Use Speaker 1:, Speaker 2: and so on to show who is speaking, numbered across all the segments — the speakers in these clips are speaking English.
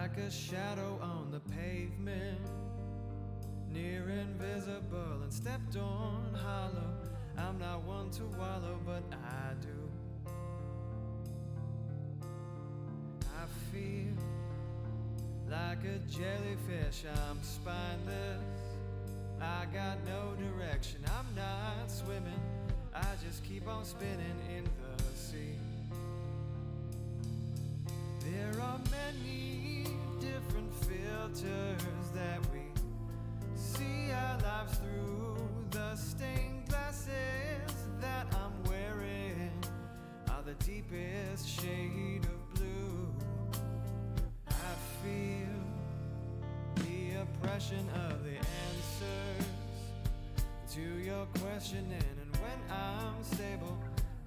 Speaker 1: like a shadow on the pavement, near invisible and stepped on hollow. I'm not one to wallow, but I do. I feel like a jellyfish, I'm spineless. I got no direction, I'm not swimming. I just keep on spinning in the sea. There are many different filters that we see our lives through. The stained glasses that I'm wearing are the deepest shade of blue. I feel the oppression of the answers to your questioning, and when I'm stable,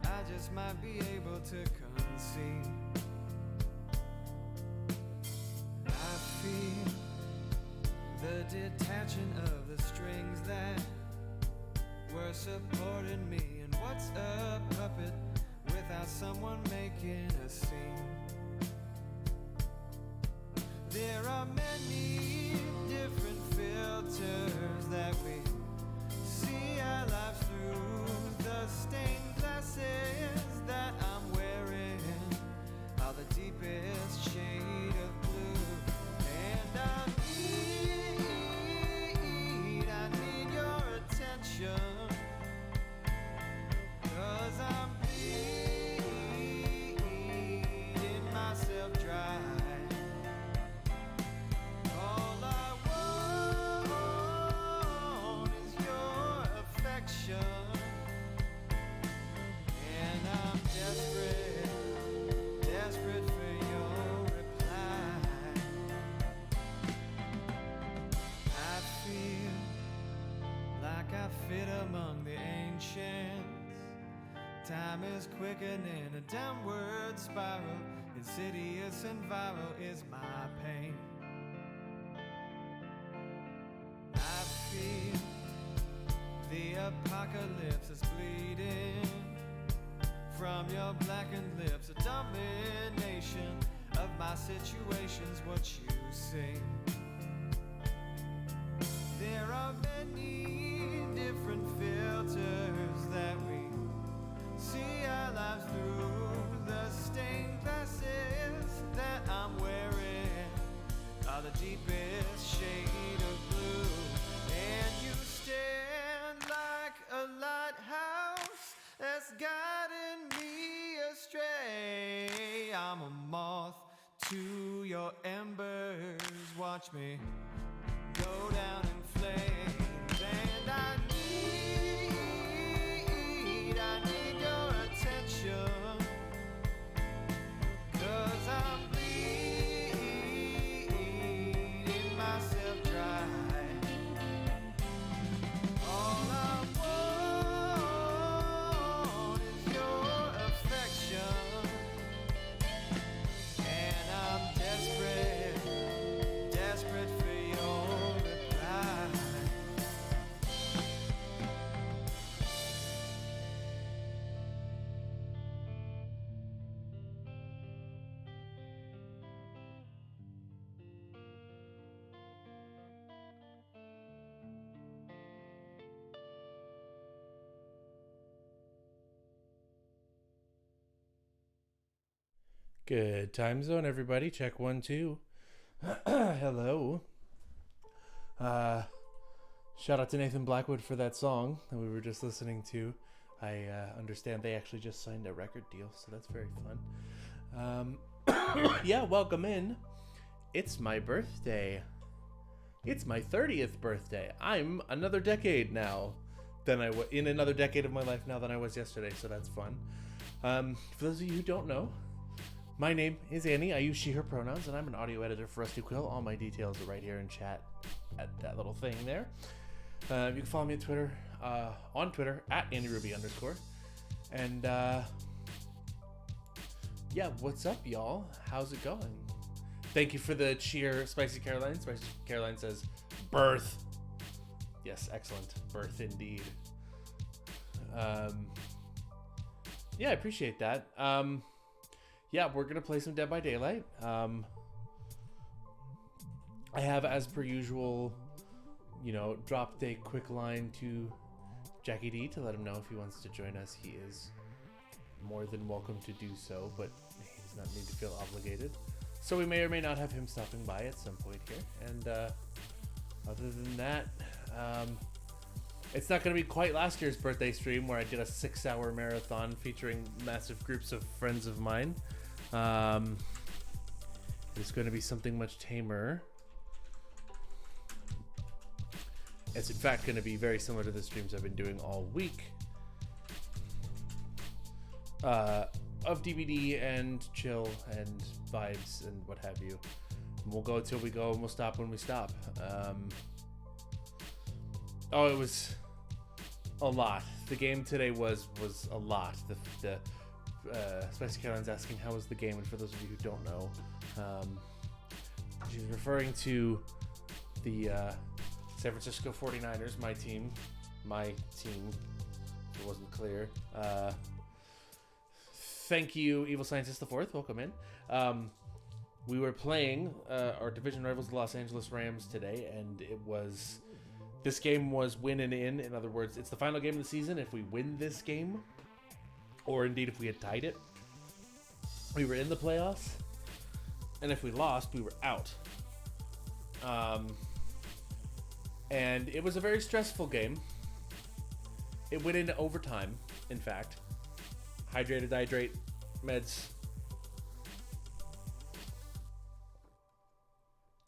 Speaker 1: I just might be able to conceive. I feel the detaching of the strings that were supporting me, and what's a puppet without someone making a scene? There are many different filters that we see our lives through. The stained glasses that I'm wearing are the deepest shade of blue. And I need your attention, 'cause I'm bleeding myself dry. All I want is your affection, and I'm desperate for your reply. I feel like I fit among the ancients. Time is quickening, a downward spiral, insidious and viral is my pain. I feel the apocalypse is bleeding from your blackened lips, a domination of my situation's what you see. There are many different filters that we see our lives through. The stained glasses that I'm wearing are the deepest shade of blue. And you stand like a lighthouse that's guiding me astray. I'm a moth to your embers, watch me go down in flames. And I need your attention, 'cause I'm bleeding myself dry. All I want is your affection, and I'm desperate for your reply.
Speaker 2: Good time zone, everybody. Check 1, 2. Hello. Shout out to Nathan Blackwood for that song that we were just listening to. I understand they actually just signed a record deal, so that's very fun. Yeah, welcome in. It's my birthday. It's my 30th birthday. I'm another decade now than in another decade of my life now than I was yesterday, so that's fun. For those of you who don't know, my name is Annie. I use she, her pronouns, and I'm an audio editor for Rusty Quill. All my details are right here in chat at that little thing there. You can follow me on Twitter at AndyRuby_. And yeah, what's up, y'all? How's it going? Thank you for the cheer, Spicy Caroline. Spicy Caroline says, birth. Yes, excellent. Birth indeed. Yeah, I appreciate that. Yeah, we're going to play some Dead by Daylight. I have, as per usual, dropped a quick line to Jackie D to let him know if he wants to join us. He is more than welcome to do so, but he does not need to feel obligated. So we may or may not have him stopping by at some point here. And other than that, it's not going to be quite last year's birthday stream where I did a 6-hour marathon featuring massive groups of friends of mine. It's going to be something much tamer. It's in fact going to be very similar to the streams I've been doing all week. Of DBD and chill and vibes and what have you. And we'll go till we go and we'll stop when we stop. It was a lot. The game today was a lot. The Spicy Caroline's asking how was the game, and for those of you who don't know, she's referring to the San Francisco 49ers, my team, if it wasn't clear. Thank you, Evil Scientist IV. Welcome in. We were playing our division rivals, the Los Angeles Rams, today, and this game was win and in. In other words, it's the final game of the season. If we win this game, or indeed if we had tied it, we were in the playoffs, and if we lost, we were out. And it was a very stressful game. It went into overtime, in fact. Hydrate, meds.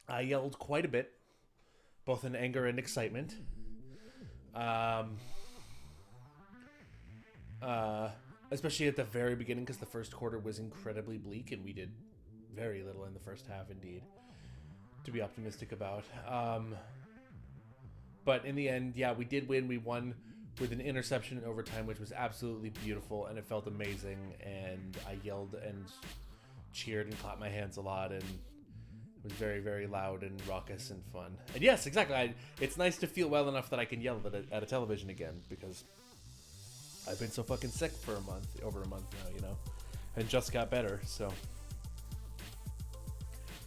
Speaker 2: I yelled quite a bit, both in anger and excitement. Especially at the very beginning, because the first quarter was incredibly bleak, and we did very little in the first half, indeed, to be optimistic about. But in the end, yeah, we did win. We won with an interception in overtime, which was absolutely beautiful, and it felt amazing, and I yelled and cheered and clapped my hands a lot, and it was very, very loud and raucous and fun. And yes, exactly, it's nice to feel well enough that I can yell at a television again, because I've been so fucking sick for over a month now, and just got better, so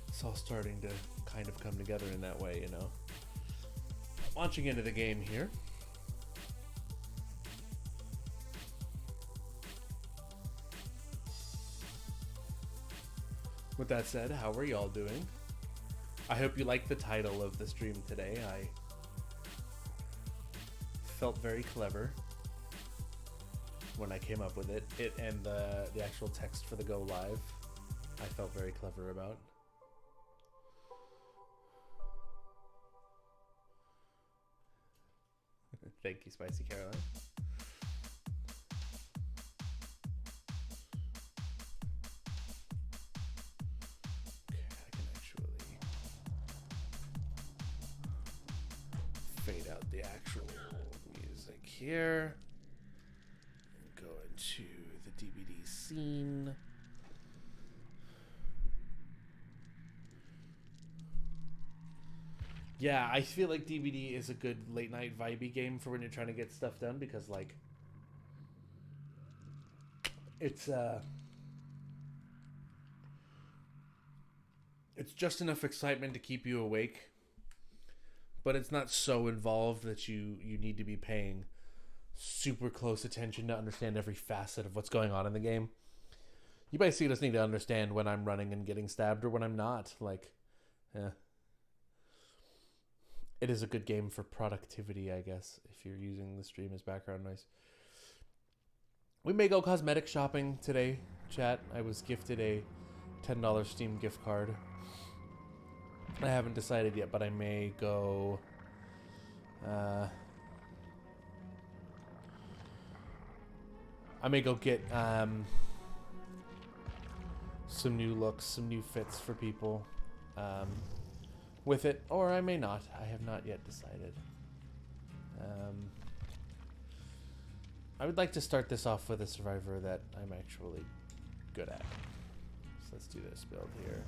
Speaker 2: it's all starting to kind of come together in that way, Launching into the game here. With that said, how are y'all doing? I hope you liked the title of the stream today. I felt very clever when I came up with it. It and the actual text for the go live, I felt very clever about. Thank you, Spicy Caroline. Okay, I can actually fade out the actual music here. Go into the DVD scene. Yeah, I feel like DVD is a good late night vibey game for when you're trying to get stuff done, because it's just enough excitement to keep you awake, but it's not so involved that you need to be paying super close attention to understand every facet of what's going on in the game. You basically just need to understand when I'm running and getting stabbed or when I'm not. It is a good game for productivity, I guess, if you're using the stream as background noise. We may go cosmetic shopping today, chat. I was gifted a $10 Steam gift card. I haven't decided yet, but I may go... I may go get some new looks, some new fits for people. With it, or I may not. I have not yet decided. I would like to start this off with a survivor that I'm actually good at. So let's do this build here.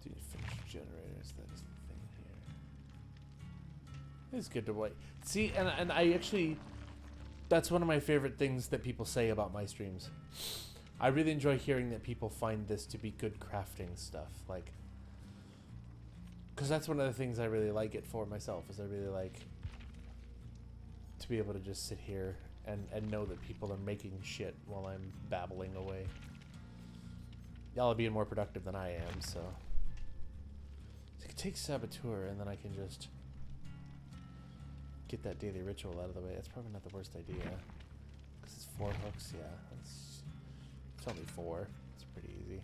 Speaker 2: Do finish generators, that is the thing here. It's good to wait. See, and I actually... that's one of my favorite things that people say about my streams. I really enjoy hearing that people find this to be good crafting stuff, like, because that's one of the things I really like it for myself, is I really like to be able to just sit here and know that people are making shit while I'm babbling away. Y'all are being more productive than I am, so I can take Saboteur and then I can just get that daily ritual out of the way. That's probably not the worst idea, because it's 4 hooks. Yeah, it's only 4. It's pretty easy.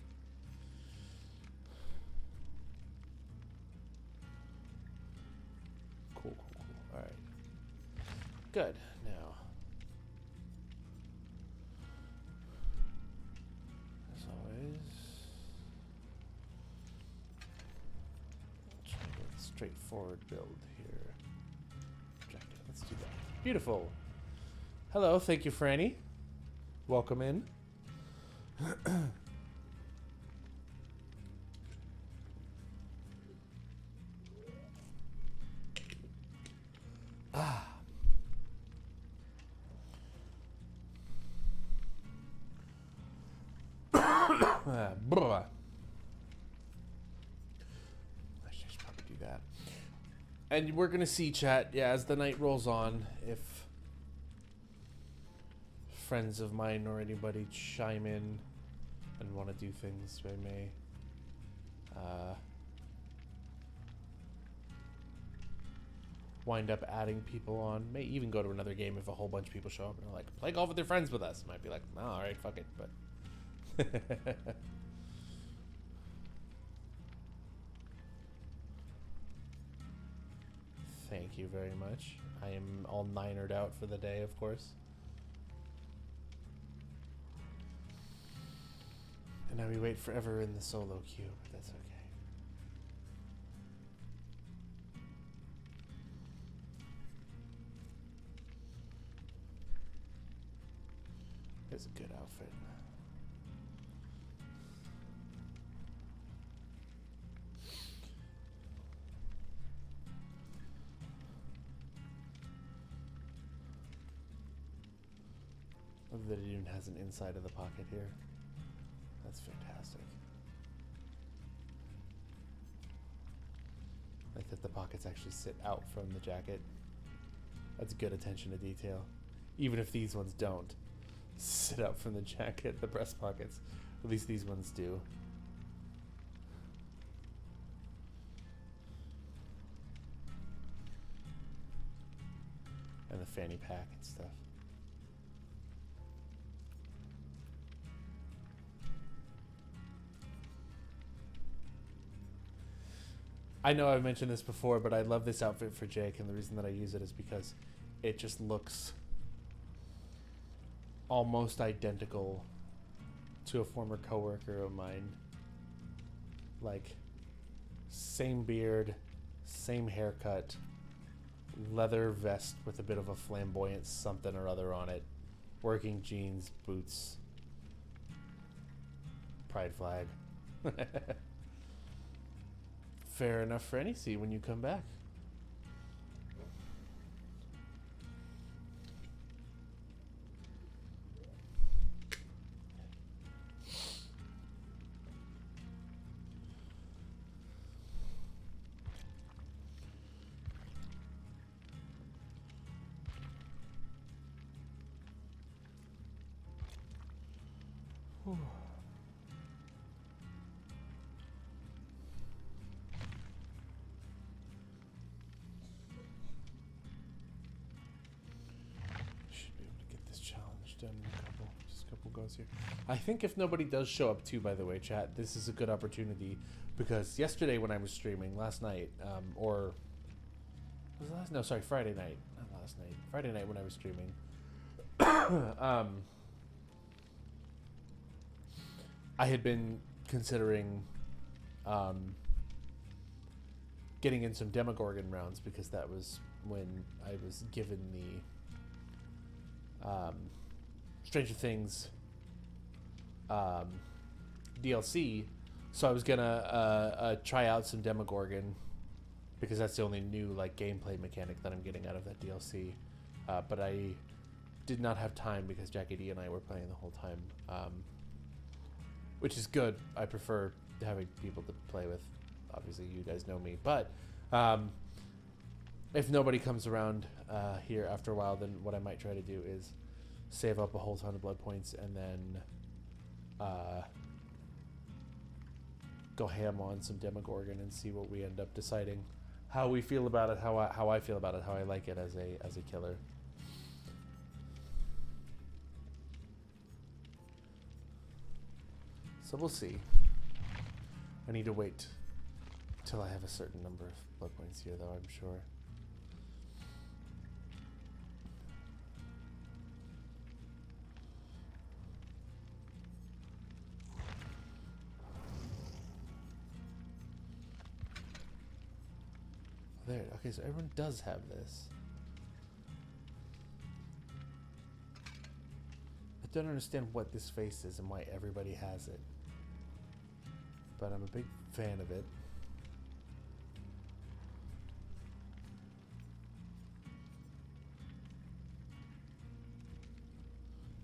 Speaker 2: Cool. All right. Good. Now, as always, try to get a straightforward build here. Objective. Let's do that. Beautiful. Hello. Thank you, Franny. Welcome in. I should probably do that. And we're gonna see, chat, yeah, as the night rolls on, if friends of mine or anybody chime in and want to do things, I may wind up adding people on. May even go to another game if a whole bunch of people show up and are like, play golf with your friends with us. Might be like, oh, alright, fuck it, but thank you very much. I am all ninered out for the day, of course. And now we wait forever in the solo queue, but that's okay. It's a good outfit. Love that it even has an inside of the pocket here. That's fantastic. Like that the pockets actually sit out from the jacket. That's good attention to detail. Even if these ones don't sit out from the jacket, the breast pockets. At least these ones do. And the fanny pack and stuff. I know I've mentioned this before, but I love this outfit for Jake, and the reason that I use it is because it just looks almost identical to a former coworker of mine. Like, same beard, same haircut, leather vest with a bit of a flamboyant something or other on it, working jeans, boots, pride flag. Fair enough for any. See when you come back. Whew. Done in just a couple goes here. I think if nobody does show up too, by the way, chat, this is a good opportunity, because yesterday when I was streaming, last night, or was it last? No, sorry, Friday night, not last night. Friday night when I was streaming, I had been considering getting in some Demogorgon rounds, because that was when I was given the Stranger Things DLC, so I was gonna try out some Demogorgon, because that's the only new like gameplay mechanic that I'm getting out of that DLC. But I did not have time because Jackie D and I were playing the whole time, which is good. I prefer having people to play with. Obviously, you guys know me, but if nobody comes around here after a while, then what I might try to do is save up a whole ton of blood points and then go ham on some Demogorgon and see what we end up deciding. How we feel about it, how I feel about it, how I like it as a killer. So we'll see. I need to wait till I have a certain number of blood points here, though, I'm sure. There, okay, so everyone does have this. I don't understand what this face is and why everybody has it. But I'm a big fan of it.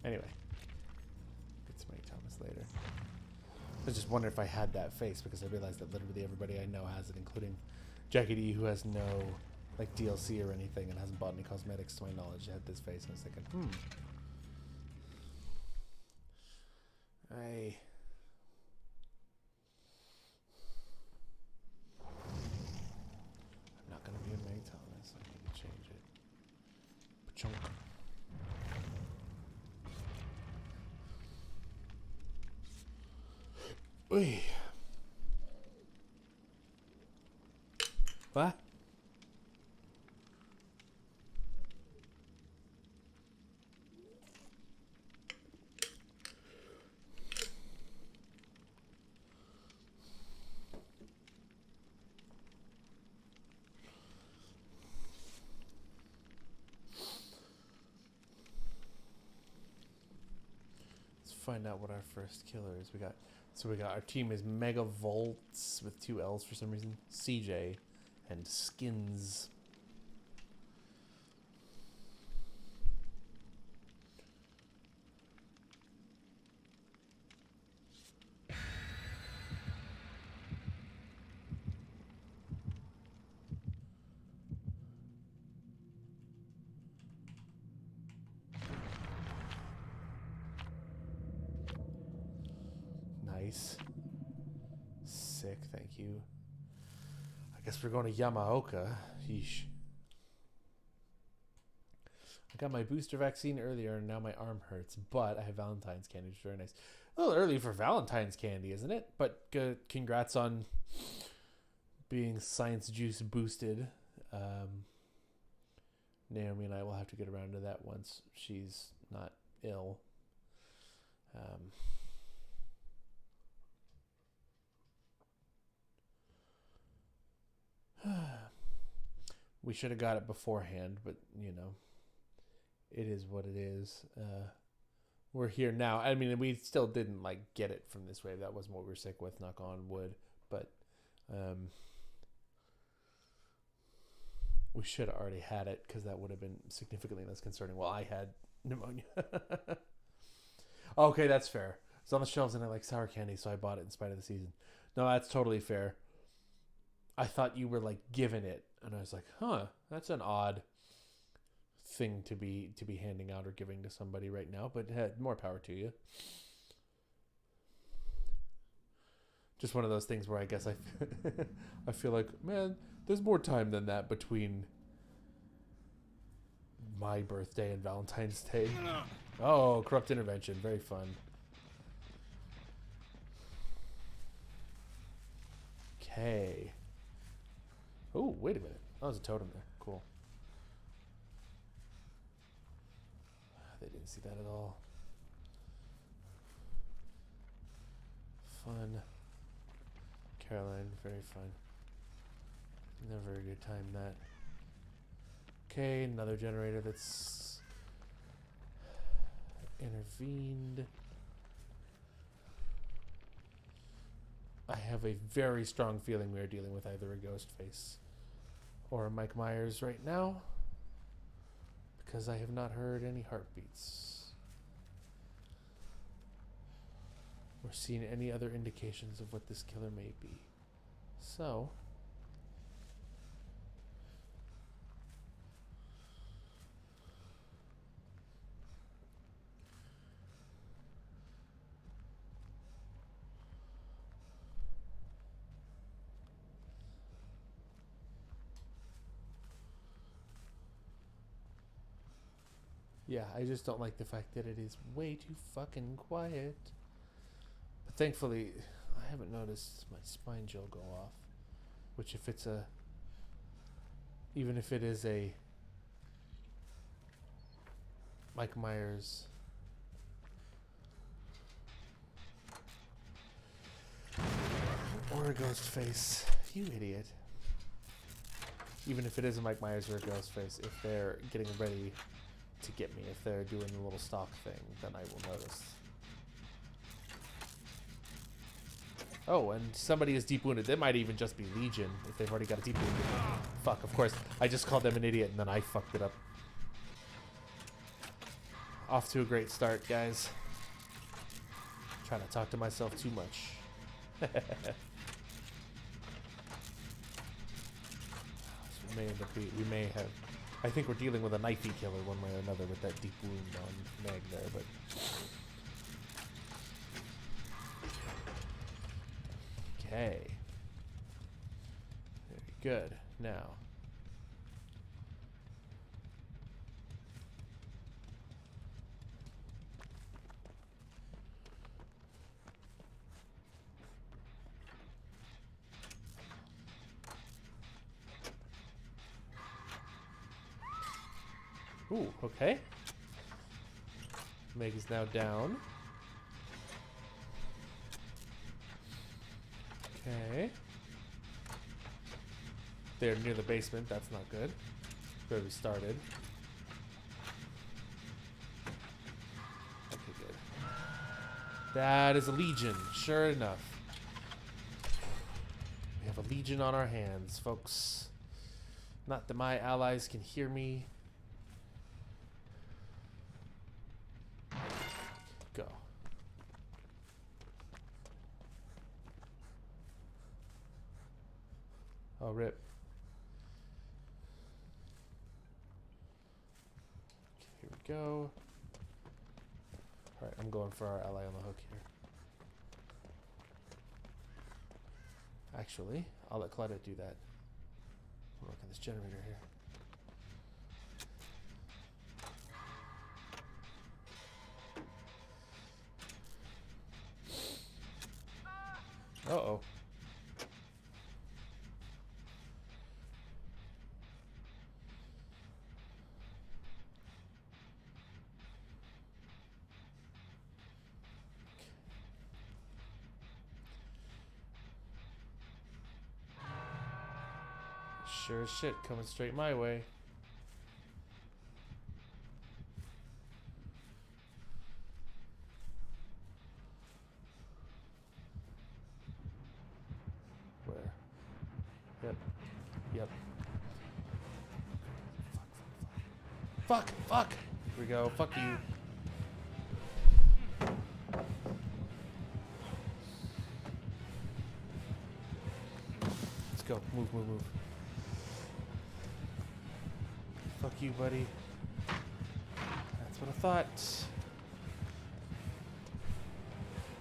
Speaker 2: Anyway. Get to Mary Thomas later. I was just wondering if I had that face because I realized that literally everybody I know has it, including Jackie D, who has no like DLC or anything and hasn't bought any cosmetics to my knowledge. I had this face and I was thinking, I'm not gonna be a Mary Thomas. I need to change it. Pachunk. Oy. What? Let's find out what our first killer is. We got our team is Mega Volts with 2 L's for some reason. CJ and Skins. Nice. Sick, thank you. I guess we're going to Yamaoka. Yeesh. I got my booster vaccine earlier and now my arm hurts, but I have Valentine's candy, which is very nice. A little early for Valentine's candy, isn't it? But congrats on being science juice boosted. Naomi and I will have to get around to that once she's not ill. We should have got it beforehand, but you know, it is what it is. We're here now. I mean, we still didn't like get it from this wave. That wasn't what we were sick with, knock on wood. But we should have already had it because that would have been significantly less concerning. Well, I had pneumonia. Okay, that's fair. It's on the shelves and I like sour candy, so I bought it in spite of the season. No, that's totally fair. I thought you were like given it, and I was like, huh, that's an odd thing to be handing out or giving to somebody right now, but more power to you. Just one of those things where I guess I feel like, man, there's more time than that between my birthday and Valentine's Day. Oh, corrupt intervention, very fun. Okay. Oh, wait a minute. Oh, there's a totem there. Cool. They didn't see that at all. Fun. Caroline, very fun. Never a good time, that. Okay, another generator that's intervened. I have a very strong feeling we are dealing with either a ghost face or a Mike Myers right now, because I have not heard any heartbeats or seen any other indications of what this killer may be. So, yeah, I just don't like the fact that it is way too fucking quiet. But thankfully, I haven't noticed my spine gel go off. Which if it's a... even if it is a... Mike Myers... or a ghost face. You idiot. Even if it is a Mike Myers or a ghost face, if they're getting ready to get me, if they're doing the little stalk thing, then I will notice. Oh, and somebody is deep wounded. They might even just be Legion if they've already got a deep wound. Fuck, of course. I just called them an idiot and then I fucked it up. Off to a great start, guys. Trying to talk to myself too much. We may have... I think we're dealing with a knifey killer one way or another with that deep wound on Meg there, but... Okay. Very good. Now... Ooh, okay. Meg is now down. Okay. They're near the basement. That's not good. Where we started. Okay, good. That is a Legion, sure enough. We have a Legion on our hands, folks. Not that my allies can hear me. Go. Oh, rip. Okay, here we go. Alright, I'm going for our ally on the hook here. Actually, I'll let Claudette do that. I'll work on this generator here. Uh-oh. Sure as shit, coming straight my way. Where? Yep. Yep. Fuck, fuck, fuck. Fuck! Here we go. Fuck you. Let's go. Move, move, move. Fuck you, buddy. That's what I thought.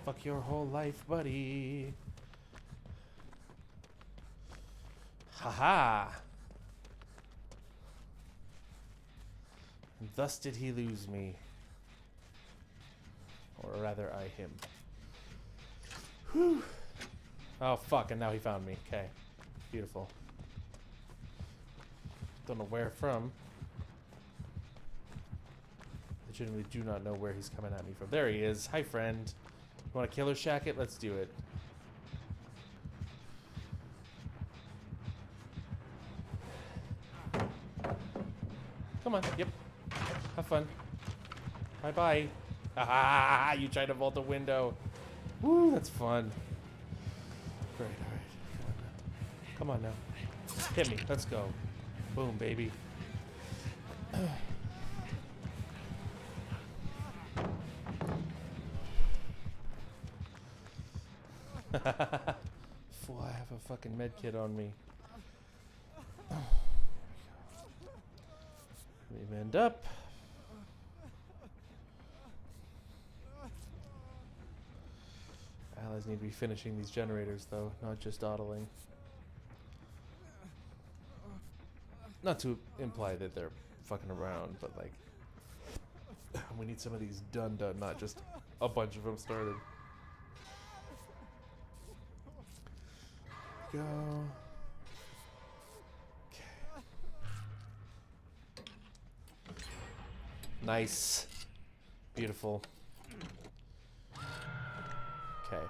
Speaker 2: Fuck your whole life, buddy. Haha. Thus did he lose me. Or rather, I him. Whew. Oh, fuck, and now he found me. Okay. Beautiful. Don't know where from. Legitimately do not know where he's coming at me from. There he is. Hi, friend. You want to killer shack it? Let's do it. Come on. Yep. Have fun. Bye-bye. Ah, you tried to vault a window. Woo, that's fun. Great, alright. Come on now. Hit me. Let's go. Boom, baby. Fool, I have a fucking med kit on me. Let me mend up. Allies need to be finishing these generators, though, not just dawdling. Not to imply that they're fucking around, but like, we need some of these done, not just a bunch of them started. Go. Okay. Nice. Beautiful. Okay.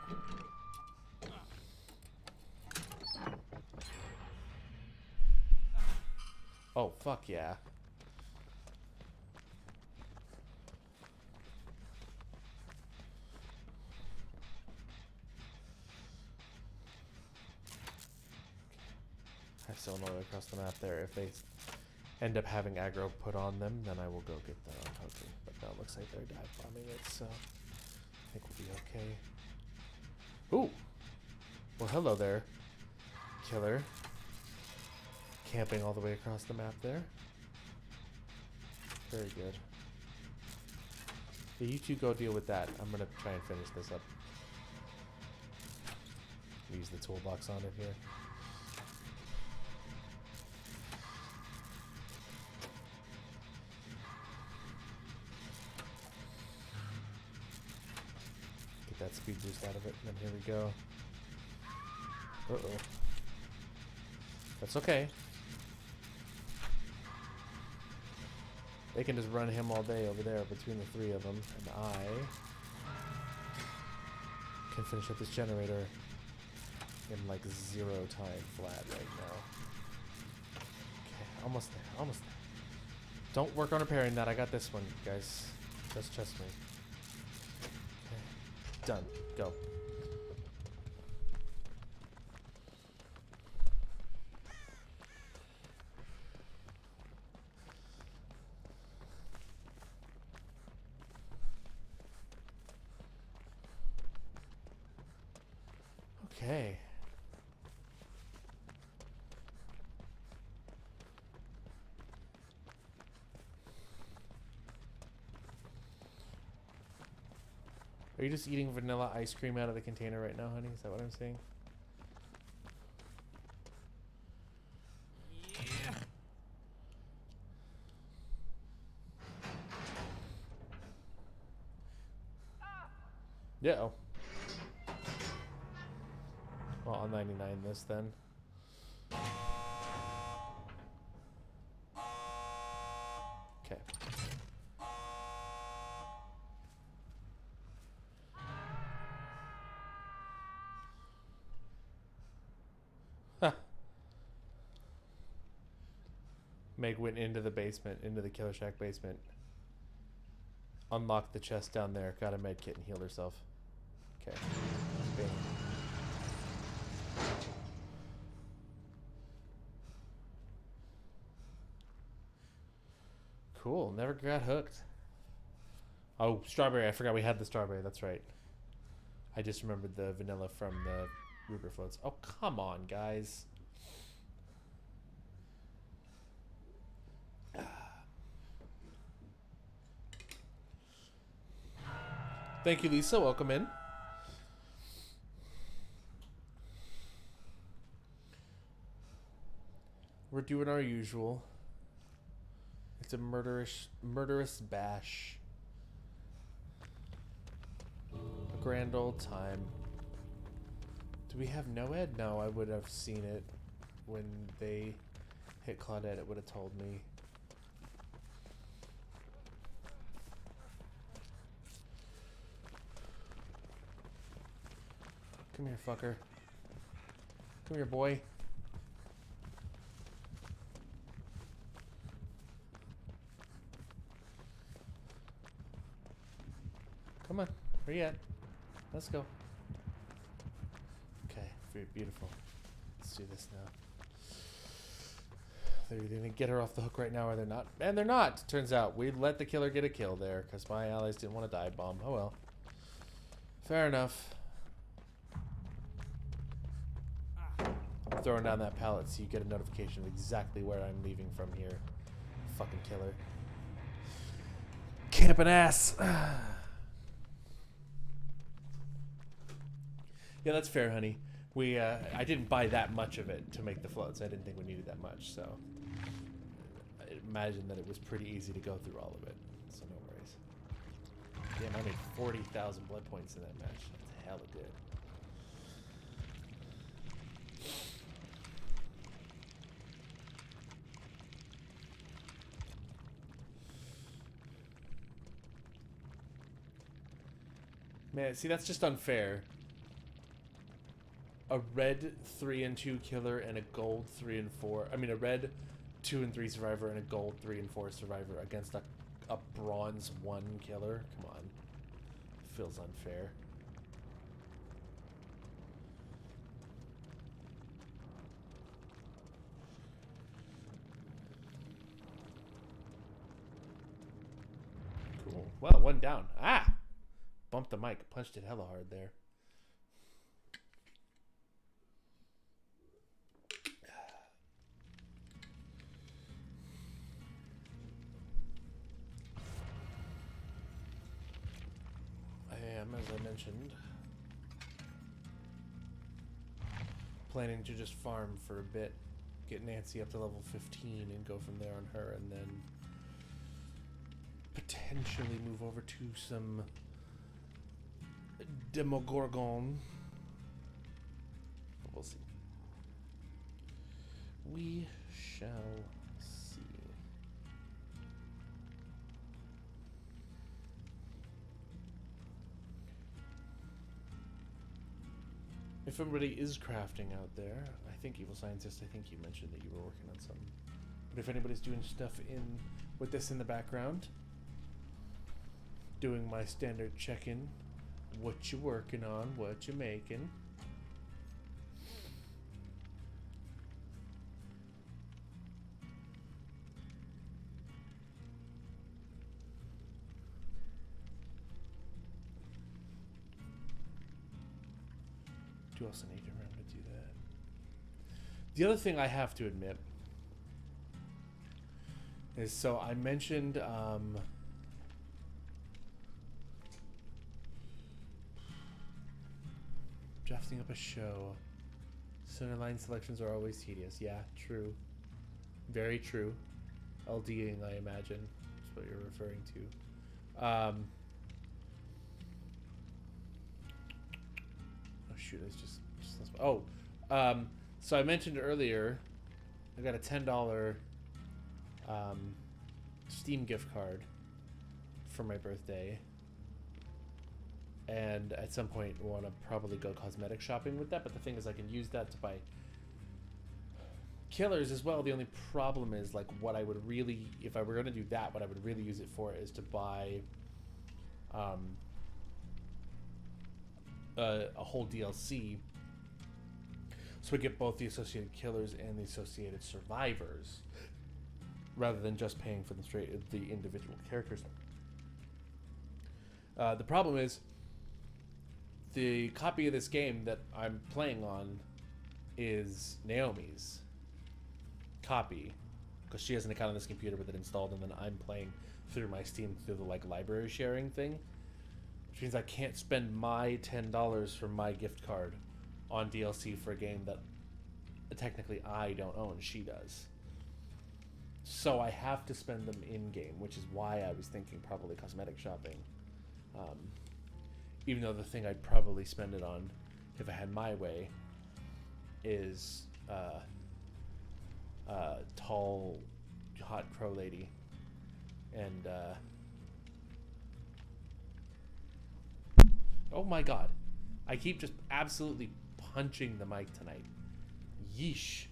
Speaker 2: Oh, fuck yeah. I still know they're across the map there. If they end up having aggro put on them, then I will go get the token. But now it looks like they're dive bombing it, so I think we'll be okay. Ooh! Well, hello there, killer. Camping all the way across the map there. Very good. Yeah, you two go deal with that. I'm gonna try and finish this up. Use the toolbox on it here. Get that speed boost out of it, and then here we go. Uh-oh. That's okay. They can just run him all day over there between the three of them, and I can finish up this generator in like 0 time flat right now. Okay, almost there, almost there. Don't work on repairing that. I got this one, guys. Just trust me. Okay. Done. Go. Okay. Are you just eating vanilla ice cream out of the container right now, honey? Is that what I'm saying? Yeah. Oh. Well, I'll 99 this then. Okay. Huh. Meg went into the basement, into the Killer Shack basement. Unlocked the chest down there, got a med kit and healed herself. Okay. Bing. Cool, never got hooked. Oh, strawberry, I forgot we had the strawberry, that's right. I just remembered the vanilla from the Ruber floats. Oh, come on, guys. Thank you, Lisa. Welcome in. We're doing our usual. It's a murderous bash. A grand old time. Do we have Noed? No, I would have seen it when they hit Claudette. It would have told me. Come here, fucker. Come here, boy. Come on. Where you at? Let's go. Okay, very beautiful. Let's do this now. They're either going to get her off the hook right now or they're not. And they're not! Turns out we let the killer get a kill there because my allies didn't want to dive bomb. Oh well. Fair enough. throwing down that pallet so you get a notification of exactly where I'm leaving from here. Fucking killer. Camping ass. Yeah, that's fair, honey. I didn't buy that much of it to make the floats. I didn't think we needed that much, so I imagine that it was pretty easy to go through all of it. So no worries. Damn, I made 40,000 blood points in that match. That's hella good. Man, see, that's just unfair. A red 3 and 2 killer and a gold 3 and 4. I mean, a red 2 and 3 survivor and a gold 3 and 4 survivor against a bronze 1 killer. Come on. Feels unfair. Cool. Well, one down. Ah! Bumped the mic. Punched it hella hard there. As I mentioned, planning to just farm for a bit, get Nancy up to level 15 and go from there on her, and then potentially move over to some Demogorgon. But we'll see. We shall see. If everybody is crafting out there, I think Evil Scientist, I think you mentioned that you were working on something. But if anybody's doing stuff with this in the background, doing my standard check-in, what you working on, what you making. Do also need to remember to do that. The other thing I have to admit is, so I mentioned drafting up a show. Center line selections are always tedious. Yeah, true. Very true. LDing, I imagine, is what you're referring to. Oh shoot, it's just so I mentioned earlier, I got a $10 Steam gift card for my birthday, and at some point want to probably go cosmetic shopping with that. But the thing is, I can use that to buy killers as well. The only problem is, like, what I would really, if I were going to do that, what I would really use it for is to buy a whole DLC, so we get both the associated killers and the associated survivors, rather than just paying for the individual characters. The problem is, the copy of this game that I'm playing on is Naomi's copy, because she has an account on this computer with it installed, and then I'm playing through my Steam through the library sharing thing, which means I can't spend my $10 from my gift card on DLC for a game that technically I don't own. She does. So I have to spend them in-game, which is why I was thinking probably cosmetic shopping. Even though the thing I'd probably spend it on, if I had my way, is tall, hot crow lady. And, oh my god. I keep just absolutely punching the mic tonight. Yeesh.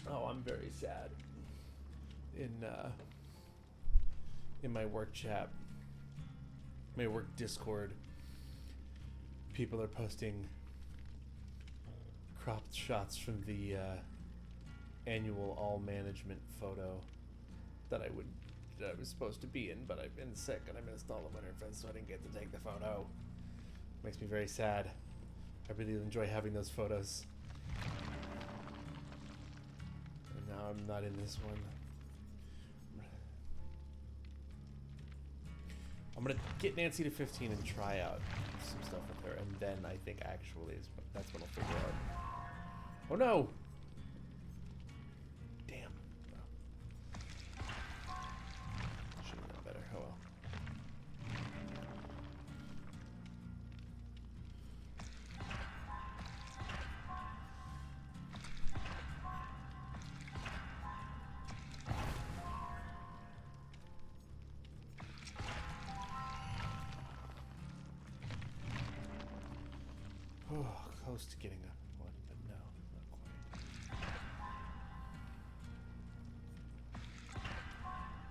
Speaker 2: Oh, I'm very sad. In my work chat, my work Discord, people are posting cropped shots from the annual all management photo that I was supposed to be in, but I've been sick and I missed all of Winterfest, so I didn't get to take the photo. Makes me very sad. I really enjoy having those photos. And now I'm not in this one. I'm gonna get Nancy to 15 and try out some stuff with her, and then I think actually that's what I'll figure out. Oh no! Damn. Should have known better. Oh well. Oh, close to getting a one, but no, not quite.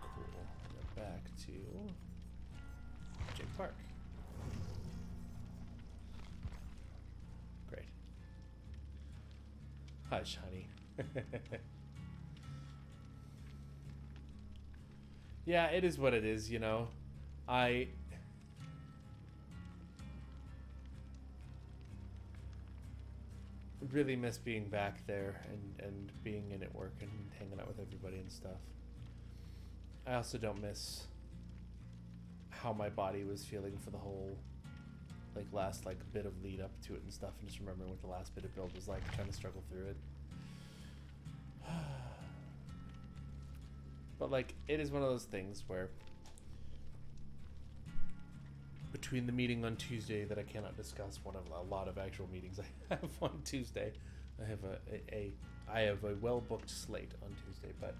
Speaker 2: Cool. We're back to Jake Park. Great. Hush, honey. Yeah, it is what it is, you know. I really miss being back there and being in at work and hanging out with everybody and stuff. I also don't miss how my body was feeling for the whole last bit of lead up to it and stuff, and just remembering what the last bit of build was like, trying to struggle through it. But it is one of those things where between the meeting on Tuesday that I cannot discuss, one of a lot of actual meetings I have on Tuesday, I have a well booked slate on Tuesday, but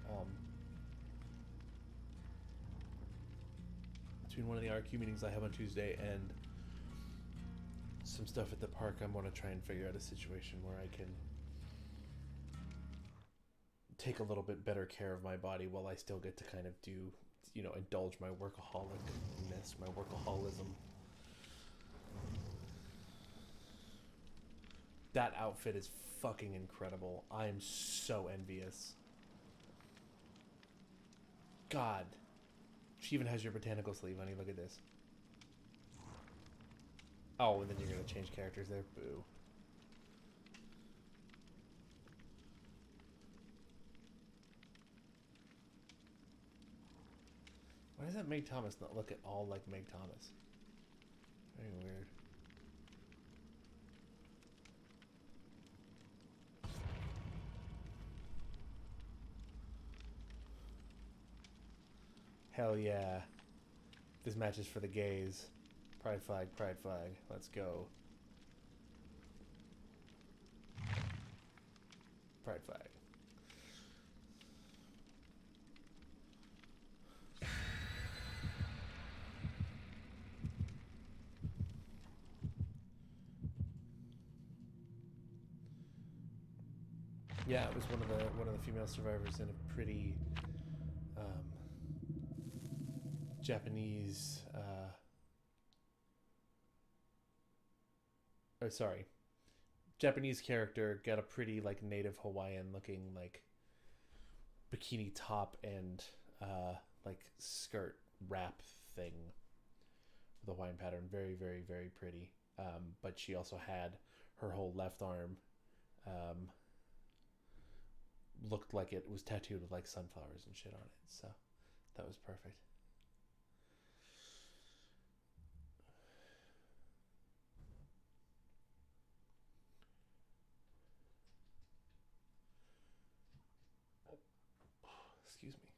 Speaker 2: between one of the RQ meetings I have on Tuesday and some stuff at the park, I'm going to try and figure out a situation where I can take a little bit better care of my body while I still get to kind of do, indulge my workaholicness, my workaholism. That outfit is fucking incredible. I am so envious. God. She even has your botanical sleeve, honey. Look at this. Oh, and then you're going to change characters there. Boo. Why does that Meg Thomas not look at all like Meg Thomas? Very weird. Hell yeah. This match is for the gays. Pride flag, pride flag. Let's go. Pride flag. Yeah, it was one of the female survivors in a pretty Japanese Japanese character, got a pretty native Hawaiian looking bikini top and skirt wrap thing with a Hawaiian pattern. Very, very, very pretty. But she also had her whole left arm looked like it was tattooed with sunflowers and shit on it. So that was perfect. Excuse me.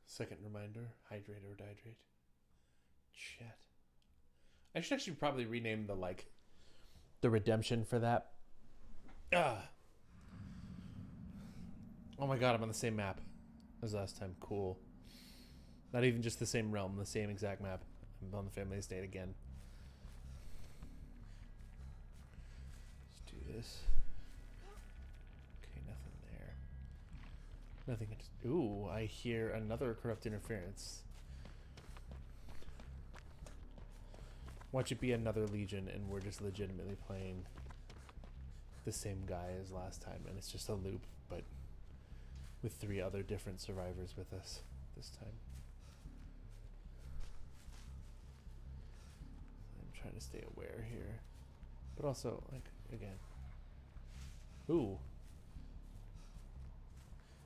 Speaker 2: Second reminder, hydrate or dihydrate. Shit. I should actually probably rename the redemption for that. Oh my god, I'm on the same map as last time. Cool. Not even just the same realm, the same exact map. I'm on the family estate again. Let's do this. Okay, nothing there. Nothing. Ooh, I hear another corrupt interference. Watch it be another Legion, and we're just legitimately playing the same guy as last time, and it's just a loop, but with 3 other different survivors with us this time. I'm trying to stay aware here, but also, like, again. Ooh.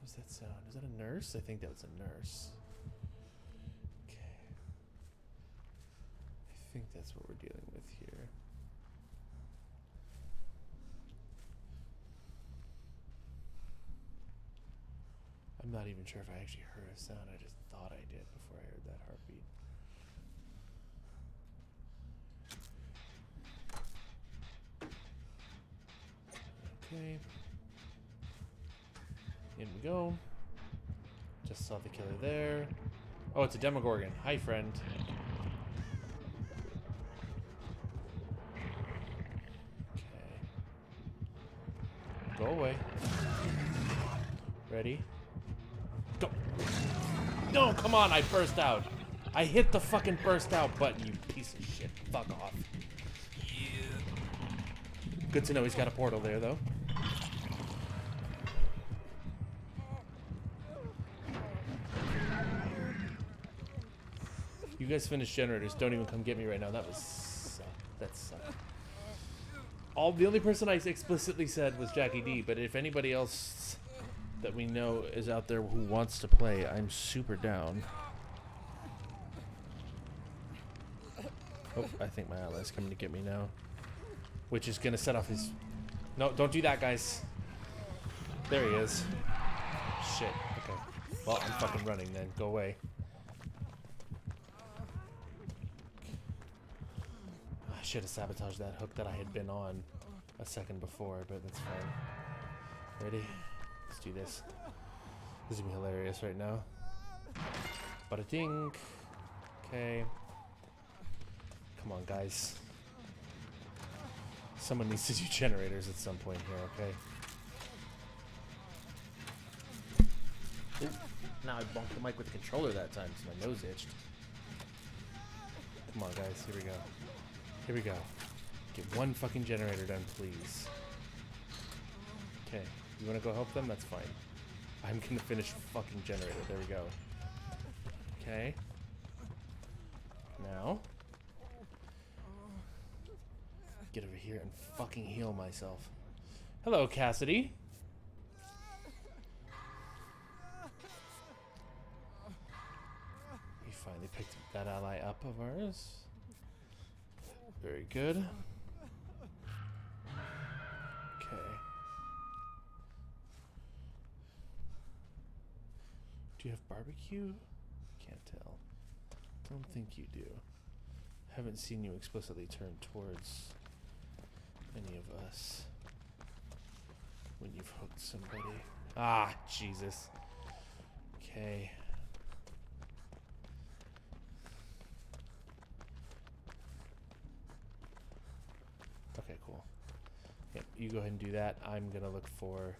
Speaker 2: What's that sound? Is that a nurse? I think that was a nurse. Okay. I think that's what we're dealing with here. I'm not even sure if I actually heard a sound. I just thought I did before I heard that heartbeat. Okay. In we go. Just saw the killer there. Oh, it's a Demogorgon. Hi, friend. Okay. Go away. Ready? Go. No, come on, I burst out. I hit the fucking burst out button, you piece of shit. Fuck off. Good to know he's got a portal there, though. You guys finish generators. Don't even come get me right now. That was... that sucked. The only person I explicitly said was Jackie D, but if anybody else that we know is out there who wants to play, I'm super down. Oh, I think my ally's coming to get me now. Which is going to set off his... No, don't do that, guys. There he is. Shit. Okay. Well, I'm fucking running then. Go away. I should have sabotaged that hook that I had been on a second before, but that's fine. Ready? Let's do this. This is gonna be hilarious right now. Bada ding. Okay. Come on, guys. Someone needs to do generators at some point here, okay? Ooh. Now I bumped the mic with the controller that time, so my nose itched. Come on, guys. Here we go. Here we go. Get one fucking generator done, please. Okay. You want to go help them? That's fine. I'm going to finish the fucking generator. There we go. Okay. Now. Get over here and fucking heal myself. Hello, Cassidy. We finally picked that ally up of ours. Very good. Okay. Do you have barbecue? Can't tell. Don't think you do. Haven't seen you explicitly turn towards any of us when you've hooked somebody. Ah, Jesus. Okay. Okay, cool. Yep, you go ahead and do that. I'm gonna look for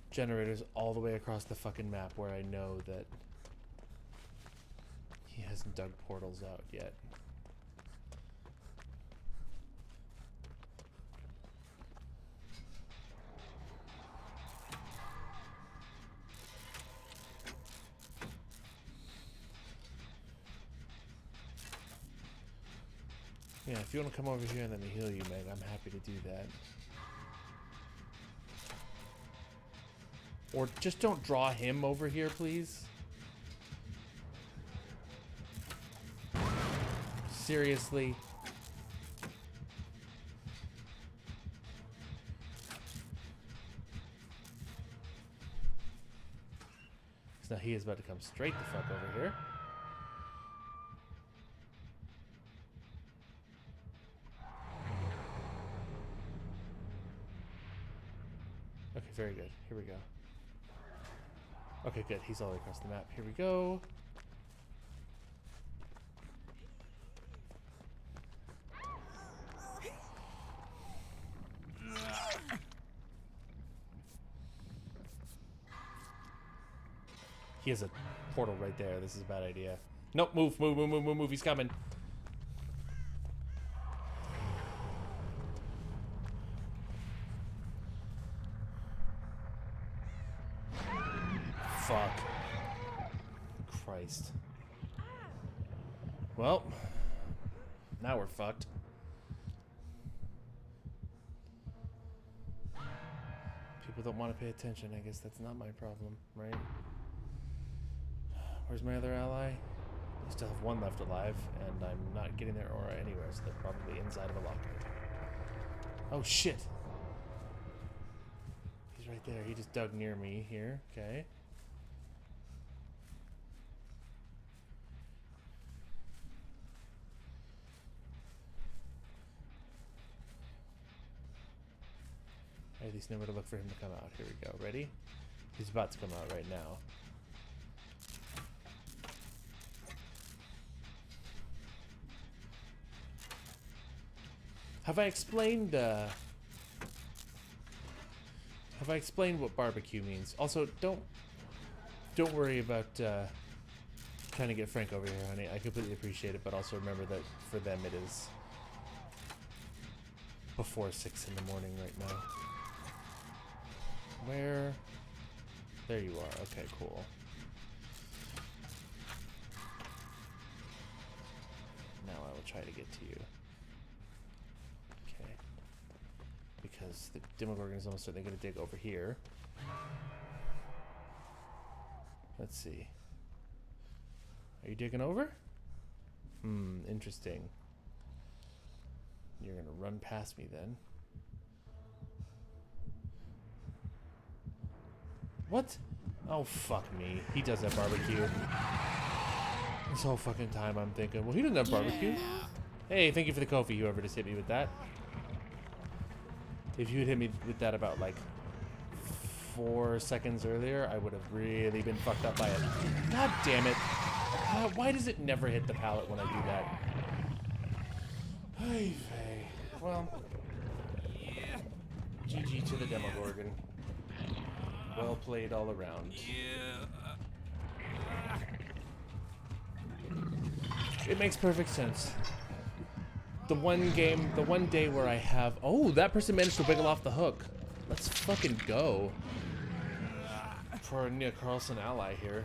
Speaker 2: generators all the way across the fucking map where I know that he hasn't dug portals out yet. Yeah, if you want to come over here and let me heal you, Meg, I'm happy to do that. Or just don't draw him over here, please. Seriously. So now he is about to come straight the fuck over here. Okay, very good. Here we go. Okay, good. He's all the way across the map. Here we go. He has a portal right there. This is a bad idea. Nope, move, move, move, move, move, move. He's coming. Fuck. Christ. Well, now we're fucked. People don't want to pay attention. I guess that's not my problem, right? Where's my other ally? I still have one left alive, and I'm not getting their aura anywhere, so they're probably inside of a locker. Oh, shit! He's right there. He just dug near me here. Okay. I at least know where to look for him to come out. Here we go. Ready? He's about to come out right now. Have I explained what barbecue means? Also, don't worry about trying to get Frank over here, honey. I completely appreciate it, but also remember that for them it is before 6 in the morning right now. Where? There you are. Okay, cool. Now I will try to get to you. Okay. Because the Demogorgon is almost certainly going to dig over here. Let's see. Are you digging over? Interesting. You're going to run past me then. What? Oh, fuck me. He does have barbecue. This whole fucking time I'm thinking, well, he doesn't have barbecue. Hey, thank you for the Kofi, whoever just hit me with that. If you had hit me with that about, like, 4 seconds earlier, I would have really been fucked up by it. God damn it. God, why does it never hit the pallet when I do that? Hey, hey. Well, GG to the Demogorgon. Well played all around. It makes perfect sense. The one day where I have... Oh, that person managed to wiggle off the hook. Let's fucking go. For a Nia Carlson ally here.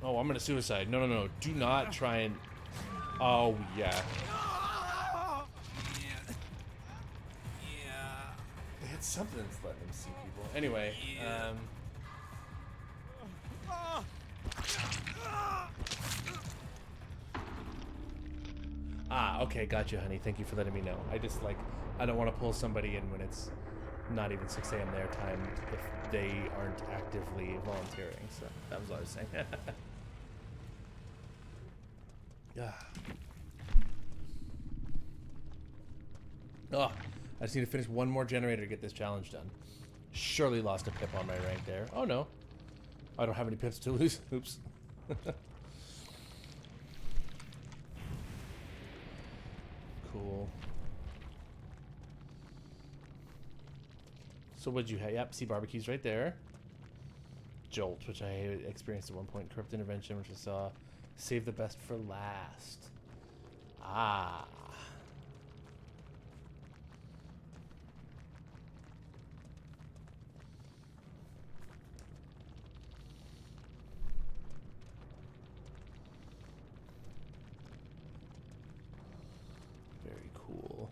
Speaker 2: Oh, I'm gonna suicide. No, no, no. Do not try and... Oh, yeah. It's something that's letting them see people. Anyway, okay, gotcha, honey. Thank you for letting me know. I just, like, I don't want to pull somebody in when it's not even 6 a.m. their time if they aren't actively volunteering. So that was what I was saying. Yeah. Oh, I just need to finish one more generator to get this challenge done. Surely lost a pip on my rank there. Oh no. I don't have any pips to lose. Oops. Cool. So what'd you have? Yep, see barbecues right there. Jolt, which I experienced at one point. Corrupt intervention, which I saw. Save the best for last. Ah. Very cool.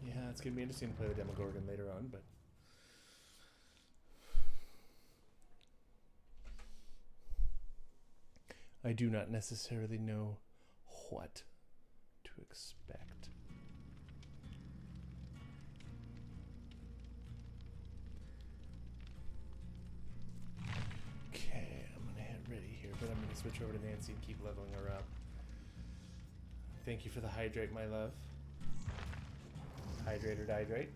Speaker 2: Yeah, it's gonna be interesting to play the Demogorgon later on, but I do not necessarily know what to expect. Okay, I'm gonna head ready here, but I'm gonna switch over to Nancy and keep leveling her up. Thank you for the hydrate, my love. Hydrate or dihydrate.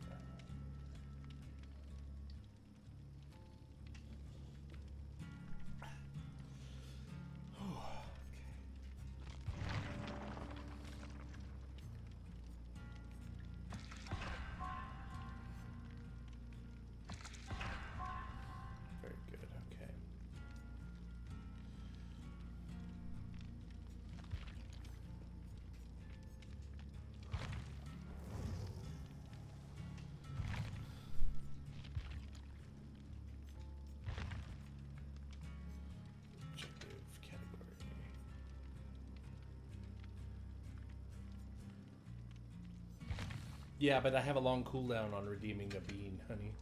Speaker 2: Yeah, but I have a long cooldown on redeeming a bean, honey.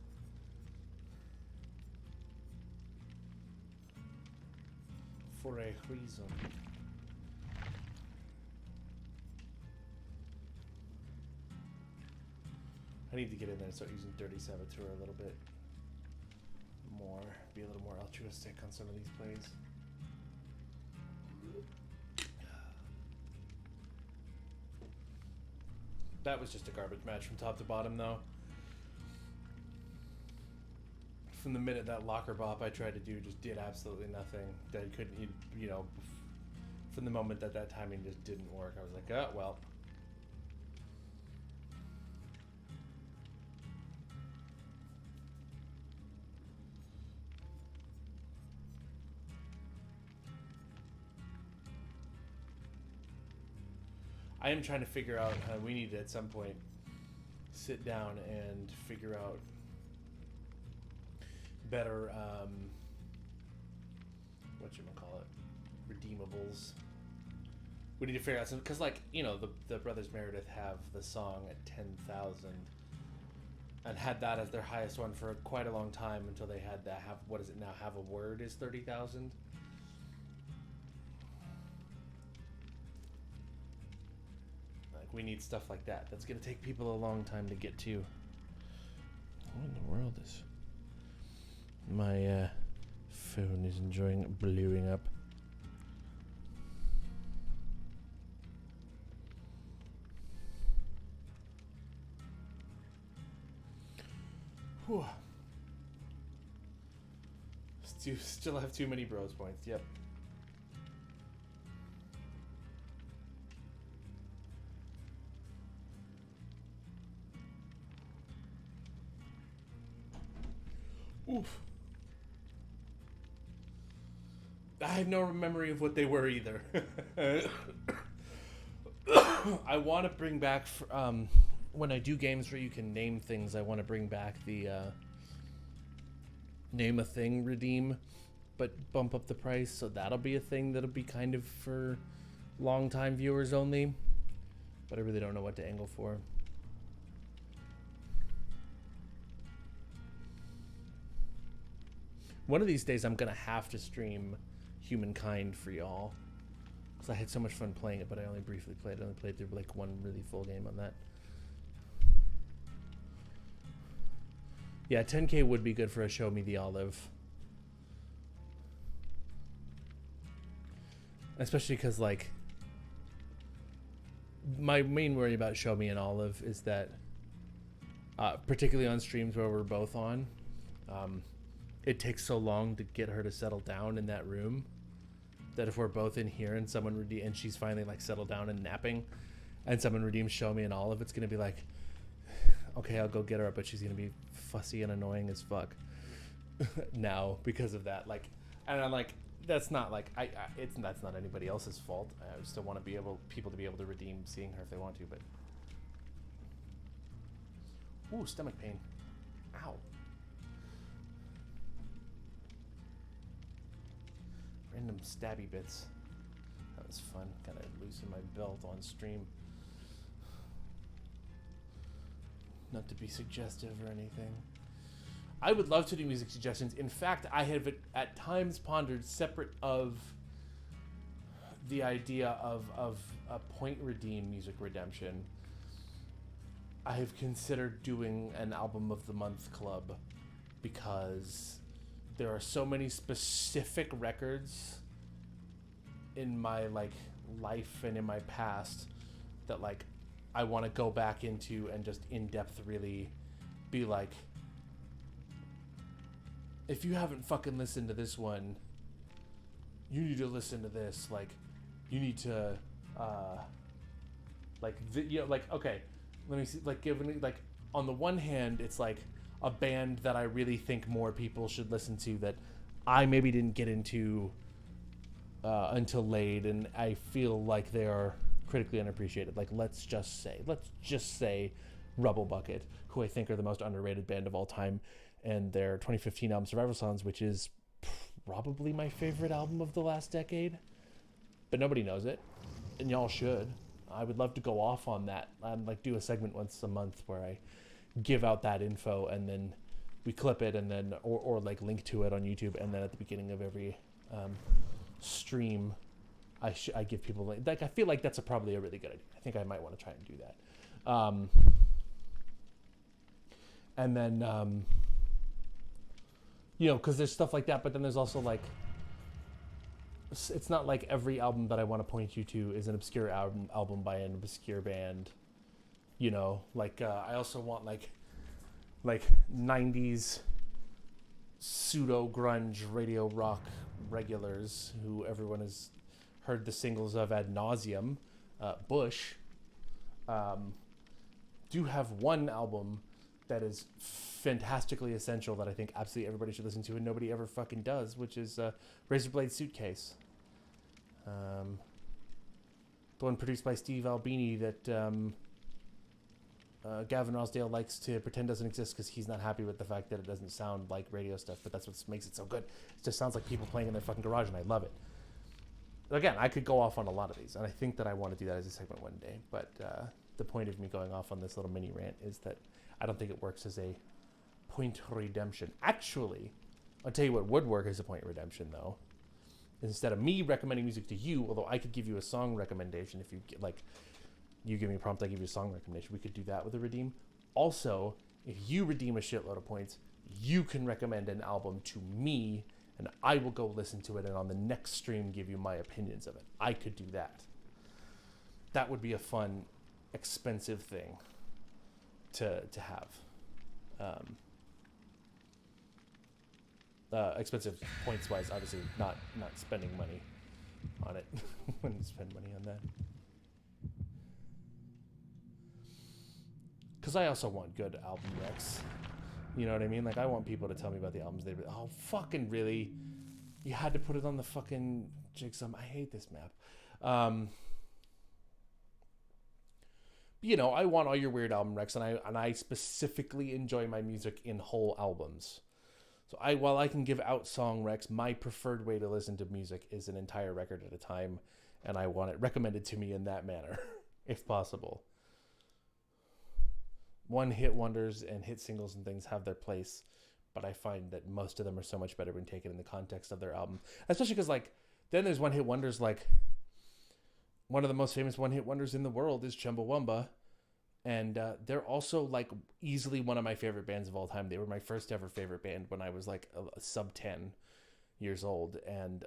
Speaker 2: For a reason. I need to get in there and start using Dirty Saboteur a little bit more. Be a little more altruistic on some of these plays. That was just a garbage match from top to bottom, though. From the minute that locker bop I tried to do just did absolutely nothing. That couldn't, you know, from the moment that that timing just didn't work, I was like, oh, well. I am trying to figure out how we need to at some point sit down and figure out better whatchamacallit, redeemables. We need to figure out some, because like, you know, the Brothers Meredith have the song at 10,000 and had that as their highest one for quite a long time until they had that have, what is it now, Have a Word is 30,000. We need stuff like that. That's going to take people a long time to get to. What in the world is... My phone is enjoying blowing up. Whew. Still have too many bros points. Yep. Oof. I have no memory of what they were either. I want to bring back, when I do games where you can name things, I want to bring back the name a thing redeem, but bump up the price. So that'll be a thing that'll be kind of for long-time viewers only. But I really don't know what to angle for. One of these days, I'm going to have to stream Humankind for y'all. Because I had so much fun playing it, but I only briefly played it. I only played through like one really full game on that. Yeah, 10K would be good for a Show Me the Olive. Especially because, like, my main worry about Show Me an Olive is that, particularly on streams where we're both on, it takes so long to get her to settle down in that room that if we're both in here and someone and she's finally like settled down and napping and someone redeems Show Me an Olive, it's going to be like, okay, I'll go get her, but she's going to be fussy and annoying as fuck now because of that. Like, and I'm like, that's not like, that's not anybody else's fault. I still want to be people to be able to redeem seeing her if they want to, but. Ooh, stomach pain. Ow. Random stabby bits. That was fun. Gotta loosen my belt on stream. Not to be suggestive or anything. I would love to do music suggestions. In fact, I have at times pondered separate of the idea of a point redeem music redemption. I have considered doing an album of the month club because there are so many specific records in my like life and in my past that like I want to go back into and just in depth really be like, if you haven't fucking listened to this one, you need to listen to this. Like, you need to, okay, let me see. Like, giving like on the one hand, it's like a band that I really think more people should listen to that I maybe didn't get into until late, and I feel like they are critically unappreciated. Like, let's just say Rubble Bucket, who I think are the most underrated band of all time, and their 2015 album Survival Songs, which is probably my favorite album of the last decade, but nobody knows it, and y'all should. I would love to go off on that and like do a segment once a month where I give out that info and then we clip it and then or like link to it on YouTube, and then at the beginning of every stream I give people like I feel like that's probably a really good idea. I think I might want to try and do that. And then you know, because there's stuff like that, but then there's also like, it's not like every album that I want to point you to is an obscure album by an obscure band, you know. Like I also want like 90s pseudo grunge radio rock regulars who everyone has heard the singles of ad nauseum. Bush do have one album that is fantastically essential that I think absolutely everybody should listen to and nobody ever fucking does, which is Razorblade Suitcase. The one produced by Steve Albini that Gavin Rossdale likes to pretend doesn't exist because he's not happy with the fact that it doesn't sound like radio stuff, but that's what makes it so good. It just sounds like people playing in their fucking garage, and I love it. Again, I could go off on a lot of these, and I think that I want to do that as a segment one day, but the point of me going off on this little mini rant is that I don't think it works as a point redemption. Actually, I'll tell you what would work as a point redemption, though. Instead of me recommending music to you, although I could give you a song recommendation if you like, you give me a prompt, I give you a song recommendation. We could do that with a redeem. Also, if you redeem a shitload of points, you can recommend an album to me, and I will go listen to it, and on the next stream give you my opinions of it. I could do that. That would be a fun, expensive thing to have. Expensive points wise, obviously not spending money on it. Wouldn't spend money on that. Because I also want good album recs. You know what I mean? Like, I want people to tell me about the albums they've... Oh, fucking really? You had to put it on the fucking Jigsaw. I hate this map. You know, I want all your weird album recs, and I specifically enjoy my music in whole albums. So while I can give out song recs, my preferred way to listen to music is an entire record at a time, and I want it recommended to me in that manner, if possible. One-hit wonders and hit singles and things have their place, but I find that most of them are so much better when taken in the context of their album. Especially because, like, then there's one-hit wonders, like, one of the most famous one-hit wonders in the world is Chumbawamba, and they're also, like, easily one of my favorite bands of all time. They were my first ever favorite band when I was, like, a sub 10 years old, and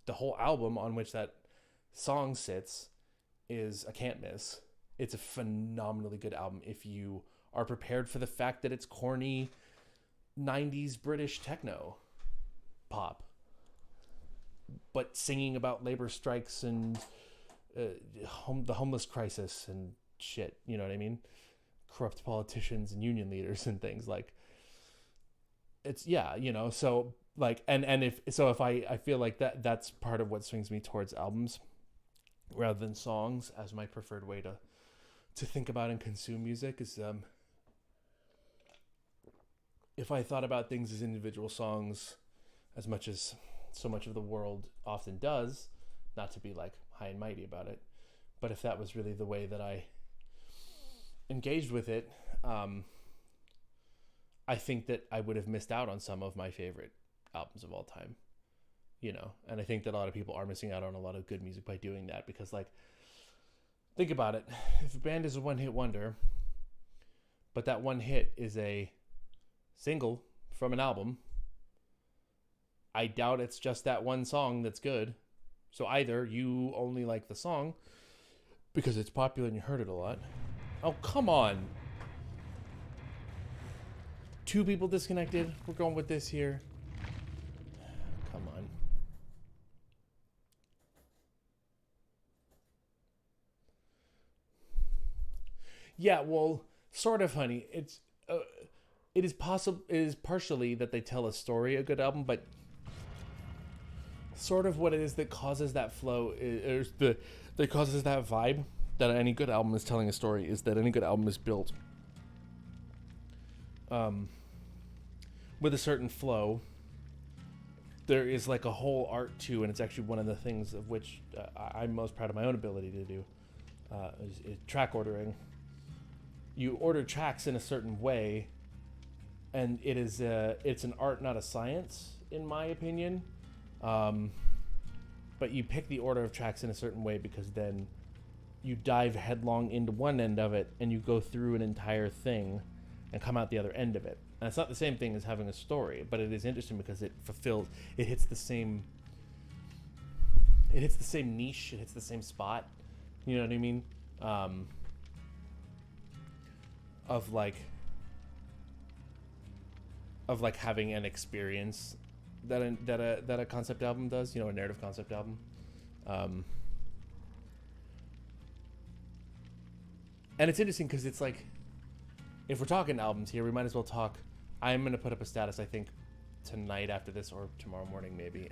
Speaker 2: the whole album on which that song sits is a can't miss. It's a phenomenally good album if you are prepared for the fact that it's corny 90s British techno pop, but singing about labor strikes and the homeless crisis and shit, you know what I mean? Corrupt politicians and union leaders and things. Like, it's, yeah, you know, so like, and if I feel like that's part of what swings me towards albums rather than songs as my preferred way to think about and consume music is if I thought about things as individual songs as much as so much of the world often does, not to be like high and mighty about it, but if that was really the way that I engaged with it, I think that I would have missed out on some of my favorite albums of all time, you know, and I think that a lot of people are missing out on a lot of good music by doing that, because, like, think about it. If a band is a one-hit wonder, but that one hit is a single from an album, I doubt it's just that one song that's good. So either you only like the song because it's popular and you heard it a lot. Oh, come on. 2 people disconnected. We're going with this here. Come on. Yeah, well, sort of, honey. It is partially that they tell a story, a good album, but sort of what it is that causes that flow that causes that vibe that any good album is telling a story is that any good album is built with a certain flow. There is like a whole art to, and it's actually one of the things of which I'm most proud of my own ability to do. is track ordering. You order tracks in a certain way, and it's an art, not a science, in my opinion. But you pick the order of tracks in a certain way because then you dive headlong into one end of it and you go through an entire thing and come out the other end of it. And it's not the same thing as having a story, but it is interesting because it hits the same niche, it hits the same spot. You know what I mean? Of like having an experience that a concept album does, a narrative concept album. And it's interesting because it's like, if we're talking albums here, we might as well talk. I'm going to put up a status, I think, tonight after this or tomorrow morning maybe.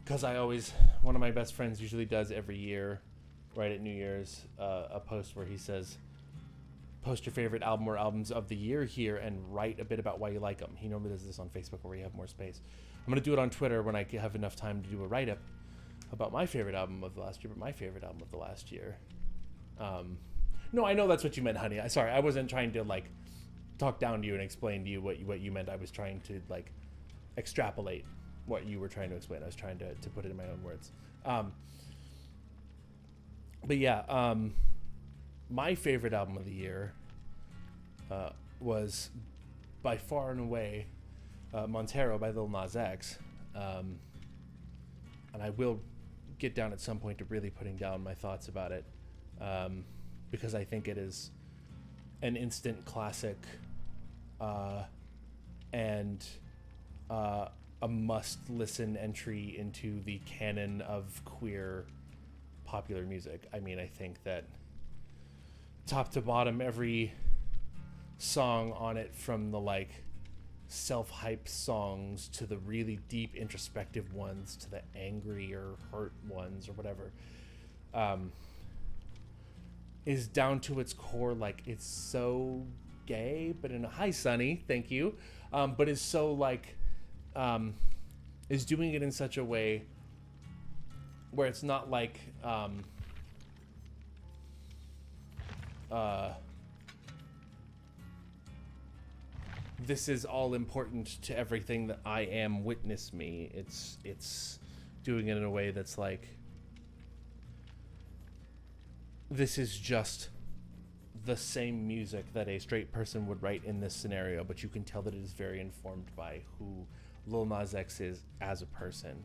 Speaker 2: Because one of my best friends usually does every year, right at New Year's, a post where he says, post your favorite album or albums of the year here and write a bit about why you like them. He normally does this on Facebook where we have more space. I'm going to do it on Twitter when I have enough time to do a write-up about my favorite album of the last year, but my favorite album of the last year. No, I know that's what you meant, honey. Sorry, I wasn't trying to, talk down to you and explain to you what you meant. I was trying to, extrapolate what you were trying to explain. I was trying to put it in my own words. But yeah, my favorite album of the year was by far and away Montero by Lil Nas X. And I will get down at some point to really putting down my thoughts about it, because I think it is an instant classic and a must-listen entry into the canon of queer popular music. I mean, I think that top to bottom, every song on it, from the self-hype songs to the really deep introspective ones to the angry or hurt ones or whatever, is down to its core it's so gay, but in a hi Sunny, thank you, but is so is doing it in such a way where it's not this is all important to everything that I am, witness me. It's doing it in a way that's this is just the same music that a straight person would write in this scenario, but you can tell that it is very informed by who Lil Nas X is as a person.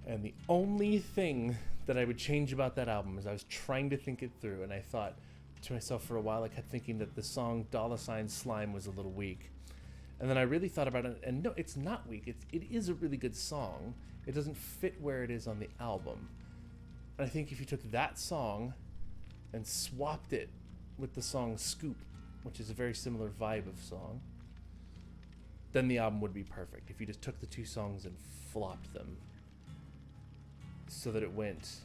Speaker 2: And the only thing that I would change about that album is I was trying to think it through, and I thought to myself for a while, I kept thinking that the song $sign Slime was a little weak. And then I really thought about it, and no, it's not weak. It is a really good song. It doesn't fit where it is on the album. And I think if you took that song and swapped it with the song Scoop, which is a very similar vibe of song, then the album would be perfect. If you just took the two songs and flopped them so that it went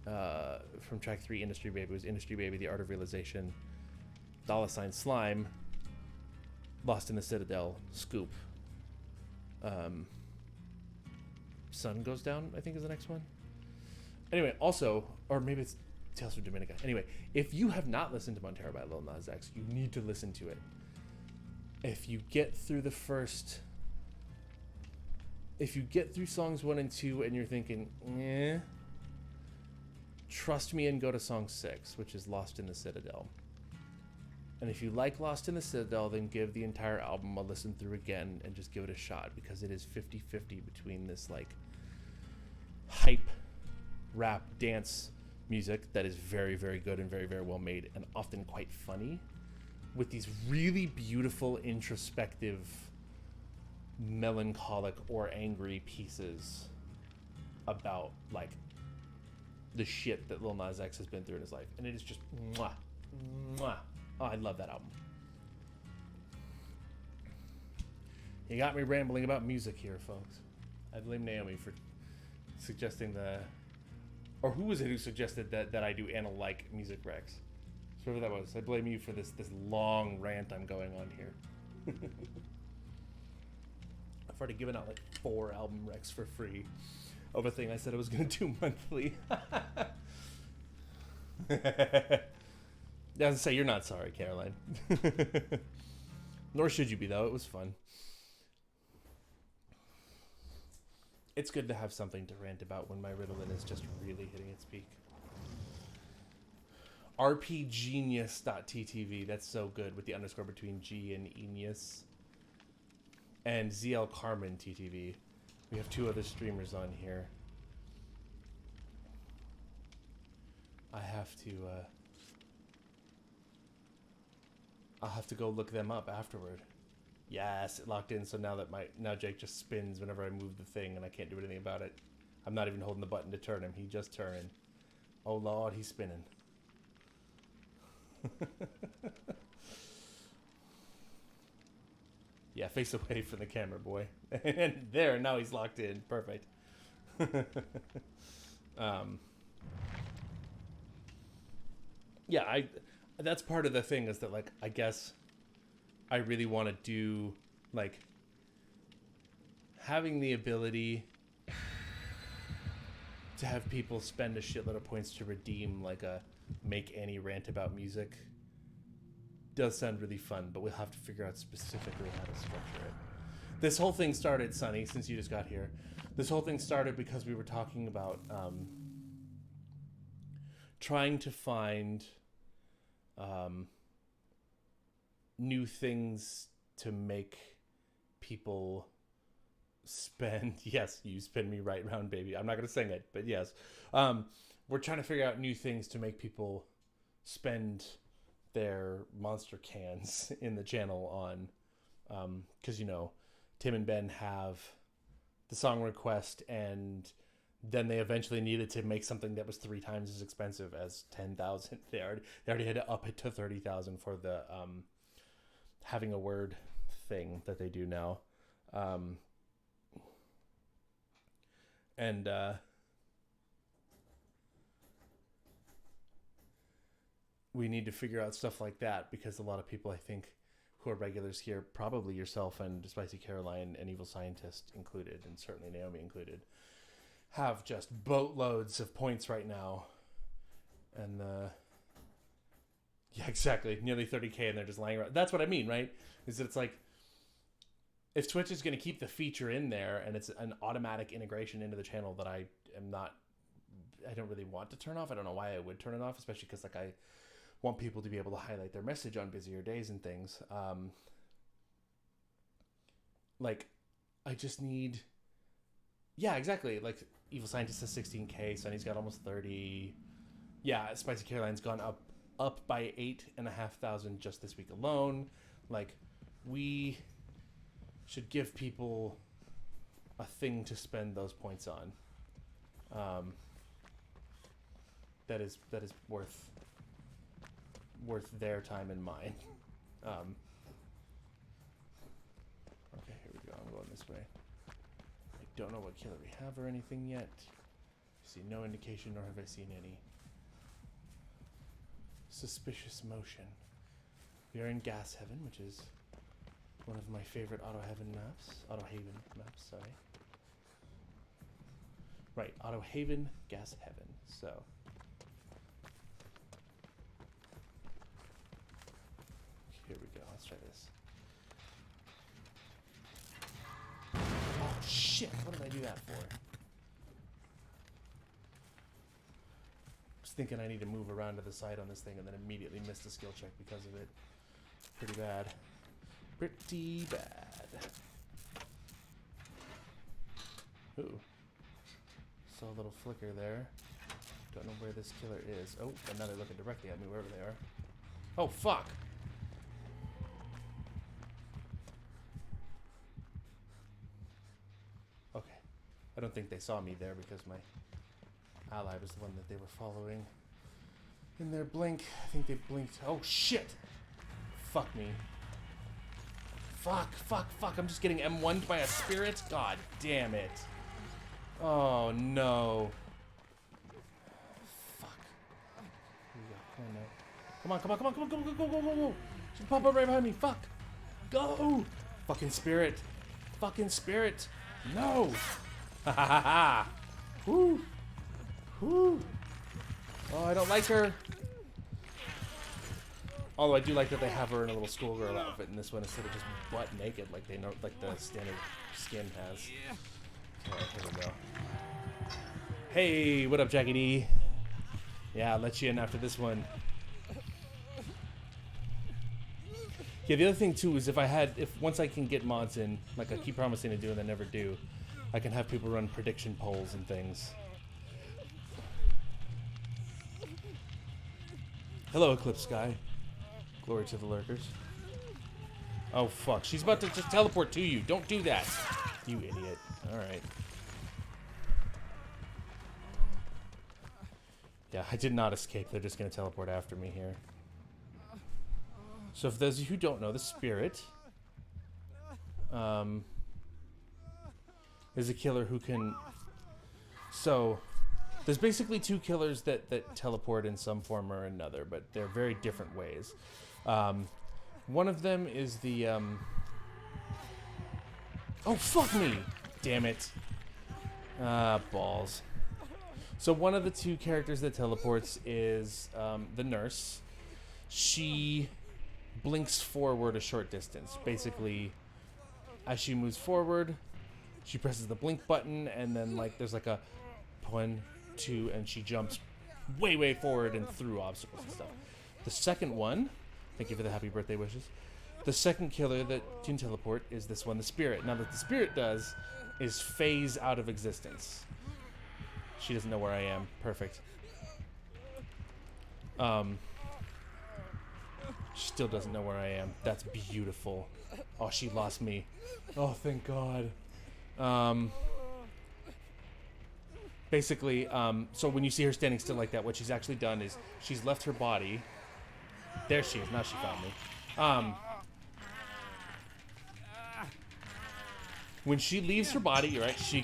Speaker 2: from track 3, Industry Baby, was Industry Baby, The Art of Realization, $sign Slime, Lost in the Citadel, Scoop, Sun Goes Down, I think is the next one. Anyway, also, or maybe it's Tales from Dominica. Anyway, if you have not listened to Montero by Lil Nas X, you need to listen to it. If you get through songs 1 and 2 and you're thinking, trust me and go to song 6, which is Lost in the Citadel. And if you like Lost in the Citadel, then give the entire album a listen through again and just give it a shot, because it is 50-50 between this hype rap dance music that is very, very good and very, very well made and often quite funny, with these really beautiful introspective, melancholic or angry pieces about the shit that Lil Nas X has been through in his life. And it is just mwah, mwah. Oh, I love that album. You got me rambling about music here, folks. I blame Naomi for suggesting or who was it who suggested that I do anal-like music recs? Whoever that was. I blame you for this long rant I'm going on here. I've already given out 4 album recs for free of a thing I said I was going to do monthly. Doesn't say you're not sorry, Caroline. Nor should you be, though. It was fun. It's good to have something to rant about when my Ritalin is just really hitting its peak. rpgenius.ttv. That's so good with the underscore between G and Enius. And ZL Carmen TTV. We have 2 other streamers on here. I'll have to go look them up afterward. Yes, it locked in, so now Jake just spins whenever I move the thing and I can't do anything about it. I'm not even holding the button to turn him. He just turning. Oh Lord, he's spinning. Yeah, face away from the camera, boy. And there, now he's locked in. Perfect. Yeah, that's part of the thing is that, like, I guess I really want to do, like, having the ability to have people spend a shitload of points to redeem, like, a make any rant about music does sound really fun, but we'll have to figure out specifically how to structure it. This whole thing started, Sonny, since you just got here. This whole thing started because we were talking about trying to find new things to make people spend. Yes, you spin me right round, baby. I'm not going to sing it, but yes. We're trying to figure out new things to make people spend their monster cans in the channel on, because, you know, Tim and Ben have the song request, and then they eventually needed to make something that was 3 times as expensive as 10,000. They already had to up it to 30,000 for the having a word thing that they do now, and we need to figure out stuff like that, because a lot of people, I think, who are regulars here, probably yourself and Spicy Caroline and Evil Scientist included, and certainly Naomi included, have just boatloads of points right now. And yeah, exactly, nearly 30k, and they're just lying around. That's what I mean, right? Is that it's like, if Twitch is going to keep the feature in there and it's an automatic integration into the channel that I don't really want to turn off. I don't know why I would turn it off, especially because, like, I want people to be able to highlight their message on busier days and things. Like, I just need, yeah, exactly. Like, Evil Scientist has 16k, Sunny's got almost 30. Yeah, Spicy Caroline's gone up by 8,500 just this week alone. Like, we should give people a thing to spend those points on. That is worth their time and mine. Okay, here we go. I'm going this way. I don't know what killer we have or anything yet. I see no indication, nor have I seen any suspicious motion. We are in Gas Heaven, which is one of my favorite Auto Haven maps. Sorry. Right, Auto Haven, Gas Heaven. So here we go. Let's try this. Oh shit! What did I do that for? I was thinking I need to move around to the side on this thing, and then immediately missed a skill check because of it. Pretty bad. Pretty bad. Ooh. Saw a little flicker there. Don't know where this killer is. Oh, and now they're looking directly at me, wherever they are. Oh, fuck! Okay. I don't think they saw me there because my ally was the one that they were following. In their blink, I think they blinked. Oh, shit! Fuck me. Fuck. I'm just getting M1'd by a spirit? God damn it. Oh, no. Fuck. Here we go. Come on, go. She'll pop up right behind me. Fuck. Go. Fucking spirit. No. Ha ha ha. Woo. Oh, I don't like her. Although I do like that they have her in a little schoolgirl outfit in this one instead of just butt naked like they know, like the standard skin has. Alright, here we go. Hey, what up, Jackie D? Yeah, I'll let you in after this one. Yeah, the other thing too is if once I can get mods in, like I keep promising to do and I never do, I can have people run prediction polls and things. Hello, Eclipse Sky. Glory to the lurkers. Oh fuck, she's about to just teleport to you. Don't do that, you idiot. Alright. Yeah, I did not escape. They're just gonna teleport after me here. So for those of you who don't know, the spirit is a killer who can... So, there's basically two killers that teleport in some form or another, but they're very different ways. One of them is the... Oh, fuck me! Damn it. Balls. So one of the two characters that teleports is the nurse. She blinks forward a short distance. Basically, as she moves forward, she presses the blink button, and then like there's like a 1, 2, and she jumps way forward and through obstacles and stuff. The second one, thank you for the happy birthday wishes. The second killer that can teleport is this one, the spirit. Now what the spirit does is phase out of existence. She doesn't know where I am. Perfect. She still doesn't know where I am. That's beautiful. Oh, she lost me. Oh, thank God. Basically, so when you see her standing still like that, what she's actually done is she's left her body. There she is. Now she found me. When she leaves her body, right, she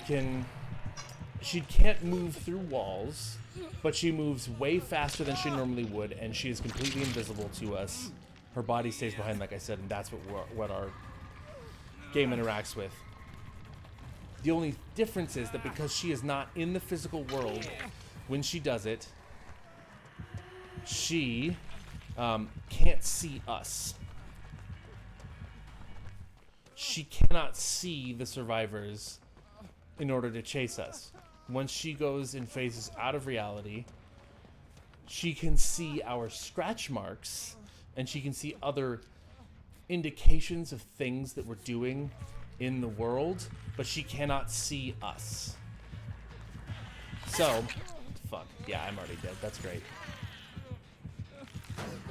Speaker 2: can't move through walls, but she moves way faster than she normally would, and she is completely invisible to us. Her body stays behind, like I said, and that's what our game interacts with. The only difference is that because she is not in the physical world when she does it, she can't see us. She cannot see the survivors in order to chase us. Once she goes and phases out of reality, she can see our scratch marks, and she can see other indications of things that we're doing in the world, but she cannot see us. So, fuck. Yeah, I'm already dead. That's great.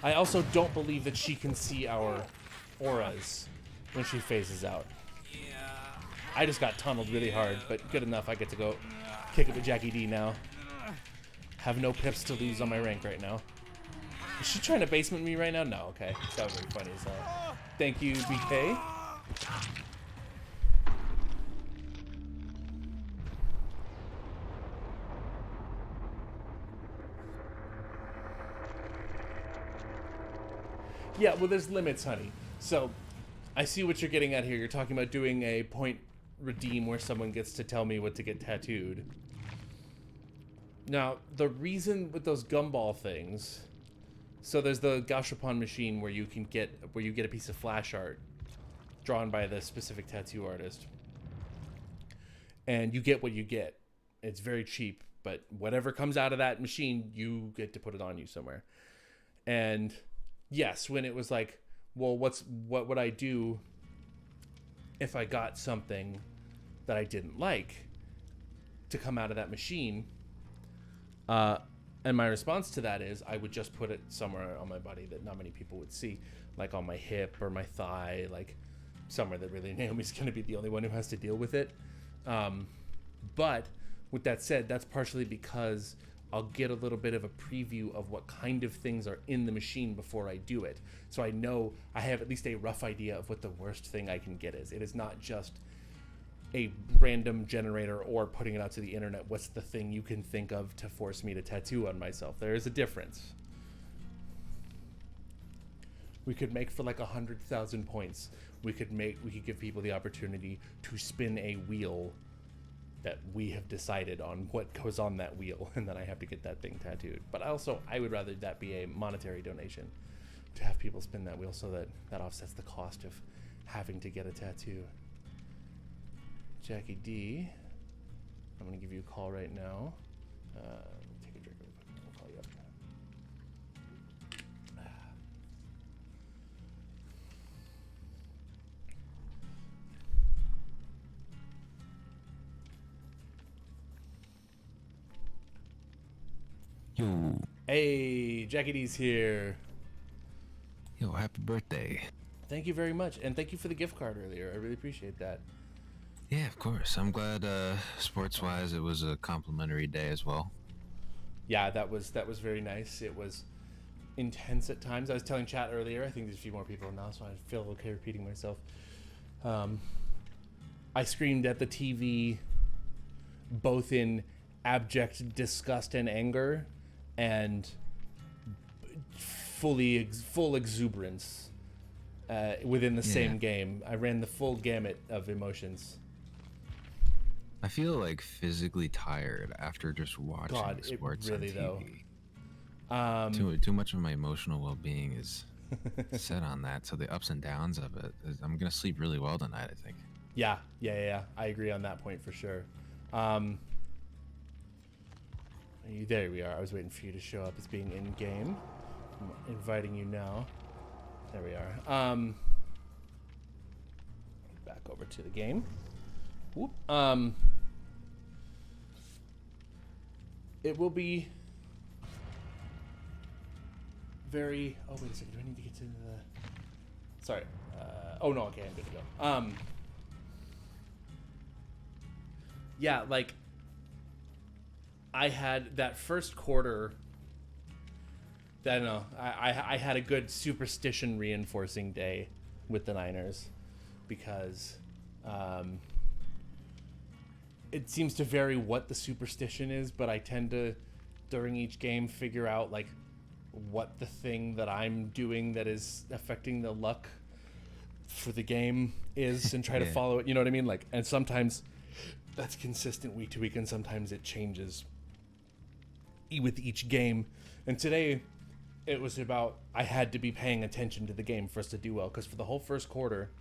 Speaker 2: I also don't believe that she can see our auras when she phases out. I just got tunneled really hard, but good enough. I get to go kick it with Jackie D now. Have no pips to lose on my rank right now. Is she trying to basement me right now? No, okay. That would be funny as hell. Thank you, BK. Yeah, well, there's limits, honey. So, I see what you're getting at here. You're talking about doing a point redeem where someone gets to tell me what to get tattooed. Now, the reason with those gumball things, so there's the gashapon machine where you get a piece of flash art drawn by the specific tattoo artist, and you get what you get. It's very cheap, but whatever comes out of that machine, you get to put it on you somewhere. And yes, when it was like, well, what would I do if I got something that I didn't like to come out of that machine? And my response to that is I would just put it somewhere on my body that not many people would see, like on my hip or my thigh, like somewhere that really Naomi's going to be the only one who has to deal with it. But with that said, that's partially because I'll get a little bit of a preview of what kind of things are in the machine before I do it. So I know I have at least a rough idea of what the worst thing I can get is. It is not just a random generator or putting it out to the internet. What's the thing you can think of to force me to tattoo on myself? There is a difference. We could make for like 100,000 points. We could give people the opportunity to spin a wheel that we have decided on what goes on that wheel, and then I have to get that thing tattooed. But also, I would rather that be a monetary donation to have people spin that wheel so that offsets the cost of having to get a tattoo. Jackie D, I'm going to give you a call right now. Take a drink real quick and I'll call you up.
Speaker 3: Yo.
Speaker 2: Hey, Jackie D's here.
Speaker 3: Yo, happy birthday.
Speaker 2: Thank you very much, and thank you for the gift card earlier. I really appreciate that.
Speaker 3: Yeah, of course. I'm glad sports-wise it was a complimentary day as well.
Speaker 2: Yeah, that was very nice. It was intense at times. I was telling chat earlier, I think there's a few more people now, so I feel okay repeating myself. I screamed at the TV both in abject disgust and anger and full exuberance within the same game. I ran the full gamut of emotions.
Speaker 3: I feel like physically tired after just watching sports on TV.
Speaker 2: Though.
Speaker 3: Too much of my emotional well-being is set on that, so the ups and downs of it, I'm gonna sleep really well tonight, I think.
Speaker 2: Yeah. I agree on that point for sure. There we are. I was waiting for you to show up as being in game. I'm inviting you now. There we are. Back over to the game. Whoop. It will be very. Oh wait a second. Do I need to get to the? Sorry. Oh no. Okay, I'm good to go. Yeah, like I had that first quarter. I don't know. I had a good superstition reinforcing day with the Niners because it seems to vary what the superstition is, but I tend to during each game figure out like what the thing that I'm doing that is affecting the luck for the game is and try to follow it. You know what I mean? Like, and sometimes that's consistent week to week, and sometimes it changes with each game. And today it was about I had to be paying attention to the game for us to do well, because for the whole first quarter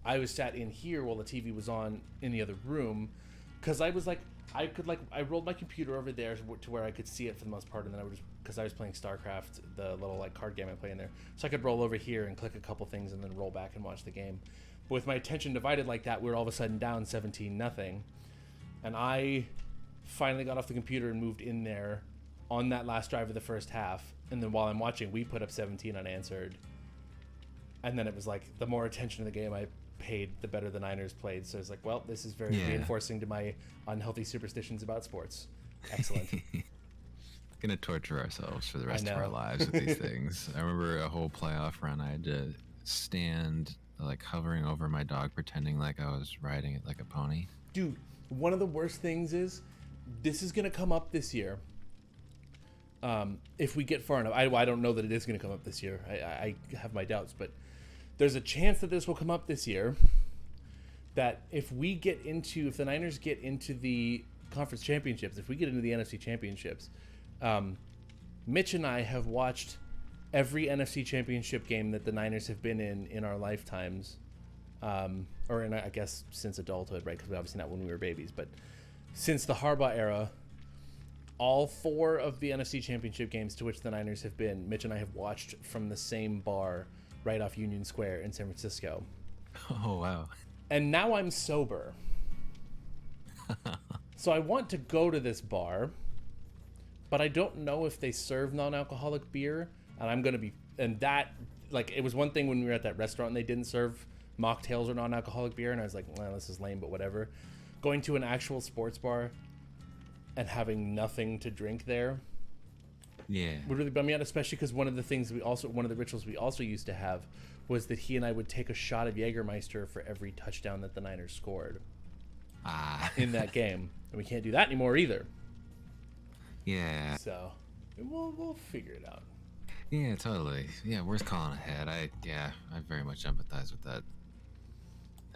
Speaker 2: I was sat in here while the TV was on in the other room, because I was like I rolled my computer over there to where I could see it for the most part, and then I would just, because I was playing StarCraft, the little like card game I play in there, so I could roll over here and click a couple things and then roll back and watch the game. But with my attention divided like that, we were all of a sudden down 17-0, and I finally got off the computer and moved in there on that last drive of the first half, and then while I'm watching, we put up 17 unanswered, and then it was like the more attention to the game I paid, the better the Niners played. So it's like, well, this is very reinforcing to my unhealthy superstitions about sports. Excellent.
Speaker 3: Gonna torture ourselves for the rest of our lives with these things. I remember a whole playoff run I had to stand like hovering over my dog pretending like I was riding it like a pony.
Speaker 2: Dude, one of the worst things is this is gonna come up this year. If we get far enough, I don't know that it is going to come up this year. I have my doubts, but there's a chance that this will come up this year. That if the Niners get into the conference championships, if we get into the NFC championships, Mitch and I have watched every NFC championship game that the Niners have been in our lifetimes, or in, I guess, since adulthood, right? Because obviously not when we were babies, but since the Harbaugh era. All 4 of the NFC Championship games to which the Niners have been, Mitch and I have watched from the same bar right off Union Square in San Francisco.
Speaker 3: Oh, wow.
Speaker 2: And now I'm sober. So I want to go to this bar, but I don't know if they serve non-alcoholic beer. And I'm going to be... And that... Like, it was one thing when we were at that restaurant and they didn't serve mocktails or non-alcoholic beer. And I was like, well, this is lame, but whatever. Going to an actual sports bar and having nothing to drink there would really bum me out, especially because one of the rituals we also used to have was that he and I would take a shot of Jägermeister for every touchdown that the Niners scored in that game, and we can't do that anymore either. So we'll figure it out.
Speaker 3: Yeah, totally. Yeah, worth calling ahead. I very much empathize with that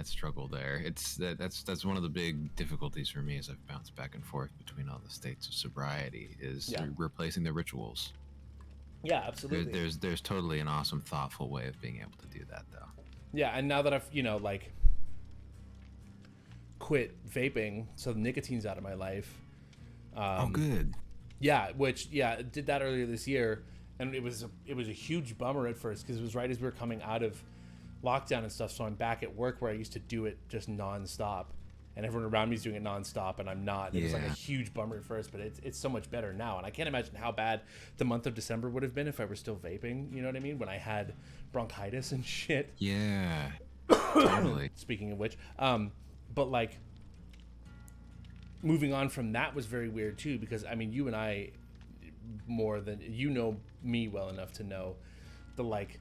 Speaker 3: struggle there. That's one of the big difficulties for me as I've bounced back and forth between all the states of sobriety is replacing the rituals.
Speaker 2: Yeah, absolutely.
Speaker 3: There's totally an awesome, thoughtful way of being able to do that, though.
Speaker 2: Yeah, and now that I've, like, quit vaping, so the nicotine's out of my life.
Speaker 3: Oh, good.
Speaker 2: Yeah, did that earlier this year, and it was a huge bummer at first because it was right as we were coming out of lockdown and stuff. So I'm back at work where I used to do it just nonstop, and everyone around me is doing it nonstop, and I'm not. It was like a huge bummer at first, but it's so much better now, and I can't imagine how bad the month of December would have been if I were still vaping. You know what I mean? When I had bronchitis and shit.
Speaker 3: Yeah, totally.
Speaker 2: Speaking of which, but like, moving on from that was very weird too, because I mean, you and I, more than you know me well enough to know the like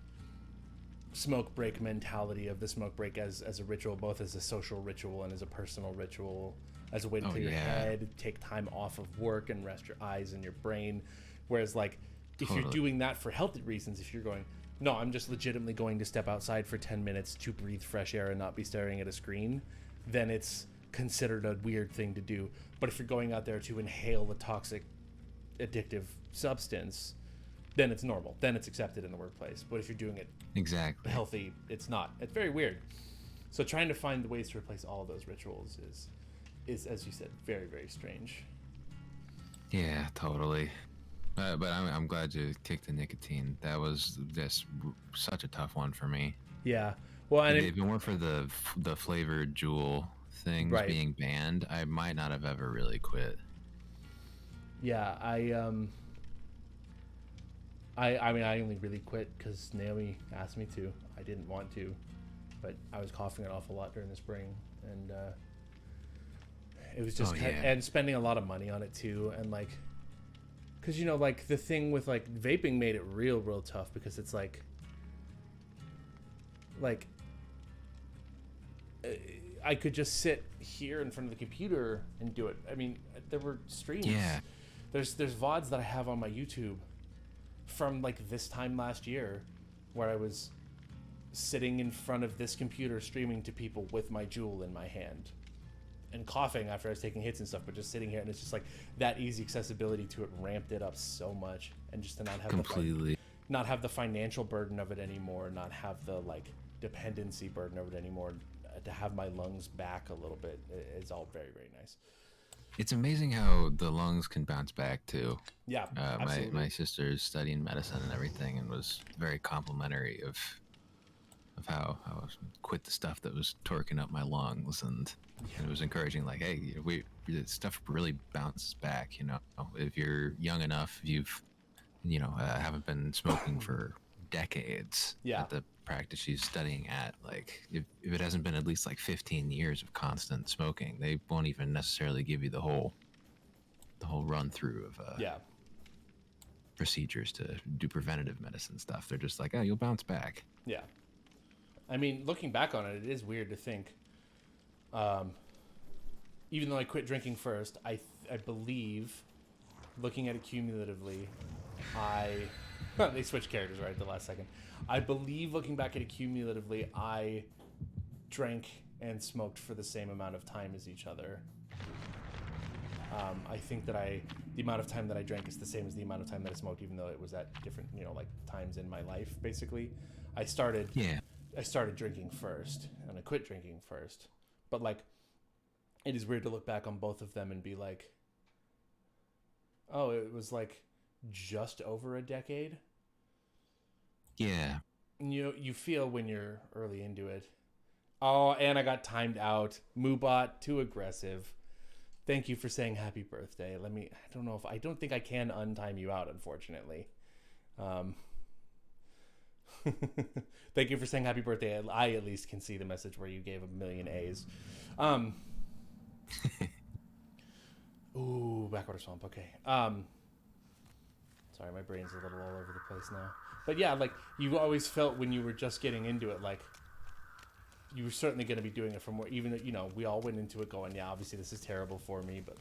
Speaker 2: smoke break mentality of the smoke break as a ritual, both as a social ritual and as a personal ritual, as a way to clear your head, take time off of work and rest your eyes and your brain. Whereas like, if you're doing that for healthy reasons, if you're going, no, I'm just legitimately going to step outside for 10 minutes to breathe fresh air and not be staring at a screen, then it's considered a weird thing to do. But if you're going out there to inhale a toxic, addictive substance, then it's normal. Then it's accepted in the workplace. But if you're doing it healthy, it's not. It's very weird. So trying to find ways to replace all of those rituals is as you said, very, very strange.
Speaker 3: Yeah, totally. But I'm glad you kicked the nicotine. That was just such a tough one for me.
Speaker 2: Yeah. Well, and
Speaker 3: if it weren't for the flavored Juul things being banned, I might not have ever really quit.
Speaker 2: Yeah, I mean, I only really quit because Naomi asked me to. I didn't want to, but I was coughing an awful lot during the spring, and it was just and spending a lot of money on it too, and like, because like the thing with like vaping made it real tough because it's like I could just sit here in front of the computer and do it. I mean, there were streams.
Speaker 3: Yeah.
Speaker 2: There's VODs that I have on my YouTube from like this time last year where I was sitting in front of this computer streaming to people with my Juul in my hand and coughing after I was taking hits and stuff, but just sitting here, and it's just like that easy accessibility to it ramped it up so much, and just to not have not have the financial burden of it anymore, not have the like dependency burden of it anymore, to have my lungs back a little bit, it's all very, very nice.
Speaker 3: It's amazing how the lungs can bounce back too.
Speaker 2: Yeah,
Speaker 3: my sister's studying medicine and everything, and was very complimentary of how I quit the stuff that was torquing up my lungs, and it was encouraging. Like, hey, stuff really bounces back. If you're young enough, you've haven't been smoking for decades.
Speaker 2: Yeah.
Speaker 3: At the practice she's studying at, like, if it hasn't been at least like 15 years of constant smoking, they won't even necessarily give you the whole run through of procedures to do preventative medicine stuff. They're just like, oh, you'll bounce back.
Speaker 2: Yeah. I mean, looking back on it, it is weird to think, even though I quit drinking first, I believe, looking at it cumulatively, they switched characters right at the last second. I believe, looking back at it cumulatively, I drank and smoked for the same amount of time as each other. I think that the amount of time that I drank is the same as the amount of time that I smoked, even though it was at different, like times in my life, basically. I started drinking first, and I quit drinking first. But like, it is weird to look back on both of them and be like, oh, it was like just over a decade.
Speaker 3: Yeah.
Speaker 2: You feel when you're early into it. Oh, and I got timed out. Moobot, too aggressive. Thank you for saying happy birthday. I don't think I can untime you out, unfortunately. Thank you for saying happy birthday. I at least can see the message where you gave a million A's. Ooh, backwater swamp. Okay. Sorry, my brain's a little all over the place now. But yeah, like, you always felt when you were just getting into it, like, you were certainly going to be doing it for more, even though, we all went into it going, yeah, obviously this is terrible for me, but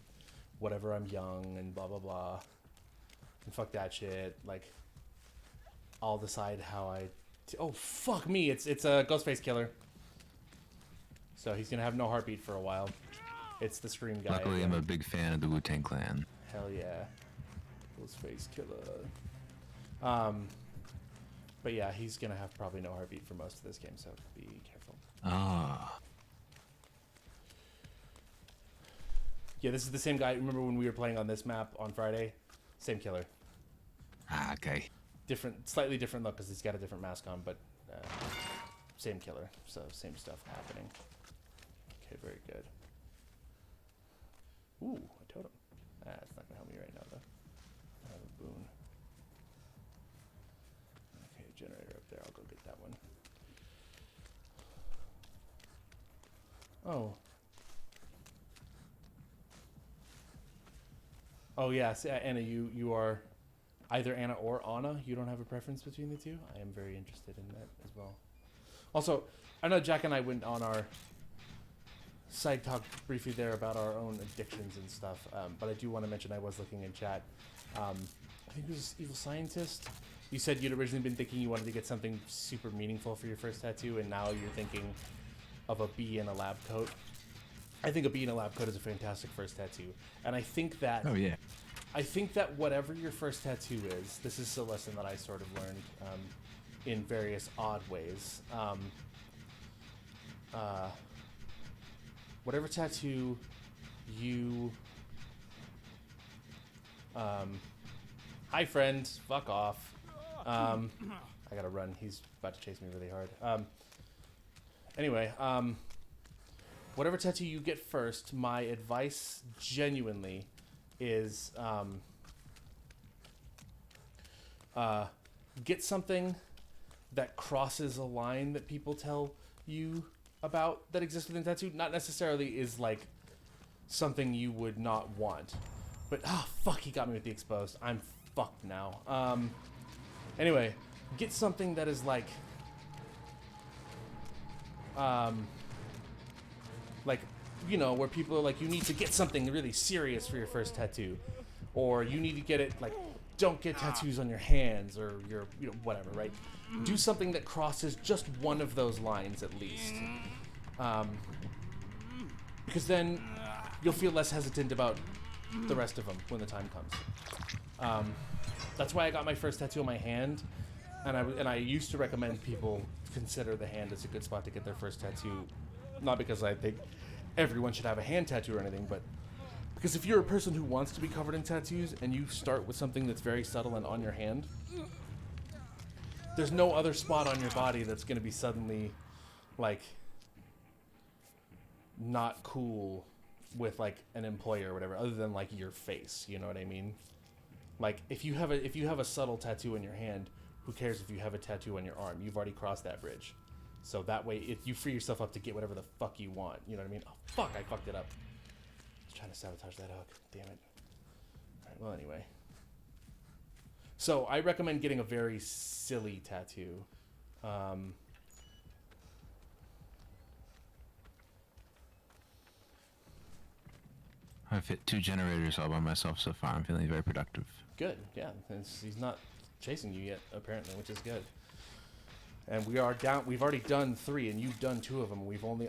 Speaker 2: whatever, I'm young and blah, blah, blah. And fuck that shit. Like, I'll decide how oh, fuck me. It's a Ghostface killer. So he's going to have no heartbeat for a while. It's the Scream guy.
Speaker 3: Luckily, I'm a big fan of the Wu-Tang Clan.
Speaker 2: Hell yeah. Ghostface killer. But yeah, he's gonna have probably no heartbeat for most of this game, so be careful.
Speaker 3: Ah.
Speaker 2: Yeah, this is the same guy. Remember when we were playing on this map on Friday? Same killer.
Speaker 3: Ah, okay.
Speaker 2: Slightly different look because he's got a different mask on, but same killer. So same stuff happening. Okay, very good. Ooh, a totem. That's not gonna help me right now though. I have a boon. Okay, generator up there. I'll go get that one. Oh. Oh yeah, so, Anna, you are either Anna or Anna. You don't have a preference between the two. I am very interested in that as well. Also, I know Jack and I went on our side talk briefly there about our own addictions and stuff, but I do want to mention I was looking in chat. I think it was Evil Scientist. You said you'd originally been thinking you wanted to get something super meaningful for your first tattoo, and now you're thinking of a bee in a lab coat. I think a bee in a lab coat is a fantastic first tattoo, and I think that.
Speaker 3: Oh yeah.
Speaker 2: I think that whatever your first tattoo is, this is a lesson that I sort of learned in various odd ways. Whatever tattoo you... hi, friend. Fuck off. I gotta run. He's about to chase me really hard. Anyway, whatever tattoo you get first, my advice genuinely is get something that crosses a line that people tell you about that exists within tattoo. Not necessarily is like something you would not want, but fuck, he got me with the exposed. I'm fucked now. Anyway, get something that is like you know, where people are like, you need to get something really serious for your first tattoo, or you need to get it like, don't get tattoos on your hands, or your, you know, whatever, right? Do something that crosses just one of those lines at least, because then you'll feel less hesitant about the rest of them when the time comes. That's why I got my first tattoo on my hand, and I used to recommend people consider the hand as a good spot to get their first tattoo, not because I think everyone should have a hand tattoo or anything, but because if you're a person who wants to be covered in tattoos and you start with something that's very subtle and on your hand, there's no other spot on your body that's going to be suddenly like not cool with like an employer or whatever, other than like your face, you know what I mean? Like if you have a subtle tattoo in your hand, who cares if you have a tattoo on your arm? You've already crossed that bridge. So that way, if you free yourself up to get whatever the fuck you want, you know what I mean? Oh, fuck, I fucked it up. I was trying to sabotage that hook. Damn it. Alright, well, anyway. So, I recommend getting a very silly tattoo.
Speaker 3: I've hit 2 generators all by myself so far. I'm feeling very productive.
Speaker 2: Good, yeah. He's not chasing you yet, apparently, which is good. And we are down. We've already done 3, and you've done 2 of them.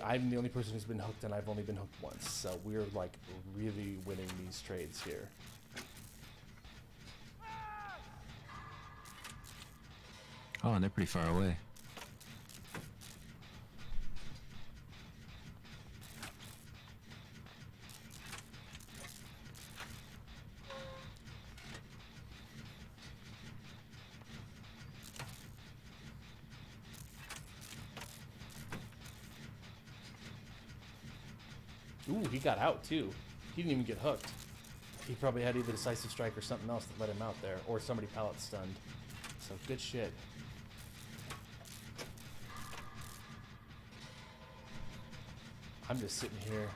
Speaker 2: I'm the only person who's been hooked, and I've only been hooked once. So we're like really winning these trades here.
Speaker 3: Oh, and they're pretty far away.
Speaker 2: Ooh, he got out too. He didn't even get hooked. He probably had either decisive strike or something else that let him out there, or somebody pallet stunned. So good shit. I'm just sitting here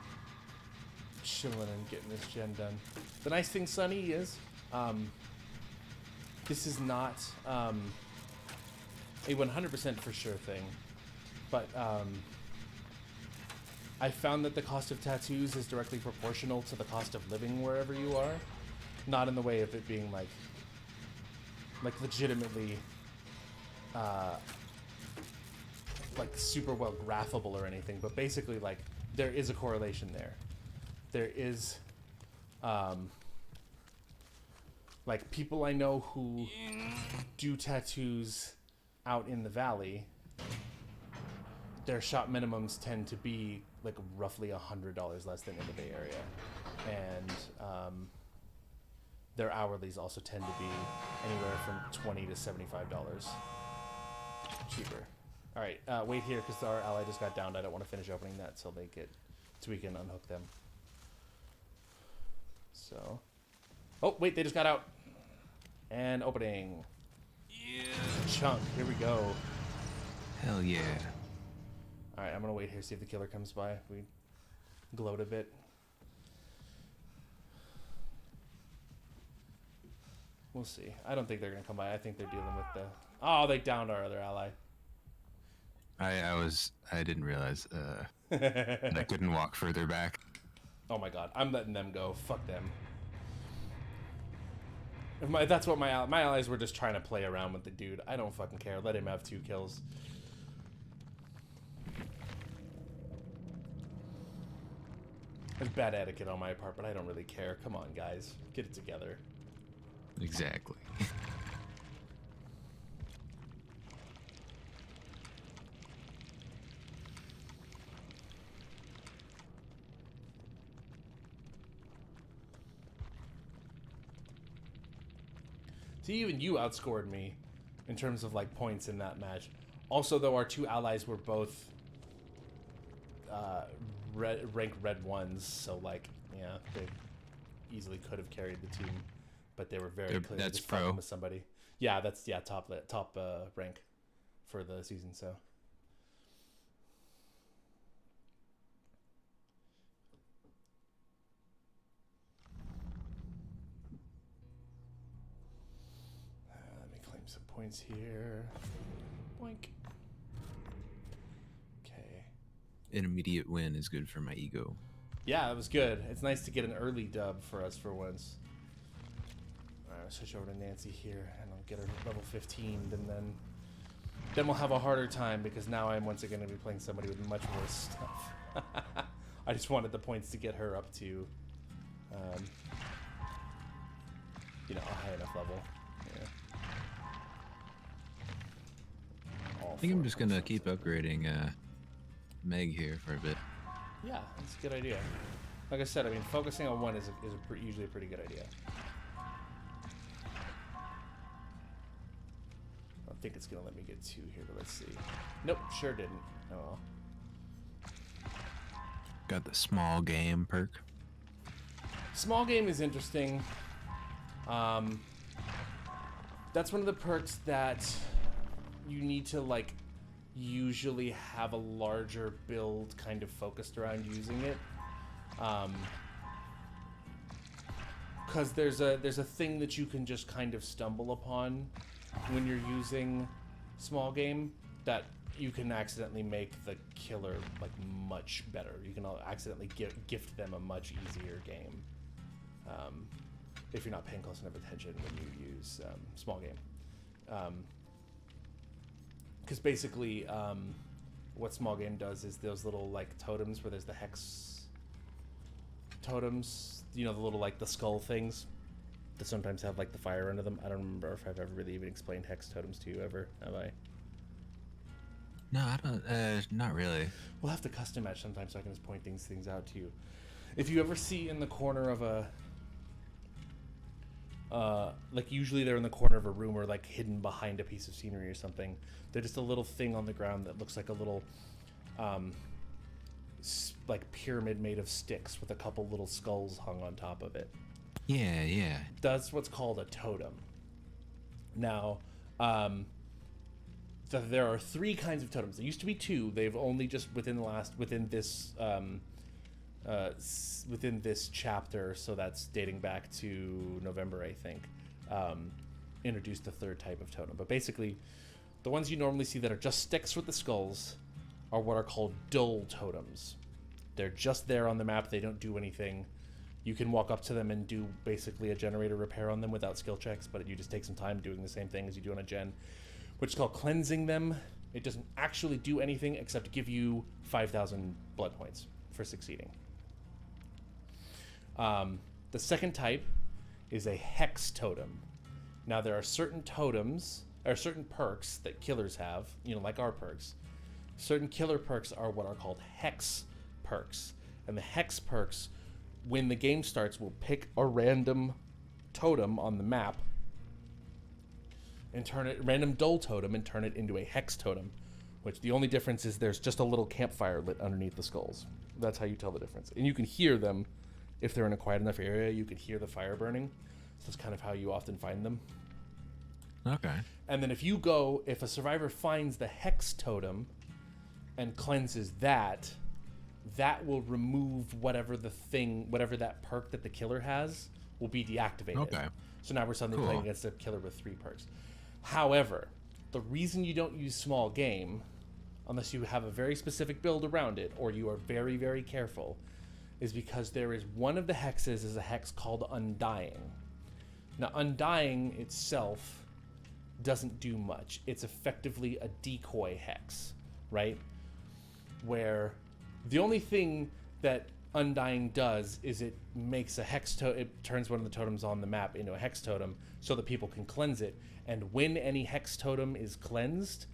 Speaker 2: chilling and getting this gen done. The nice thing, Sonny, is this is not a 100% for sure thing, but I found that the cost of tattoos is directly proportional to the cost of living wherever you are. Not in the way of it being like legitimately like super well graphable or anything, but basically like there is a correlation there. There is like people I know who do tattoos out in the valley, their shop minimums tend to be like roughly $100 less than in the Bay Area, and their hourlies also tend to be anywhere from $20 to $75 cheaper. All right, wait here because our ally just got downed. I don't want to finish opening that till they get, so we can unhook them. So, oh wait, they just got out. And opening. Yeah. Chunk. Here we go.
Speaker 3: Hell yeah.
Speaker 2: All right, I'm gonna wait here see if the killer comes by. We gloat a bit. We'll see. I don't think they're gonna come by. I think they're dealing with the. Oh, they downed our other ally.
Speaker 3: I didn't realize that I couldn't walk further back.
Speaker 2: Oh my god, I'm letting them go. Fuck them. If that's what my allies were just trying to play around with the dude. I don't fucking care. Let him have 2 kills. It's bad etiquette on my part, but I don't really care. Come on, guys. Get it together.
Speaker 3: Exactly.
Speaker 2: See, even you outscored me in terms of like points in that match. Also, though, our 2 allies were both ranked red 1s, so like, yeah, they easily could have carried the team, but they were very clear.
Speaker 3: That's pro
Speaker 2: with somebody. Yeah, that's top rank for the season. So. Let me claim some points here. Boink. Okay.
Speaker 3: An immediate win is good for my ego.
Speaker 2: Yeah, it was good. It's nice to get an early dub for us for once. Alright, I'll switch over to Nancy here, and I'll get her level 15, and then we'll have a harder time, because now I'm once again going to be playing somebody with much worse stuff. I just wanted the points to get her up to, a high enough level. Yeah.
Speaker 3: I think I'm just going to keep upgrading Meg here for a bit.
Speaker 2: Yeah, that's a good idea. Like I said, I mean, focusing on one is usually a pretty good idea. I don't think it's going to let me get 2 here, but let's see. Nope, sure didn't. Oh well.
Speaker 3: Got the small game perk.
Speaker 2: Small game is interesting. That's one of the perks that you need to, like, usually have a larger build kind of focused around using it, because there's a thing that you can just kind of stumble upon when you're using small game that you can accidentally make the killer like much better. You can accidentally gift them a much easier game if you're not paying close enough attention when you use small game. Because basically, what small game does is those little like totems where there's the hex totems, the little like the skull things that sometimes have like the fire under them. I don't remember if I've ever really even explained hex totems to you ever, have I?
Speaker 3: No, I don't. Not really.
Speaker 2: We'll have to custom match sometime so I can just point things out to you. If you ever see in the corner of a like usually they're in the corner of a room or like hidden behind a piece of scenery or something. They're just a little thing on the ground that looks like a little like pyramid made of sticks with a couple little skulls hung on top of it.
Speaker 3: Yeah.
Speaker 2: That's what's called a totem. Now, there are 3 kinds of totems. There used to be 2. They've only just within this chapter, so that's dating back to November, I think, introduced the 3rd type of totem. But basically, the ones you normally see that are just sticks with the skulls are what are called dull totems. They're just there on the map. They don't do anything. You can walk up to them and do basically a generator repair on them without skill checks, but you just take some time doing the same thing as you do on a gen, which is called cleansing them. It doesn't actually do anything except give you 5,000 blood points for succeeding. The second type is a hex totem. Now, there are certain totems, or certain perks that killers have, like our perks. Certain killer perks are what are called hex perks. And the hex perks, when the game starts, will pick a random totem on the map and turn it, random dull totem, and turn it into a hex totem, which the only difference is there's just a little campfire lit underneath the skulls. That's how you tell the difference. And you can hear them if they're in a quiet enough area. You can hear the fire burning. So that's kind of how you often find them.
Speaker 3: Okay.
Speaker 2: And then if a survivor finds the hex totem and cleanses that will remove whatever that perk that the killer has will be deactivated.
Speaker 3: Okay.
Speaker 2: So now we're suddenly playing against a killer with 3 perks. However, the reason you don't use small game, unless you have a very specific build around it, or you are very, very careful, is because there is one of the hexes is a hex called Undying. Now, Undying itself doesn't do much. It's effectively a decoy hex, right? Where the only thing that Undying does is it makes a hex it turns one of the totems on the map into a hex totem so that people can cleanse it. And when any hex totem is cleansed,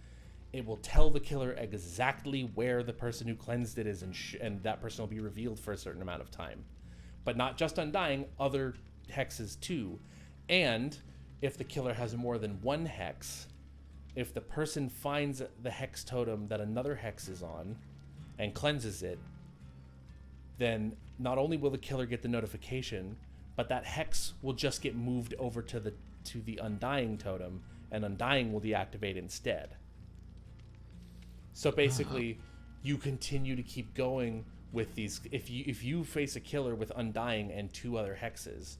Speaker 2: it will tell the killer exactly where the person who cleansed it is, and that person will be revealed for a certain amount of time. But not just Undying, other hexes too. And if the killer has more than one hex, if the person finds the hex totem that another hex is on and cleanses it, then not only will the killer get the notification, but that hex will just get moved over to the Undying totem, and Undying will deactivate instead. So basically, you continue to keep going with these. If you face a killer with Undying and 2 other hexes,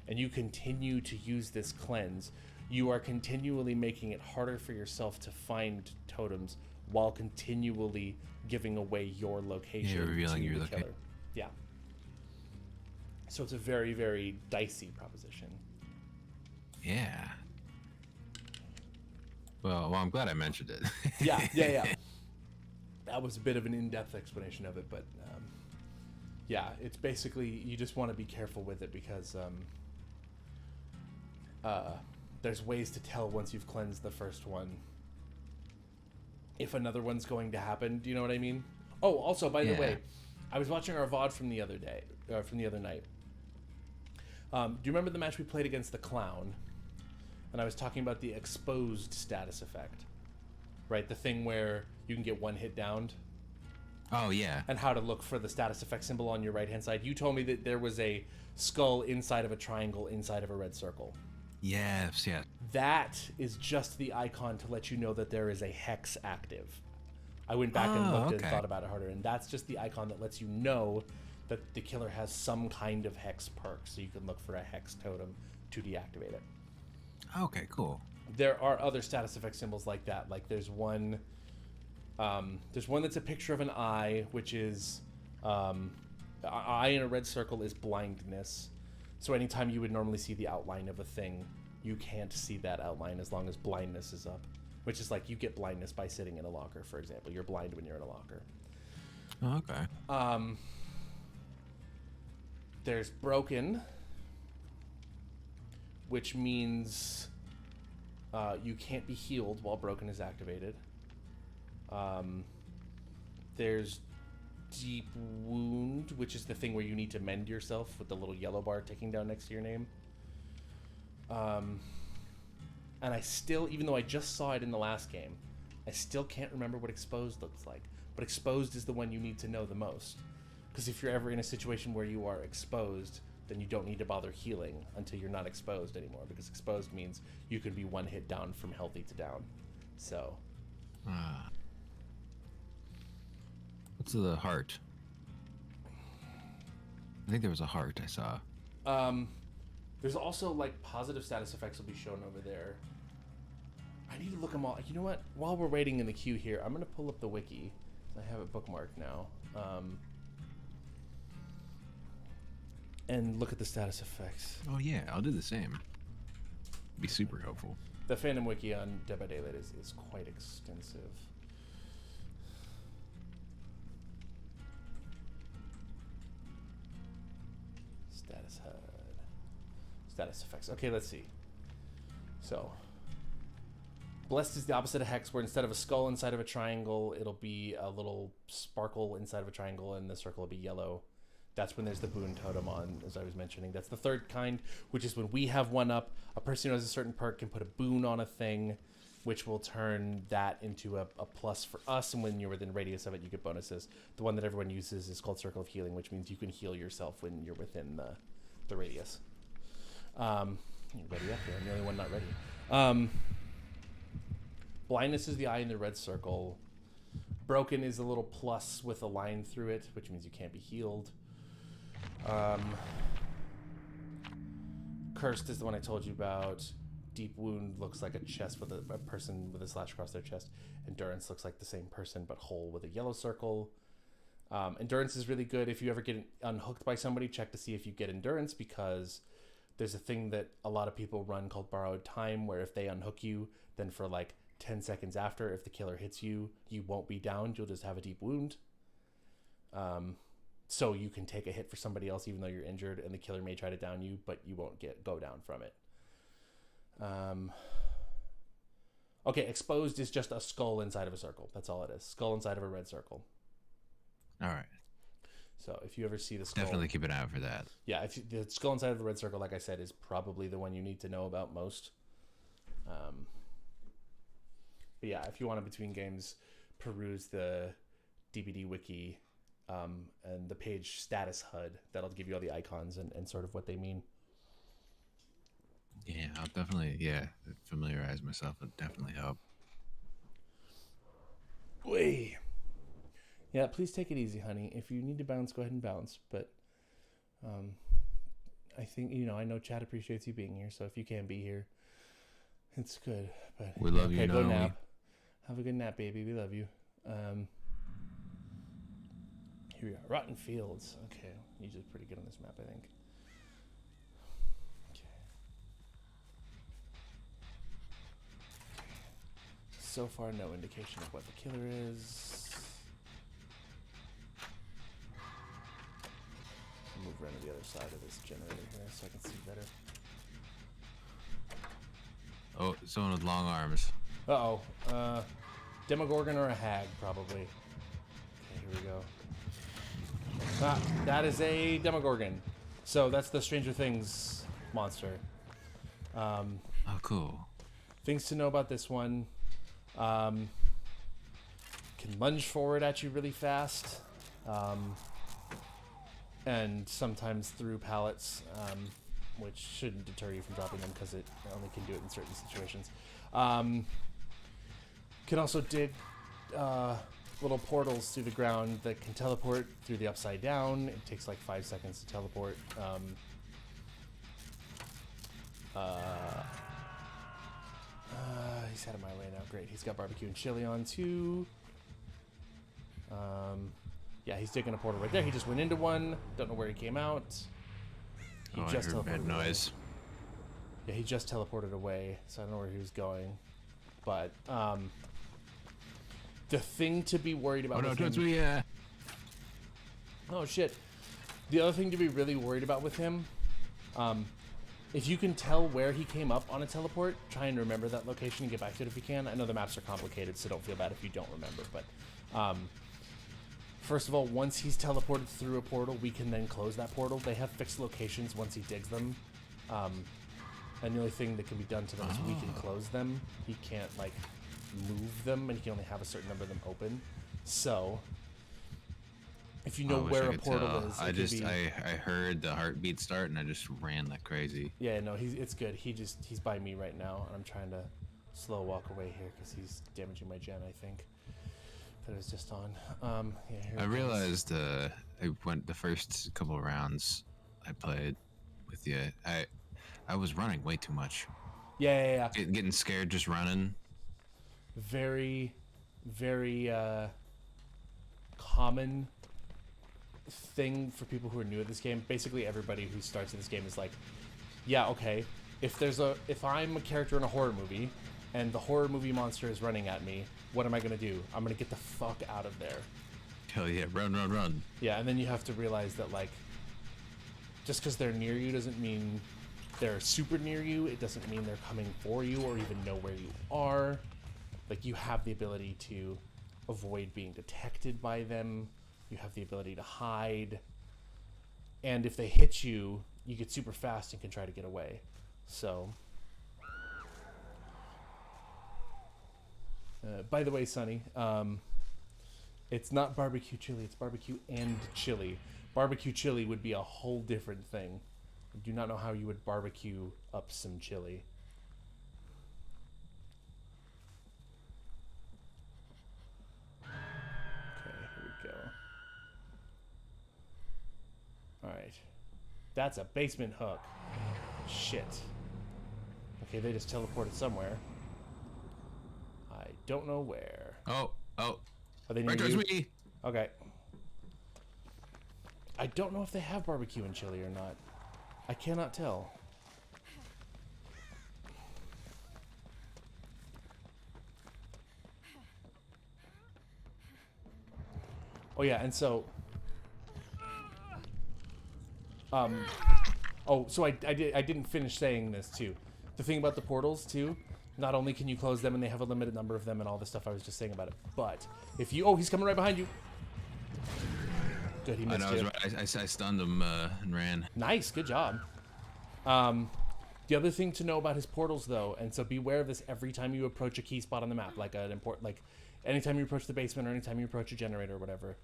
Speaker 2: and you continue to use this cleanse, you are continually making it harder for yourself to find totems while continually giving away your location.
Speaker 3: Yeah, revealing your
Speaker 2: location. Yeah. So it's a very, very dicey proposition.
Speaker 3: Yeah. Well, I'm glad I mentioned it.
Speaker 2: Yeah. That was a bit of an in-depth explanation of it, but yeah, it's basically you just want to be careful with it because there's ways to tell once you've cleansed the first one if another one's going to happen. Do you know what I mean? Oh, also, by the way, I was watching our VOD from the other night. Do you remember the match we played against the Clown? And I was talking about the exposed status effect, right? The thing where you can get one hit downed.
Speaker 3: Oh, yeah.
Speaker 2: And how to look for the status effect symbol on your right-hand side. You told me that there was a skull inside of a triangle inside of a red circle.
Speaker 3: Yes, yeah.
Speaker 2: That is just the icon to let you know that there is a hex active. I went back and looked and thought about it harder, and that's just the icon that lets you know that the killer has some kind of hex perk, so you can look for a hex totem to deactivate it.
Speaker 3: Okay, cool.
Speaker 2: There are other status effect symbols like that. Like there's one that's a picture of an eye, which is eye in a red circle is blindness. So anytime you would normally see the outline of a thing, you can't see that outline as long as blindness is up. Which is like you get blindness by sitting in a locker, for example. You're blind when you're in a locker.
Speaker 3: Oh, okay.
Speaker 2: There's broken, which means you can't be healed while broken is activated. There's deep wound, which is the thing where you need to mend yourself with the little yellow bar ticking down next to your name. And I still, even though I just saw it in the last game, I still can't remember what exposed looks like. But exposed is the one you need to know the most. Because if you're ever in a situation where you are exposed, then you don't need to bother healing until you're not exposed anymore. Because exposed means you can be one hit down from healthy to down. So.
Speaker 3: What's the heart? I think there was a heart I saw.
Speaker 2: There's also like positive status effects will be shown over there. I need to look them all. You know what? While we're waiting in the queue here, I'm going to pull up the wiki. I have it bookmarked now. And look at the status effects.
Speaker 3: Oh yeah, I'll do the same. Be super helpful.
Speaker 2: The fandom wiki on Dead by Daylight is quite extensive. Status effects. Okay, let's see. So, Blessed is the opposite of Hex, where instead of a skull inside of a triangle, it'll be a little sparkle inside of a triangle, and the circle will be yellow. That's when there's the boon totem on, as I was mentioning. That's the third kind, which is when we have one up. A person who has a certain perk can put a boon on a thing, which will turn that into a plus for us, and when you're within radius of it, you get bonuses. The one that everyone uses is called Circle of Healing, which means you can heal yourself when you're within the radius. You ready up here? I'm the only one not ready. Blindness is the eye in the red circle. Broken is a little plus with a line through it, which means you can't be healed. Cursed is the one I told you about. Deep wound looks like a chest with a person with a slash across their chest. Endurance looks like the same person but whole with a yellow circle. Endurance is really good. If you ever get unhooked by somebody, check to see if you get endurance, because there's a thing that a lot of people run called borrowed time, where if they unhook you, then for like 10 seconds after, if the killer hits you, you won't be downed. You'll just have a deep wound. So you can take a hit for somebody else even though you're injured, and the killer may try to down you, but you won't go down from it. Okay, exposed is just a skull inside of a circle. That's all it is. Skull inside of a red circle.
Speaker 3: All right.
Speaker 2: So if you ever see the skull...
Speaker 3: Definitely keep an eye out for that.
Speaker 2: Yeah, the skull inside of the red circle, like I said, is probably the one you need to know about most. But yeah, if you want to, between games, peruse the DBD wiki and the page status HUD. That'll give you all the icons and sort of what they mean.
Speaker 3: Yeah, I'll definitely, familiarize myself. It'll definitely help.
Speaker 2: Wait. Yeah, please take it easy, honey. If you need to bounce, go ahead and bounce. But I think, I know Chad appreciates you being here, so if you can't be here, it's good. But
Speaker 3: we love you.
Speaker 2: Go nap. Have a good nap, baby. We love you. Here we are. Rotten Fields. Okay. Usually pretty good on this map, I think. Okay. So far, no indication of what the killer is. I'll move around to the other side of this generator here so I can see better.
Speaker 3: Oh, someone with long arms.
Speaker 2: Uh-oh. Demogorgon or a hag, probably. Okay, here we go. Ah, that is a Demogorgon. So that's the Stranger Things monster.
Speaker 3: Oh, cool.
Speaker 2: Things to know about this one. Can lunge forward at you really fast. And sometimes through pallets, which shouldn't deter you from dropping them because it only can do it in certain situations. Can also dig little portals through the ground that can teleport through the upside down. It takes like 5 seconds to teleport. He's out of my way now. Great. He's got barbecue and chili on too. Yeah, he's digging a portal right there. He just went into one. Don't know where he came out. He just
Speaker 3: I heard bad noise.
Speaker 2: Yeah, he just teleported away, so I don't know where he was going. But the thing to be worried about.
Speaker 3: Oh no,
Speaker 2: Oh shit. The other thing to be really worried about with him, if you can tell where he came up on a teleport, try and remember that location and get back to it if you can. I know the maps are complicated, so don't feel bad if you don't remember. But first of all, once he's teleported through a portal, we can then close that portal. They have fixed locations once he digs them. And the only thing that can be done to them is we can close them. He can't, like, move them, and he can only have a certain number of them open. So, if you know where a portal is,
Speaker 3: I heard the heartbeat start, and I just ran like crazy.
Speaker 2: Yeah, no, it's good. He's by me right now, and I'm trying to slow walk away here because he's damaging my gen, I think. That it was just on. Yeah, here
Speaker 3: I realized I went the first couple of rounds I played with you. I was running way too much.
Speaker 2: Yeah.
Speaker 3: Getting scared just running.
Speaker 2: Very, very common thing for people who are new at this game. Basically, everybody who starts in this game is like, yeah, okay. If I'm a character in a horror movie and the horror movie monster is running at me, what am I gonna do? I'm gonna get the fuck out of there.
Speaker 3: Hell yeah, run.
Speaker 2: Yeah, and then you have to realize that, like, just because they're near you doesn't mean they're super near you, it doesn't mean they're coming for you or even know where you are. Like, you have the ability to avoid being detected by them. You have the ability to hide. And if they hit you, you get super fast and can try to get away. So, by the way, Sonny, it's not barbecue chili, it's barbecue and chili. Barbecue chili would be a whole different thing. I do not know how you would barbecue up some chili. Okay, here we go. Alright. That's a basement hook. Shit. Okay, they just teleported somewhere. I don't know where.
Speaker 3: Oh.
Speaker 2: Are they near
Speaker 3: Right towards
Speaker 2: you?
Speaker 3: me.
Speaker 2: Okay. I don't know if they have barbecue and chili or not. I cannot tell. Oh yeah, and so so I didn't finish saying this too. The thing about the portals too, not only can you close them and they have a limited number of them and all the stuff I was just saying about it, but if you he's coming right behind you. Good, he missed you.
Speaker 3: I stunned him and ran.
Speaker 2: Nice, good job. The other thing to know about his portals, though, and so beware of this every time you approach a key spot on the map, like anytime you approach the basement or anytime you approach a generator or whatever.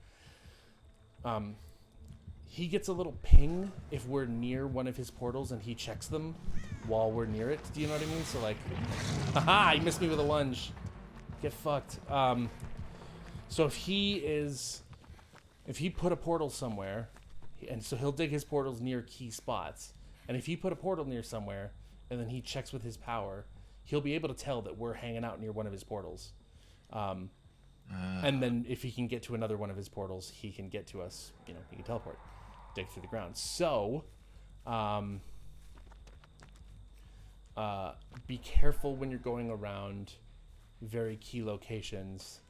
Speaker 2: He gets a little ping if we're near one of his portals and he checks them while we're near it. Do you know what I mean? So like, haha, he missed me with a lunge. Get fucked. So if he put a portal somewhere, and so he'll dig his portals near key spots, and if he put a portal near somewhere, and then he checks with his power, he'll be able to tell that we're hanging out near one of his portals. And then if he can get to another one of his portals, he can get to us. You know, he can teleport, dig through the ground. So, be careful when you're going around very key locations.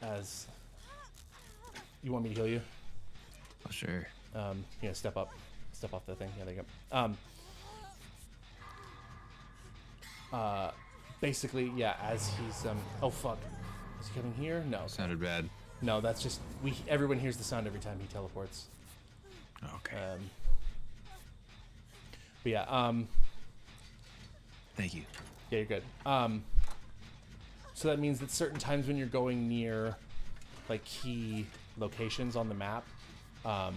Speaker 2: As you want me to heal you?
Speaker 3: Oh, sure.
Speaker 2: Yeah, step off the thing. Yeah, there you go. Basically, yeah, as he's oh fuck, is he coming here? No.
Speaker 3: Sounded bad.
Speaker 2: No, that's just everyone hears the sound every time he teleports.
Speaker 3: Okay.
Speaker 2: But yeah,
Speaker 3: Thank you.
Speaker 2: yeah, you're good. So that means that certain times when you're going near like key locations on the map, no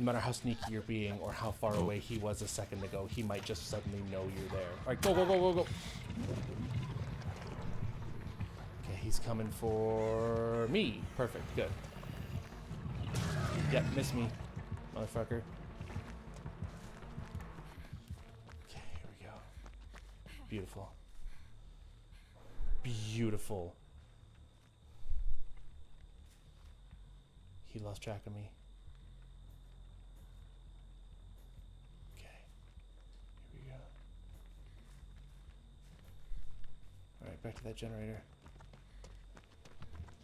Speaker 2: matter how sneaky you're being or how far away he was a second ago, he might just suddenly know you're there. All right, go, go, go, go, go. Okay, he's coming for me. Perfect, good. Yep, miss me, motherfucker. Okay, here we go. Beautiful. Beautiful. He lost track of me. Okay. Here we go. Alright, back to that generator.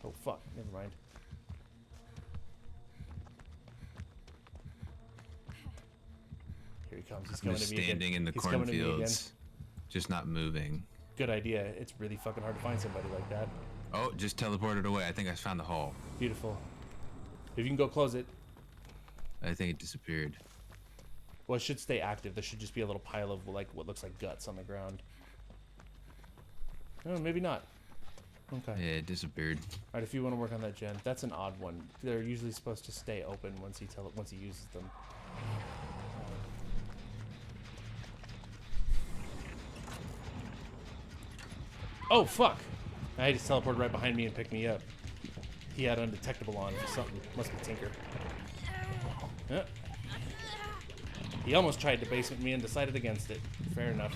Speaker 2: Oh, fuck. Never mind. Here he comes. He's coming
Speaker 3: just
Speaker 2: to me again.
Speaker 3: standing in the
Speaker 2: He's coming to me again.
Speaker 3: cornfields, just not moving.
Speaker 2: Good idea. It's really fucking hard to find somebody like that.
Speaker 3: Oh, just teleported away. I think I found the hole.
Speaker 2: Beautiful. If you can go close it.
Speaker 3: I think it disappeared.
Speaker 2: Well, it should stay active. There should just be a little pile of like what looks like guts on the ground. Oh, maybe not. Okay.
Speaker 3: Yeah, it disappeared.
Speaker 2: All right, if you want to work on that gen, that's an odd one. They're usually supposed to stay open once he uses them. Oh fuck! I just teleported right behind me and picked me up. He had undetectable on or something. Must be Tinker. Yeah. He almost tried to basement me and decided against it. Fair enough.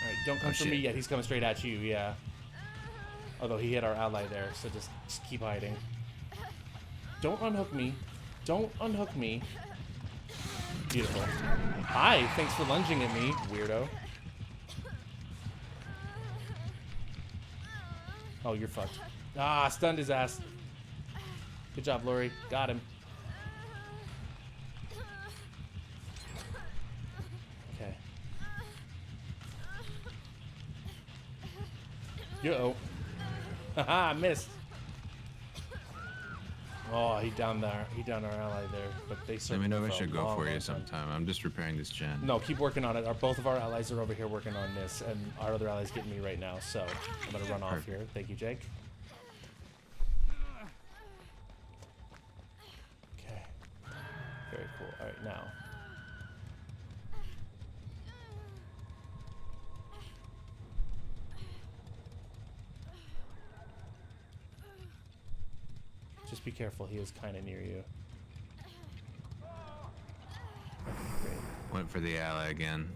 Speaker 2: Alright, don't come for me yet. He's coming straight at you, yeah. Although he hit our ally there, so just keep hiding. Don't unhook me. Don't unhook me. Beautiful. Hi, thanks for lunging at me, weirdo. Oh, you're fucked. Ah, stunned his ass. Good job, Lori. Got him. Yo. Haha, missed. Oh, he downed there. He downed our ally there, but they
Speaker 3: Let
Speaker 2: certainly.
Speaker 3: me know if I should go for you sometime. I'm just repairing this gen.
Speaker 2: No, keep working on it. Both of our allies are over here working on this, and our other ally's getting me right now. So I'm gonna run off here. Thank you, Jake. Okay. Very cool. All right, now. Just be careful. He is kind of near you. Great.
Speaker 3: Went for the ally again.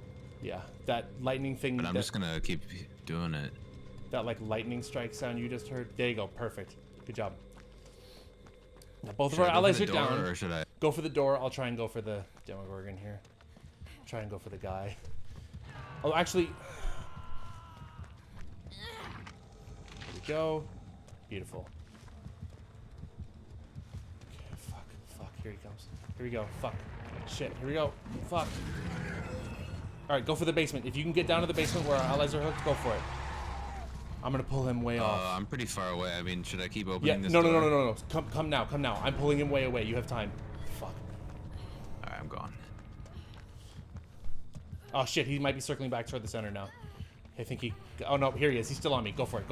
Speaker 2: Yeah, that lightning thing.
Speaker 3: But I'm just gonna keep doing it.
Speaker 2: That like lightning strike sound you just heard. There you go. Perfect. Good job. Now both of our allies are down.
Speaker 3: Or should I?
Speaker 2: Go for the door. I'll try and go for the Demogorgon here. Try and go for the guy. Oh, actually. There we go. Beautiful. Fuck, here he comes. Here we go. Fuck. Shit, here we go. Fuck. Alright, go for the basement. If you can get down to the basement where our allies are hooked, go for it. I'm gonna pull him way off.
Speaker 3: I'm pretty far away. I mean, should I keep opening this
Speaker 2: door? No. Come now. I'm pulling him way away. You have time. Fuck.
Speaker 3: Alright, I'm gone.
Speaker 2: Oh shit, he might be circling back toward the center now. I think he... Oh no, here he is. He's still on me. Go for it.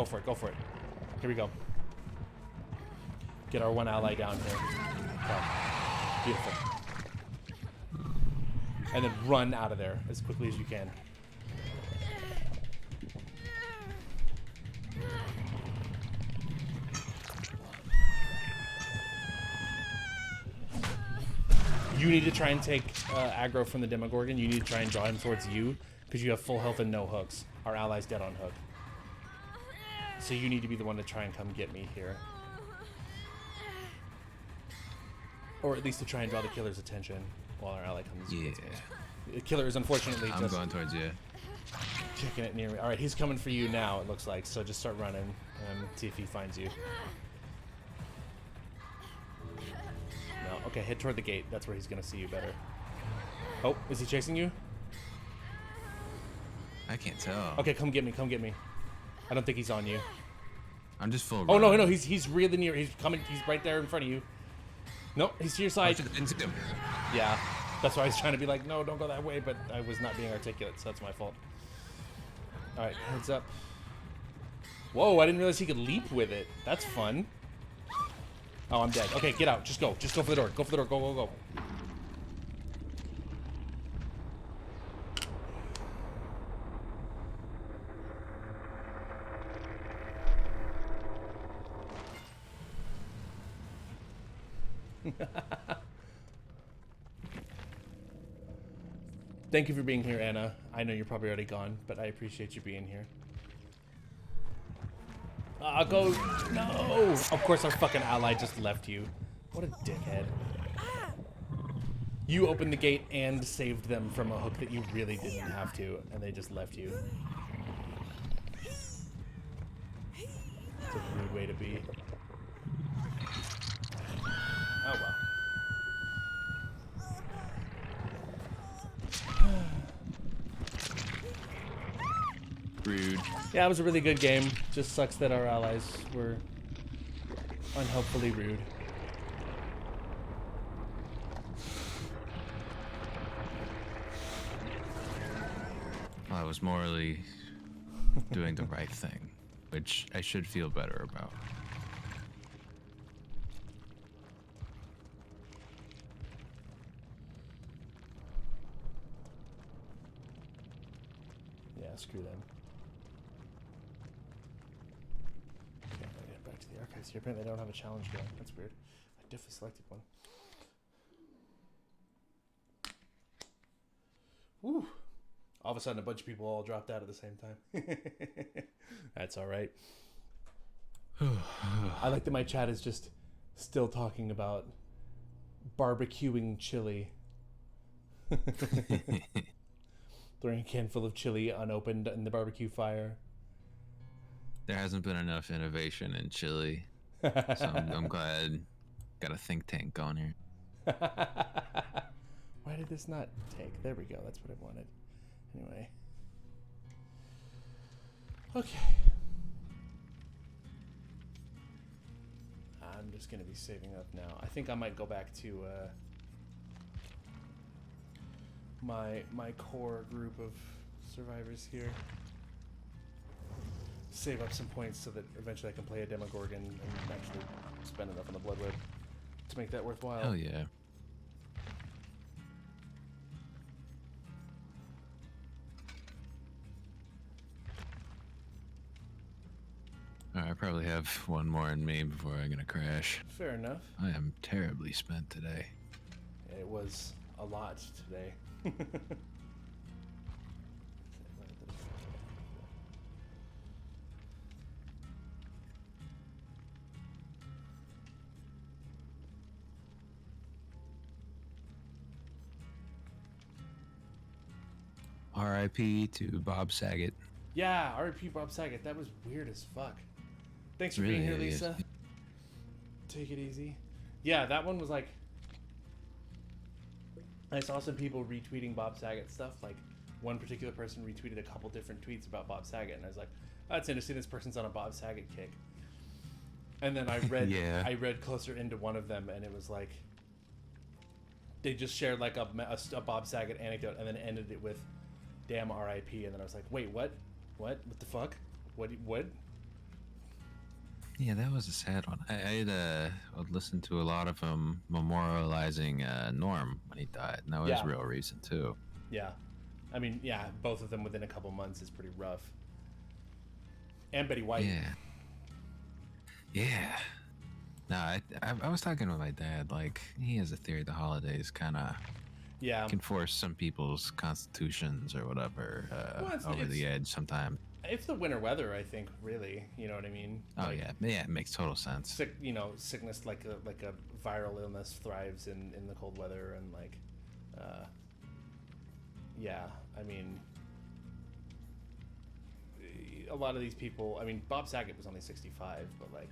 Speaker 2: Here we go. Get our one ally down here. Okay. Beautiful. And then run out of there as quickly as you can. You need to try and take aggro from the Demogorgon. You need to try and draw him towards you because you have full health and no hooks. Our ally's dead on hook. So you need to be the one to try and come get me here. Or at least to try and draw the killer's attention while our ally comes.
Speaker 3: Yeah.
Speaker 2: The killer is unfortunately
Speaker 3: I'm going towards you.
Speaker 2: Kicking it near me. Alright, he's coming for you now, it looks like. So just start running and see if he finds you. No. Okay, head toward the gate. That's where he's going to see you better. Oh, is he chasing you?
Speaker 3: I can't tell.
Speaker 2: Okay, come get me. I don't think he's on you.
Speaker 3: I'm just full.
Speaker 2: Oh, no, he's really near. He's coming. He's right there in front of you. No, he's to your side. Yeah, that's why I was trying to be like, no, don't go that way, but I was not being articulate, so that's my fault. All right, heads up. Whoa, I didn't realize he could leap with it. That's fun. Oh, I'm dead. Okay, get out. Just go for the door. Go. Thank you for being here, Anna. I know you're probably already gone, but I appreciate you being here. Go. No! Of course our fucking ally just left you. What a dickhead. You opened the gate and saved them from a hook that you really didn't have to, and they just left you. It's a rude way to be. Oh well.
Speaker 3: Rude.
Speaker 2: Yeah, it was a really good game. Just sucks that our allies were unhelpfully rude.
Speaker 3: I was morally doing the right thing, which I should feel better about.
Speaker 2: Yeah, screw them. Okay, I'm gonna get back to the archives here. Apparently, they don't have a challenge going. That's weird. I definitely selected one. Woo! All of a sudden, a bunch of people all dropped out at the same time. That's all right. I like that my chat is just still talking about barbecuing chili. Throwing a can full of chili unopened in the barbecue fire.
Speaker 3: There hasn't been enough innovation in Chile, so I'm glad got a think tank going here.
Speaker 2: Why did this not take? There we go. That's what I wanted. Anyway. Okay. I'm just gonna be saving up now. I think I might go back to my core group of survivors here. Save up some points so that eventually I can play a Demogorgon and actually spend enough on the Bloodwood to make that worthwhile.
Speaker 3: Hell yeah. I probably have one more in me before I'm gonna crash.
Speaker 2: Fair enough.
Speaker 3: I am terribly spent today.
Speaker 2: It was a lot today.
Speaker 3: R.I.P. to Bob Saget.
Speaker 2: Yeah, R.I.P. Bob Saget. That was weird as fuck. Thanks for being here, Lisa. Take it easy. Yeah, that one was like... I saw some people retweeting Bob Saget stuff. Like, one particular person retweeted a couple different tweets about Bob Saget, and I was like, oh, that's interesting. This person's on a Bob Saget kick. And then I read, I read closer into one of them, and it was like, they just shared like a Bob Saget anecdote, and then ended it with, "Damn R.I.P." And then I was like, wait, what? What the fuck? What?
Speaker 3: Yeah, that was a sad one. I'd listened to a lot of them memorializing Norm when he died, and that was real recent too.
Speaker 2: Yeah, I mean, yeah, both of them within a couple months is pretty rough. And Betty White.
Speaker 3: Yeah. No, I was talking with my dad. Like, he has a theory the holidays kind of can force some people's constitutions or whatever over the edge sometimes.
Speaker 2: It's the winter weather, I think. Really, you know what I mean?
Speaker 3: Oh yeah, it makes total sense.
Speaker 2: Sickness like a viral illness thrives in the cold weather, and like, I mean, a lot of these people. I mean, Bob Saget was only 65, but like,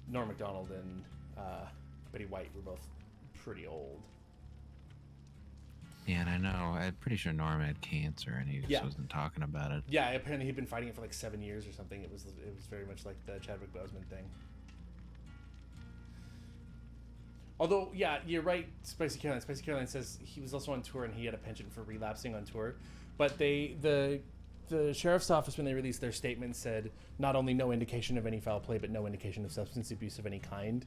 Speaker 2: Norm Macdonald and Betty White were both pretty old.
Speaker 3: Yeah, and I know. I'm pretty sure Norm had cancer, and he just wasn't talking about it.
Speaker 2: Yeah, apparently he'd been fighting it for like 7 years or something. It was very much like the Chadwick Boseman thing. Although, yeah, you're right, Spicy Caroline. Spicy Caroline says he was also on tour and he had a penchant for relapsing on tour. But the sheriff's office, when they released their statement, said not only no indication of any foul play, but no indication of substance abuse of any kind.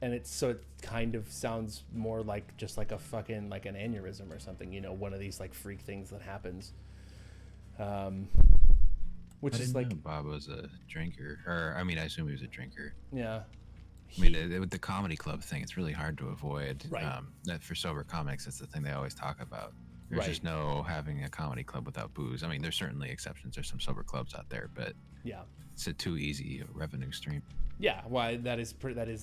Speaker 2: And it kind of sounds more like just like a fucking like an aneurysm or something, one of these like freak things that happens. Which is like
Speaker 3: Bob was a drinker, or I mean, I assume he was a drinker.
Speaker 2: Yeah.
Speaker 3: I mean, with the comedy club thing, it's really hard to avoid.
Speaker 2: Right.
Speaker 3: That for sober comics, that's the thing they always talk about. There's just no having a comedy club without booze. I mean, there's certainly exceptions. There's some sober clubs out there, but it's a too easy revenue stream.
Speaker 2: Yeah, why that is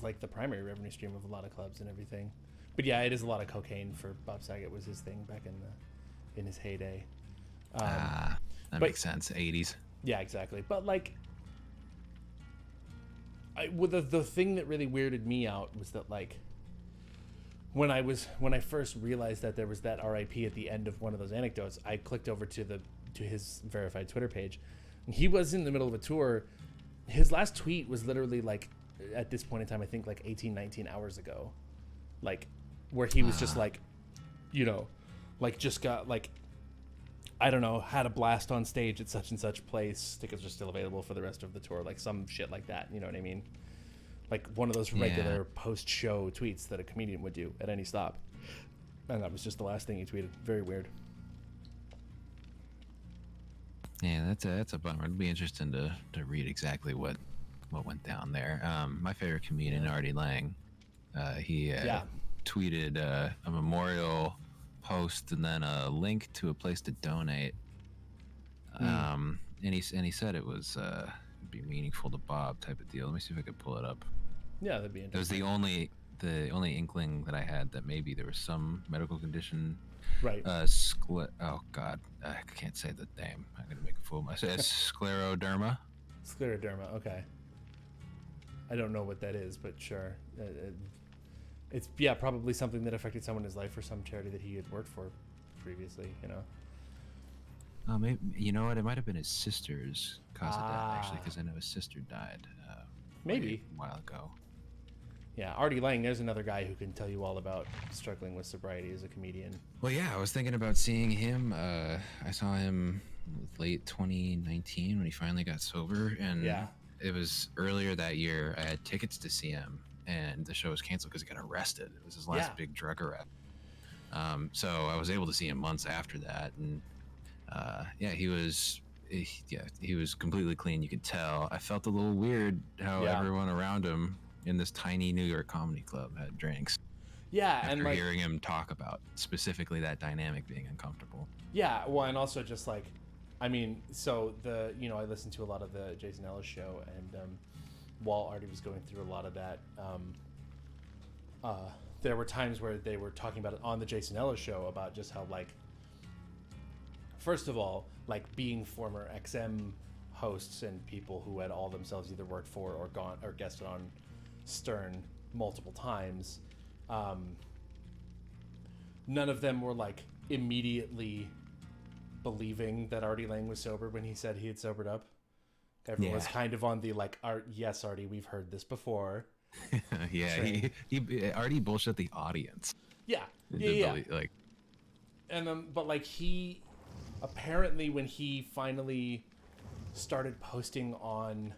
Speaker 2: like the primary revenue stream of a lot of clubs and everything. But yeah, it is a lot of cocaine for Bob Saget was his thing back in his heyday.
Speaker 3: That makes sense. 80s.
Speaker 2: Yeah, exactly. But like, the thing that really weirded me out was that like, when I first realized that there was that RIP at the end of one of those anecdotes, I clicked over to his verified Twitter page. He was in the middle of a tour. His last tweet was literally like, at this point in time, I think like 18, 19 hours ago, like where he was just like, like just got like, I don't know, had a blast on stage at such and such place. Tickets are still available for the rest of the tour. Like some shit like that. You know what I mean? Like one of those regular post-show tweets that a comedian would do at any stop. And that was just the last thing he tweeted. Very weird.
Speaker 3: Yeah, that's a bummer. It'd be interesting to read exactly what went down there. My favorite comedian, Artie Lang, he tweeted a memorial post and then a link to a place to donate. And he said it was it'd be meaningful to Bob type of deal. Let me see if I could pull it up.
Speaker 2: Yeah, that'd be interesting.
Speaker 3: It was the only inkling that I had that maybe there was some medical condition.
Speaker 2: Right.
Speaker 3: Oh God, I can't say the name. I'm gonna make a fool of myself. Scleroderma.
Speaker 2: Scleroderma. Okay. I don't know what that is, but sure. It's probably something that affected someone in his life or some charity that he had worked for previously.
Speaker 3: Maybe, you know what? It might have been his sister's cause of death, actually, because I know his sister died
Speaker 2: Maybe.
Speaker 3: a while ago.
Speaker 2: Yeah, Artie Lang, there's another guy who can tell you all about struggling with sobriety as a comedian.
Speaker 3: Well, yeah, I was thinking about seeing him. I saw him late 2019 when he finally got sober, and it was earlier that year. I had tickets to see him, and the show was canceled because he got arrested. It was his last big drug arrest. So I was able to see him months after that, and he was completely clean. You could tell. I felt a little weird how everyone around him in this tiny New York comedy club had drinks.
Speaker 2: Yeah,
Speaker 3: after
Speaker 2: and like
Speaker 3: hearing him talk about specifically that dynamic being uncomfortable.
Speaker 2: Yeah, well, and also just like, I mean, so I listened to a lot of the Jason Ellis show, and while Artie was going through a lot of that, there were times where they were talking about it on the Jason Ellis show about just how, like, first of all, like being former XM hosts and people who had all themselves either worked for or gone or guested on Stern multiple times, none of them were like immediately believing that Artie Lang was sober when he said he had sobered up. Everyone was kind of on the like, yes, Artie, we've heard this before.
Speaker 3: He Artie bullshit the audience.
Speaker 2: Yeah.
Speaker 3: Like,
Speaker 2: and but like he apparently when he finally started posting on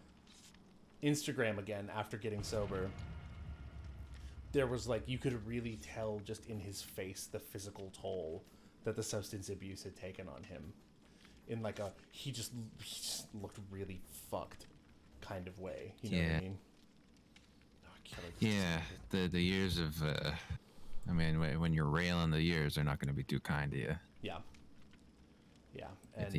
Speaker 2: Instagram again after getting sober, there was like, you could really tell just in his face the physical toll that the substance abuse had taken on him, in like he just looked really fucked kind of way. You know what I mean?
Speaker 3: The years of I mean, when you're railing, the years are not going to be too kind to you. And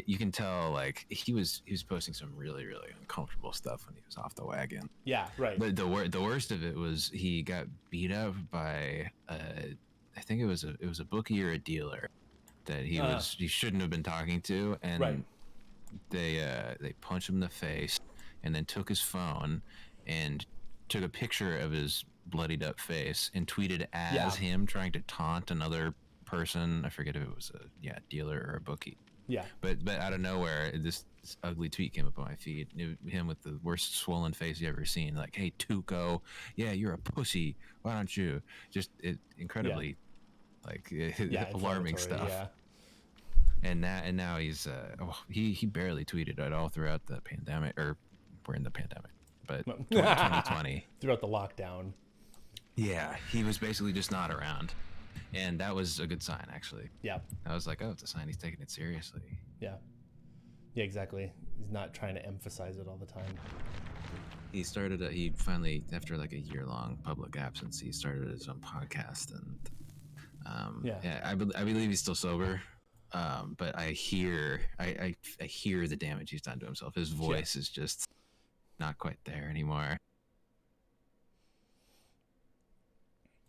Speaker 3: you can tell like he was posting some really uncomfortable stuff when he was off the wagon. But the worst of it was he got beat up by I think it was a bookie or a dealer that he shouldn't have been talking to, and they punched him in the face and then took his phone and took a picture of his bloodied up face and tweeted as him trying to taunt another person. I forget if it was a dealer or a bookie. But out of nowhere, this ugly tweet came up on my feed. Him with the worst swollen face you ever seen. Like, hey, Tuco, you're a pussy. Why don't you? Just incredibly, alarming stuff. And now he's he barely tweeted at all throughout the pandemic, or we're in the pandemic, but 2020
Speaker 2: throughout the lockdown.
Speaker 3: Yeah, he was basically just not around. And that was a good sign, actually. I was like, oh, it's a sign he's taking it seriously.
Speaker 2: Yeah, exactly. He's not trying to emphasize it all the time.
Speaker 3: He finally, after like a year-long public absence, he started his own podcast. And I believe he's still sober. But I hear the damage he's done to himself. His voice is just not quite there anymore.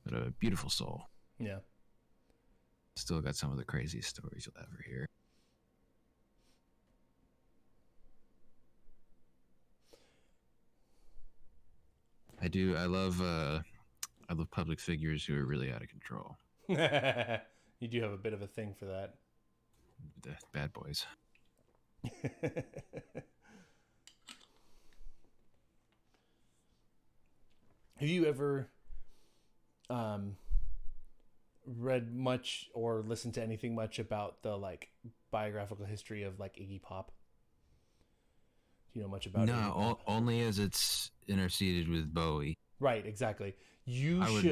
Speaker 3: But a beautiful soul. Still got some of the craziest stories you'll ever hear. I love public figures who are really out of control.
Speaker 2: You do have a bit of a thing for that.
Speaker 3: The bad boys.
Speaker 2: Have you ever read much or listened to anything much about the like biographical history of like Iggy Pop? Do you know much about it?
Speaker 3: No, only as it's interceded with Bowie.
Speaker 2: Right, exactly. I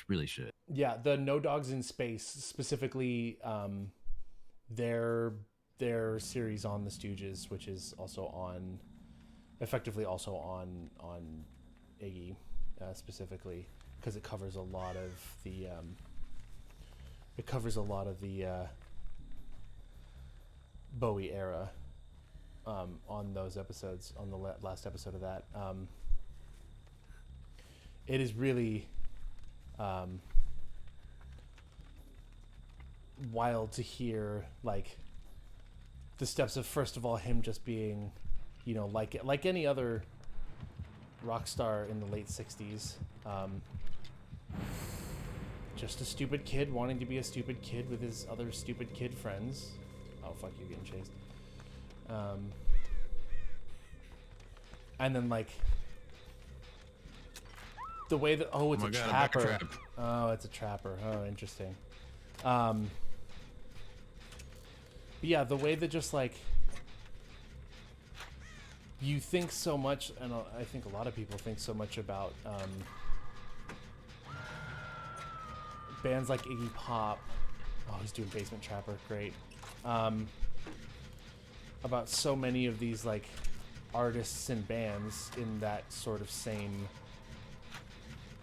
Speaker 2: really should. Yeah, the No Dogs in Space, specifically their series on the Stooges, which is also effectively on Iggy specifically, because it covers a lot of the Bowie era on those episodes, on the last episode of that. It is really wild to hear like the steps of, first of all, him just being, like any other rock star in the late 60s, just a stupid kid wanting to be a stupid kid with his other stupid kid friends, Oh fuck, you're getting chased. And then like the way that it's a trapper. Oh, it's a trapper. Oh, interesting. But yeah, the way that just like you think so much, and I think a lot of people think so much about bands like Iggy Pop. Oh, he's doing Basement Trapper. Great. About so many of these like artists and bands in that sort of same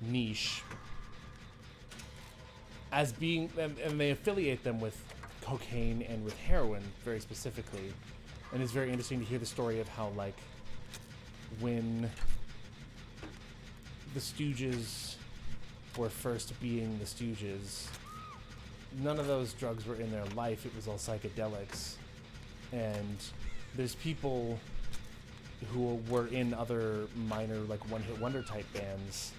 Speaker 2: niche as being, and they affiliate them with cocaine and with heroin very specifically. And it's very interesting to hear the story of how, like, when the Stooges were first being the Stooges, none of those drugs were in their life. It was all psychedelics. And there's people who were in other minor, like, one-hit wonder type bands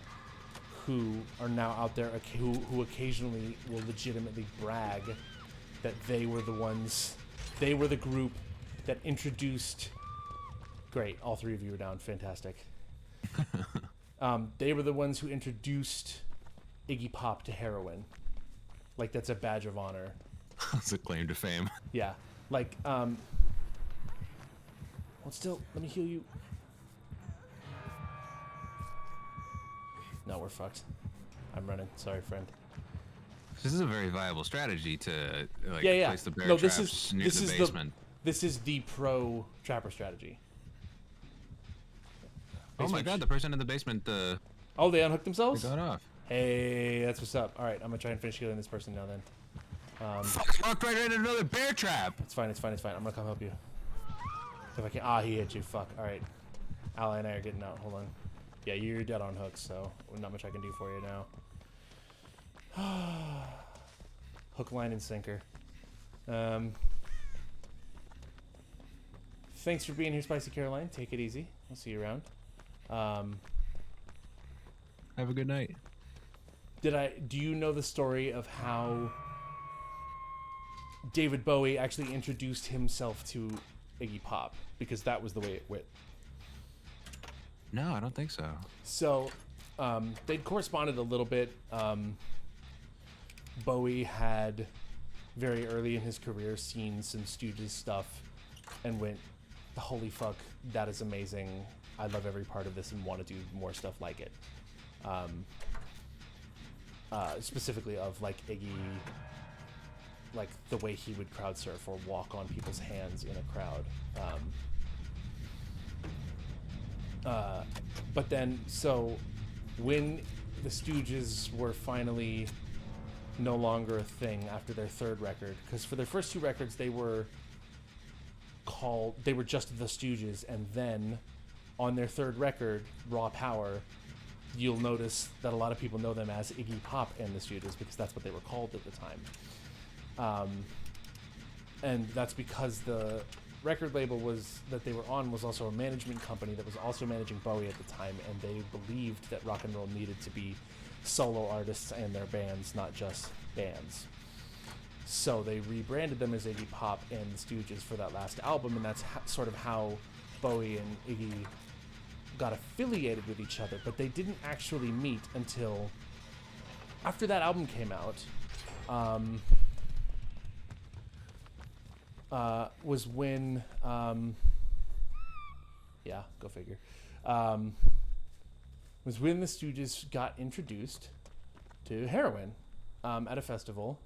Speaker 2: who are now out there, who occasionally will legitimately brag that they were the ones, they were the group that introduced. Great, all three of you are down. Fantastic. They were the ones who introduced Iggy Pop to heroin. Like, that's a badge of honor.
Speaker 3: That's a claim to fame.
Speaker 2: Yeah. Like, well, still, let me heal you. No, we're fucked. I'm running. Sorry, friend.
Speaker 3: This is a very viable strategy to like
Speaker 2: Yeah.
Speaker 3: place the bear
Speaker 2: No,
Speaker 3: traps near the basement.
Speaker 2: This is the pro trapper strategy.
Speaker 3: Oh my god, the person in the basement,
Speaker 2: oh, they unhooked themselves?
Speaker 3: they got off.
Speaker 2: Hey, that's what's up. Alright, I'm gonna try and finish healing this person now then.
Speaker 3: Fuck, walked right into another bear trap!
Speaker 2: It's fine. I'm gonna come help you. If I can. Ah, he hit you. Fuck. Alright. Ally and I are getting out. Hold on. Yeah, you're dead on hooks, so not much I can do for you now. Hook, line, and sinker. Thanks for being here, Spicy Caroline. Take it easy. I'll see you around.
Speaker 3: Have a good night.
Speaker 2: Do you know the story of how David Bowie actually introduced himself to Iggy Pop? Because that was the way it went.
Speaker 3: No, I don't think so.
Speaker 2: So, they'd corresponded a little bit. Bowie had, very early in his career, seen some Stooges stuff and went, holy fuck, that is amazing. I love every part of this and want to do more stuff like it. Specifically of, like, Iggy, like, the way he would crowd surf or walk on people's hands in a crowd. But then, so when the Stooges were finally no longer a thing after their third record, because for their first two records they were just the Stooges, and then on their third record, Raw Power, you'll notice that a lot of people know them as Iggy Pop and the Stooges because that's what they were called at the time. And that's because the record label that they were on was also a management company that was also managing Bowie at the time, and they believed that rock and roll needed to be solo artists and their bands, not just bands. So they rebranded them as Iggy Pop and the Stooges for that last album, and that's sort of how Bowie and Iggy got affiliated with each other. But they didn't actually meet until after that album came out. Was when, yeah, go figure, was when the Stooges got introduced to heroin at a festival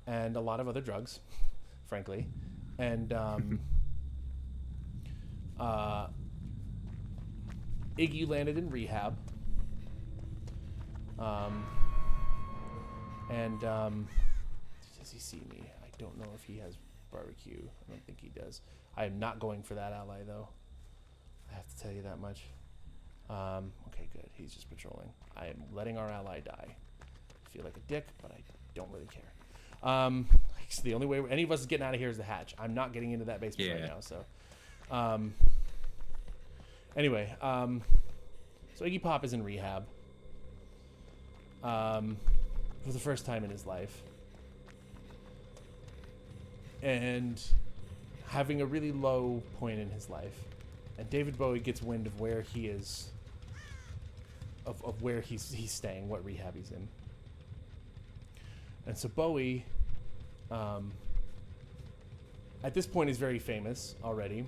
Speaker 2: and a lot of other drugs, frankly. And Iggy landed in rehab. Does he see me? I don't know if he has barbecue. I don't think he does. I am not going for that ally, though. I have to tell you that much. Okay, good. He's just patrolling. I am letting our ally die. I feel like a dick, but I don't really care. The only way any of us is getting out of here is the hatch. I'm not getting into that basement right now, so. Anyway, so Iggy Pop is in rehab for the first time in his life. and having a really low point in his life. And David Bowie gets wind of where he is, of where he's staying, what rehab he's in. And so Bowie, at this point, is very famous already.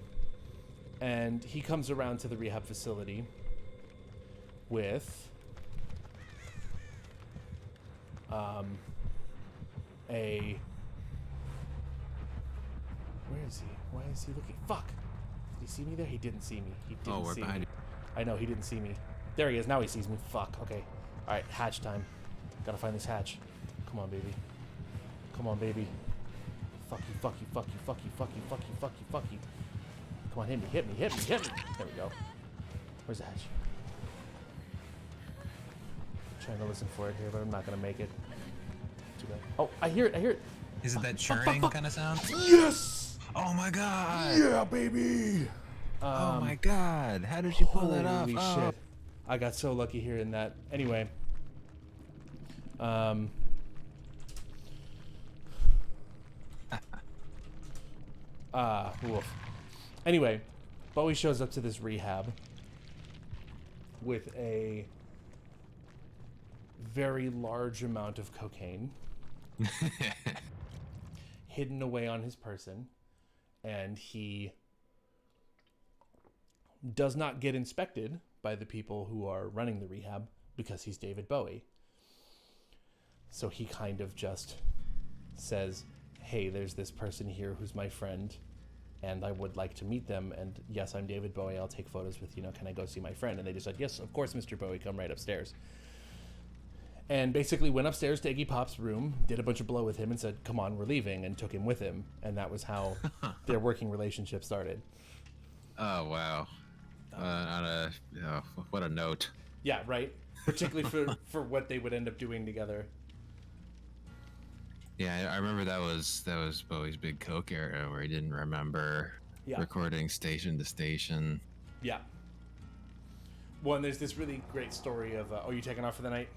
Speaker 2: And he comes around to the rehab facility with where is he? Why is he looking? Fuck! Did he see me there? He didn't see me. He didn't
Speaker 3: we're
Speaker 2: see
Speaker 3: behind
Speaker 2: me.
Speaker 3: you.
Speaker 2: I know, he didn't see me. There he is. Now he sees me. Fuck. Okay. Alright, hatch time. Gotta find this hatch. Come on, baby. Come on, baby. Fuck you, fuck you, fuck you, fuck you, fuck you, fuck you, fuck you, fuck you. Come on, hit me, hit me, hit me, hit me. There we go. Where's the hatch? I'm trying to listen for it here, but I'm not gonna make it. Too bad. Oh, I hear it, I hear it.
Speaker 3: Is it that churning kind of sound?
Speaker 2: Yes!
Speaker 3: Oh my god!
Speaker 2: Yeah, baby!
Speaker 3: Oh my god! How did you pull that off?
Speaker 2: Holy shit. I got so lucky hearing that. Anyway. Woof. Anyway, Bowie shows up to this rehab with a very large amount of cocaine hidden away on his person, and he does not get inspected by the people who are running the rehab because he's David Bowie. So he kind of just says, hey, there's this person here who's my friend, and I would like to meet them, and yes, I'm David Bowie, I'll take photos with, can I go see my friend? And they just said, yes, of course, Mr. Bowie, come right upstairs. And basically went upstairs to Iggy Pop's room, did a bunch of blow with him, and said, come on, we're leaving, and took him with him. And that was how their working relationship started.
Speaker 3: Oh, wow. What a note.
Speaker 2: Yeah, right? Particularly for what they would end up doing together.
Speaker 3: Yeah, I remember that was Bowie's big coke era where he didn't remember recording station to station.
Speaker 2: Yeah. Well, and there's this really great story of, oh, you taking off for the night?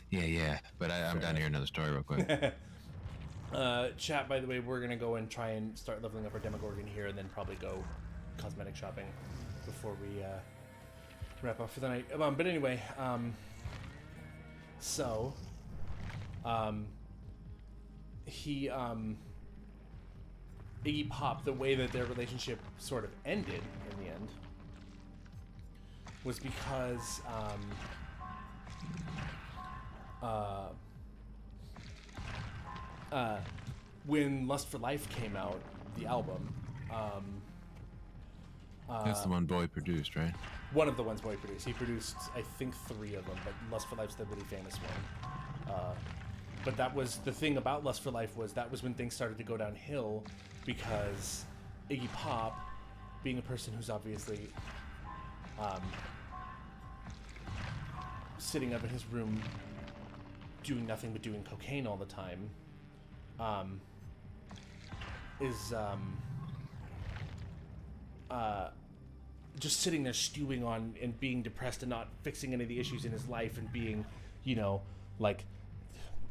Speaker 3: Yeah, but I'm down to hear another story real quick.
Speaker 2: Chat, by the way, we're going to go and try and start leveling up our Demogorgon here and then probably go cosmetic shopping before we wrap up for the night. But anyway, Iggy Pop, the way that their relationship sort of ended in the end was because when Lust for Life came out, the album,
Speaker 3: that's the one Bowie produced, right?
Speaker 2: One of the ones Bowie produced. He produced, I think, 3 of them, but Lust for Life's the really famous one. But that was the thing about Lust for Life, was that was when things started to go downhill, because Iggy Pop, being a person who's obviously sitting up in his room doing nothing but doing cocaine all the time, is just sitting there stewing on and being depressed and not fixing any of the issues in his life and being, like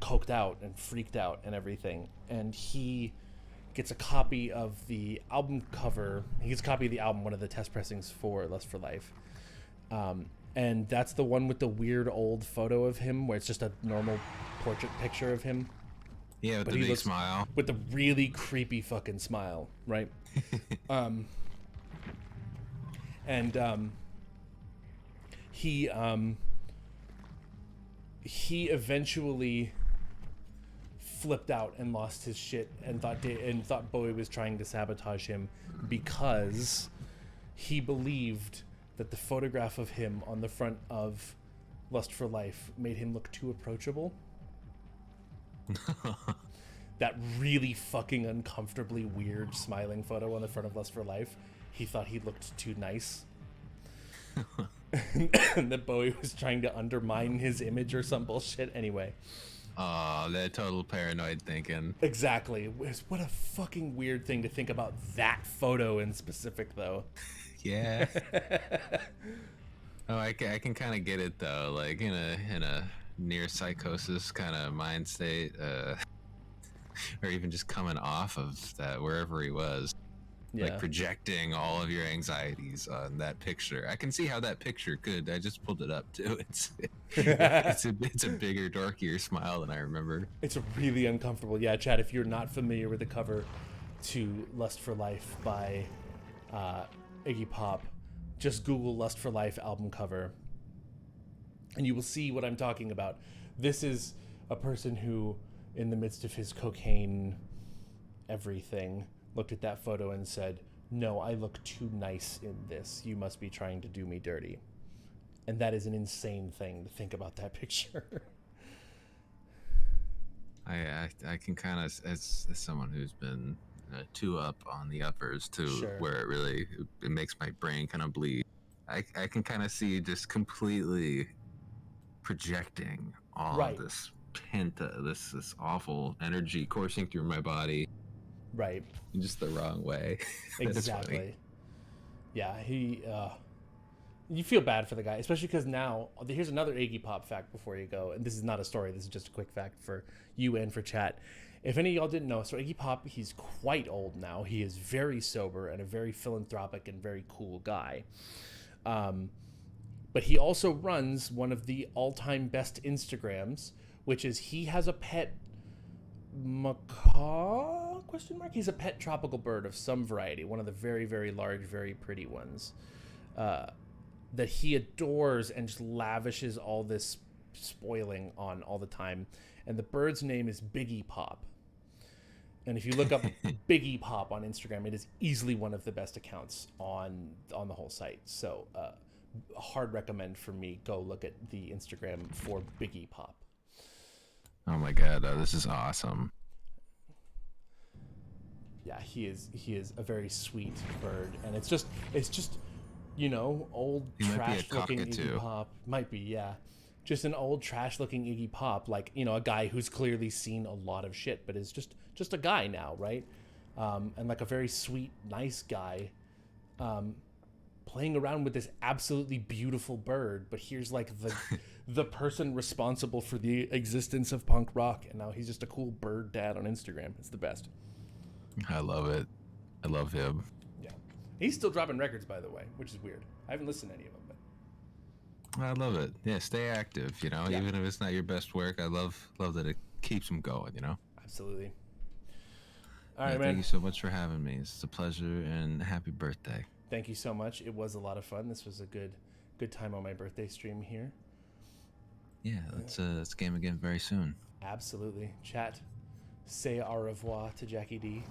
Speaker 2: coked out and freaked out and everything. And he gets a copy of the album cover. He gets a copy of the album, one of the test pressings for Lust for Life. And that's the one with the weird old photo of him where it's just a normal portrait picture of him.
Speaker 3: Yeah, with the big smile.
Speaker 2: With the really creepy fucking smile, right? He eventually flipped out and lost his shit and thought Bowie was trying to sabotage him because he believed that the photograph of him on the front of Lust for Life made him look too approachable. That really fucking uncomfortably weird smiling photo on the front of Lust for Life, he thought he looked too nice. And that Bowie was trying to undermine his image or some bullshit. Anyway.
Speaker 3: Oh, that total paranoid thinking.
Speaker 2: Exactly. What a fucking weird thing to think about that photo in specific, though.
Speaker 3: Yeah. Oh, I can kind of get it though. Like in a near psychosis kind of mind state. or even just coming off of that wherever he was.
Speaker 2: Yeah.
Speaker 3: Like projecting all of your anxieties on that picture. I can see how that picture could. I just pulled it up too. It's a bigger, dorkier smile than I remember.
Speaker 2: It's really uncomfortable. Yeah, Chad, if you're not familiar with the cover to Lust for Life by Iggy Pop, just Google Lust for Life album cover and you will see what I'm talking about. This is a person who, in the midst of his cocaine everything, looked at that photo and said, "No, I look too nice in this. You must be trying to do me dirty." And that is an insane thing to think about that picture.
Speaker 3: I can kind of, as someone who's been too up on the uppers to
Speaker 2: Sure.
Speaker 3: where it makes my brain kind of bleed. I can kind of see just completely projecting all
Speaker 2: Right.
Speaker 3: of this this awful energy coursing through my body.
Speaker 2: Right.
Speaker 3: In just the wrong way.
Speaker 2: Exactly. Yeah, you feel bad for the guy, especially because now, here's another Iggy Pop fact before you go, and this is not a story, this is just a quick fact for you and for chat. If any of y'all didn't know, so Iggy Pop, he's quite old now. He is very sober and a very philanthropic and very cool guy. But he also runs one of the all-time best Instagrams, which is he has a pet macaw, question mark? He's a pet tropical bird of some variety, one of the very, very large, very pretty ones. That he adores and just lavishes all this spoiling on all the time. And the bird's name is Biggie Pop. And if you look up Biggie Pop on Instagram, it is easily one of the best accounts on the whole site. So hard recommend for me. Go look at the Instagram for Biggie Pop.
Speaker 3: Oh my god, this is awesome.
Speaker 2: Yeah, he is a very sweet bird, and it's just you know, old trash-looking Iggy Pop. Might be, yeah. Just an old trash-looking Iggy Pop, like, you know, a guy who's clearly seen a lot of shit, but is just a guy now, right? And like a very sweet, nice guy, playing around with this absolutely beautiful bird. But here's like the person responsible for the existence of punk rock, and now he's just a cool bird dad on Instagram. It's the best.
Speaker 3: I love it. I love him.
Speaker 2: He's still dropping records, by the way, which is weird. I haven't listened to any of them, but
Speaker 3: I love it. Yeah, stay active, you know, even if it's not your best work. I love that it keeps them going, you know?
Speaker 2: Absolutely. All right, man.
Speaker 3: Thank you so much for having me. It's a pleasure, and happy birthday.
Speaker 2: Thank you so much. It was a lot of fun. This was a good time on my birthday stream here.
Speaker 3: Yeah, let's game again very soon.
Speaker 2: Absolutely. Chat, say au revoir to Jackie D.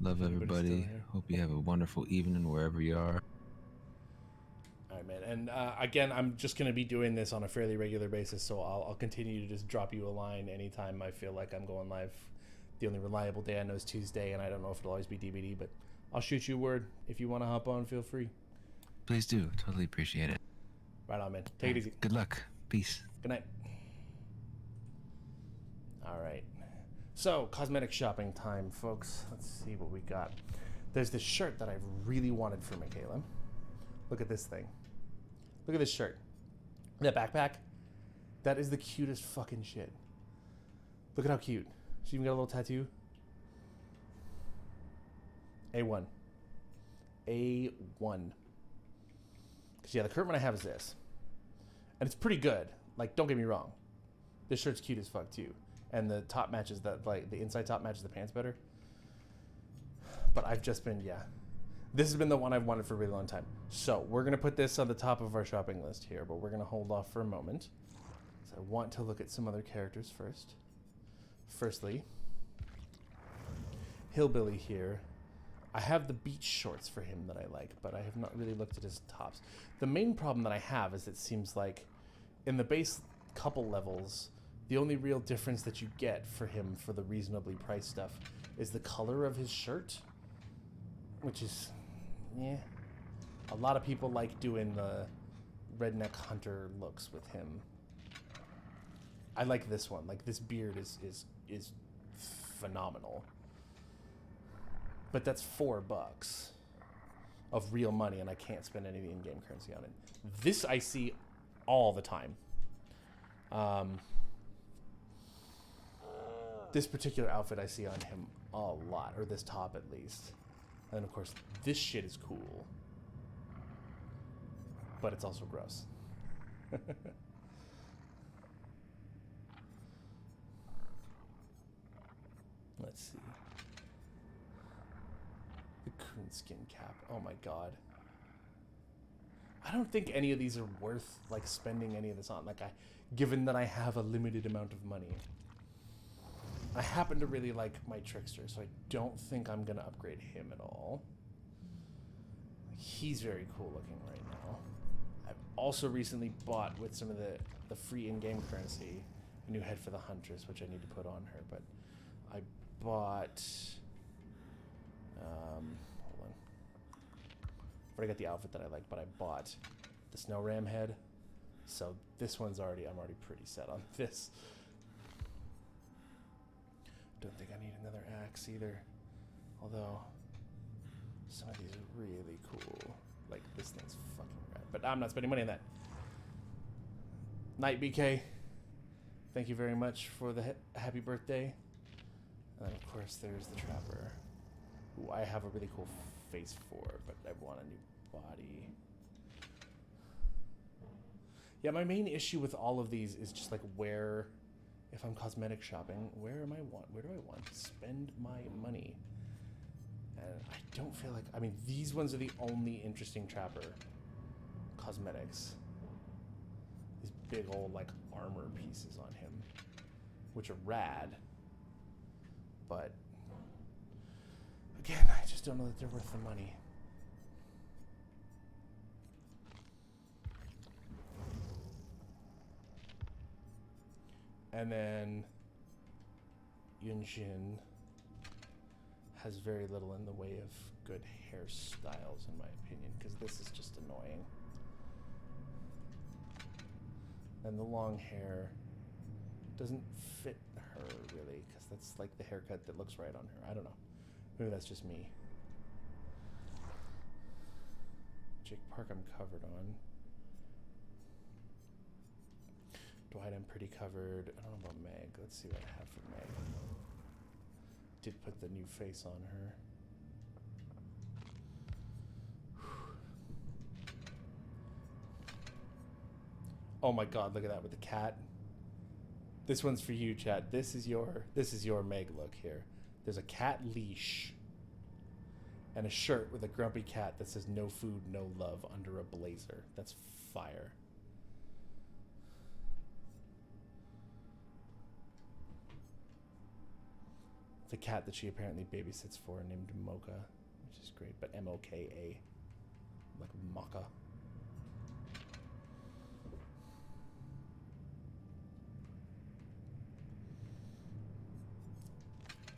Speaker 3: Love everybody. Hope you have a wonderful evening wherever you are.
Speaker 2: All right, man. And again, I'm just going to be doing this on a fairly regular basis, so I'll continue to just drop you a line anytime I feel like I'm going live. The only reliable day I know is Tuesday, and I don't know if it'll always be DBD, but I'll shoot you a word. If you want to hop on, feel free.
Speaker 3: Please do. Totally appreciate it.
Speaker 2: Right on, man. Take it easy.
Speaker 3: Good luck. Peace.
Speaker 2: Good night. All right. So, cosmetic shopping time, folks. Let's see what we got. There's this shirt that I've really wanted for Michaela. Look at this thing. Look at this shirt. That backpack. That is the cutest fucking shit. Look at how cute. She even got a little tattoo. A1. A1. Because, yeah, the current one I have is this. And it's pretty good. Like, don't get me wrong. This shirt's cute as fuck, too. And the top matches the inside top matches the pants better. But I've just been, this has been the one I've wanted for a really long time. So we're going to put this on the top of our shopping list here, but we're going to hold off for a moment. So I want to look at some other characters first. Firstly, Hillbilly here. I have the beach shorts for him that I like, but I have not really looked at his tops. The main problem that I have is it seems like in the base couple levels, the only real difference that you get for him for the reasonably priced stuff is the color of his shirt, which is, a lot of people like doing the redneck hunter looks with him. I like this one. Like, this beard is phenomenal. But that's $4 of real money, and I can't spend any of the in-game currency on it. This I see all the time. This particular outfit I see on him a lot, or this top at least. And of course, this shit is cool. But it's also gross. Let's see. The coonskin cap. Oh my god. I don't think any of these are worth like spending any of this on. Like given that I have a limited amount of money. I happen to really like my trickster, so I don't think I'm gonna upgrade him at all. He's very cool looking right now. I've also recently bought with some of the free in-game currency a new head for the Huntress, which I need to put on her, but I bought hold on. I forgot the outfit that I like, but I bought the Snow Ram head. So this one's I'm already pretty set on this. Don't think I need another axe either. Although some of these are really cool. Like this thing's fucking rad. But I'm not spending money on that. Night BK. Thank you very much for the happy birthday. And of course there's the Trapper, who I have a really cool face for, but I want a new body. Yeah, my main issue with all of these is just like where, if I'm cosmetic shopping, where do I want to spend my money? And I don't feel like, I mean, these ones are the only interesting Trapper cosmetics. These big old like armor pieces on him, which are rad. But again, I just don't know that they're worth the money. And then Yunjin has very little in the way of good hairstyles, in my opinion, because this is just annoying. And the long hair doesn't fit her really, because that's like the haircut that looks right on her. I don't know. Maybe that's just me. Jake Park I'm covered on. Dwight I'm pretty covered. I don't know about Meg. Let's see what I have for Meg. Did put the new face on her. Oh my god, look at that with the cat. This one's for you, chat. This is your Meg look here. There's a cat leash and a shirt with a grumpy cat that says no food, no love under a blazer. That's fire. The cat that she apparently babysits for named Mocha, which is great, but M-O-K-A, like Mocha.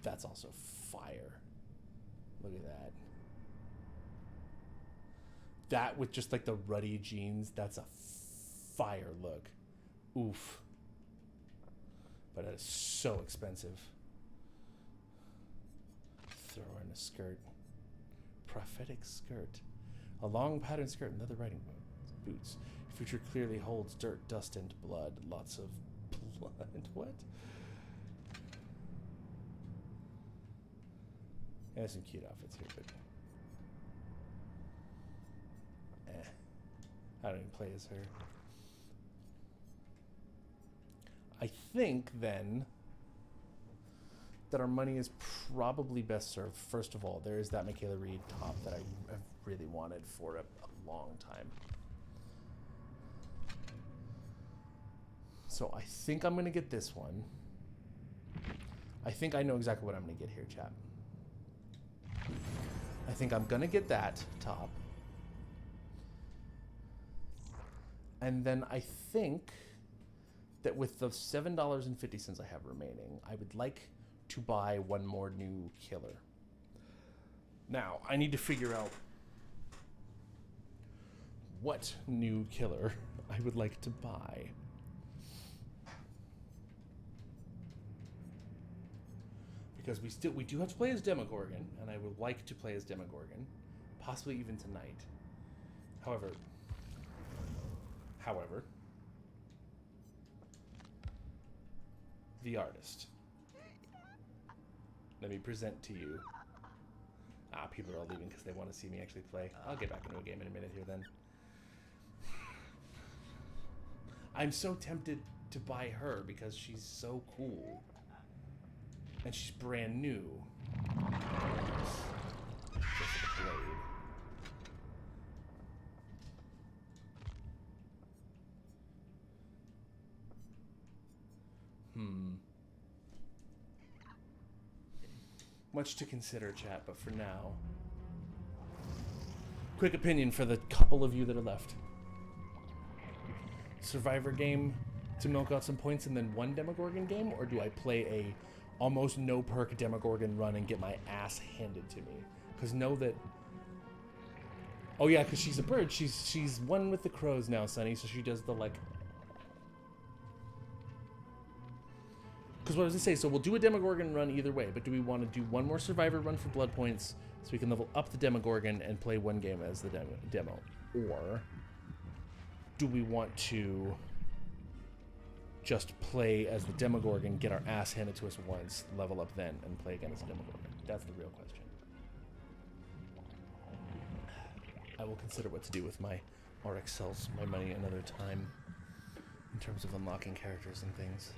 Speaker 2: That's also fire. Look at that. That with just like the ruddy jeans, that's a fire look. Oof. But it is so expensive. Throw her in a skirt. Prophetic skirt. A long patterned skirt and leather riding boots. Future clearly holds dirt, dust, and blood. Lots of blood. What? Yeah, there's some cute outfits here, but I don't even play as her. I think then that our money is probably best served. First of all, there is that Michaela Reed top that I have really wanted for a long time. So I think I'm gonna get this one. I think I know exactly what I'm gonna get here, chat. I think I'm gonna get that top. And then I think that with the $7.50 I have remaining, I would like to buy one more new killer. Now, I need to figure out what new killer I would like to buy. Because we do have to play as Demogorgon, and I would like to play as Demogorgon, possibly even tonight. However, the artist. Let me present to you. People are all leaving because they want to see me actually play. I'll get back into a game in a minute here then. I'm so tempted to buy her because she's so cool. And she's brand new. Just a blade. Much to consider, chat, but for now. Quick opinion for the couple of you that are left. Survivor game to milk out some points and then one Demogorgon game, or do I play a almost no perk Demogorgon run and get my ass handed to me? Because know that... Oh yeah, because she's a bird. She's one with the crows now, Sunny, so she does the like... Because what I was going to say, so we'll do a Demogorgon run either way, but do we want to do one more Survivor run for blood points so we can level up the Demogorgon and play one game as the demo? Or do we want to just play as the Demogorgon, get our ass handed to us once, level up then, and play again as a Demogorgon? That's the real question. I will consider what to do with my RX cells, my money another time, in terms of unlocking characters and things.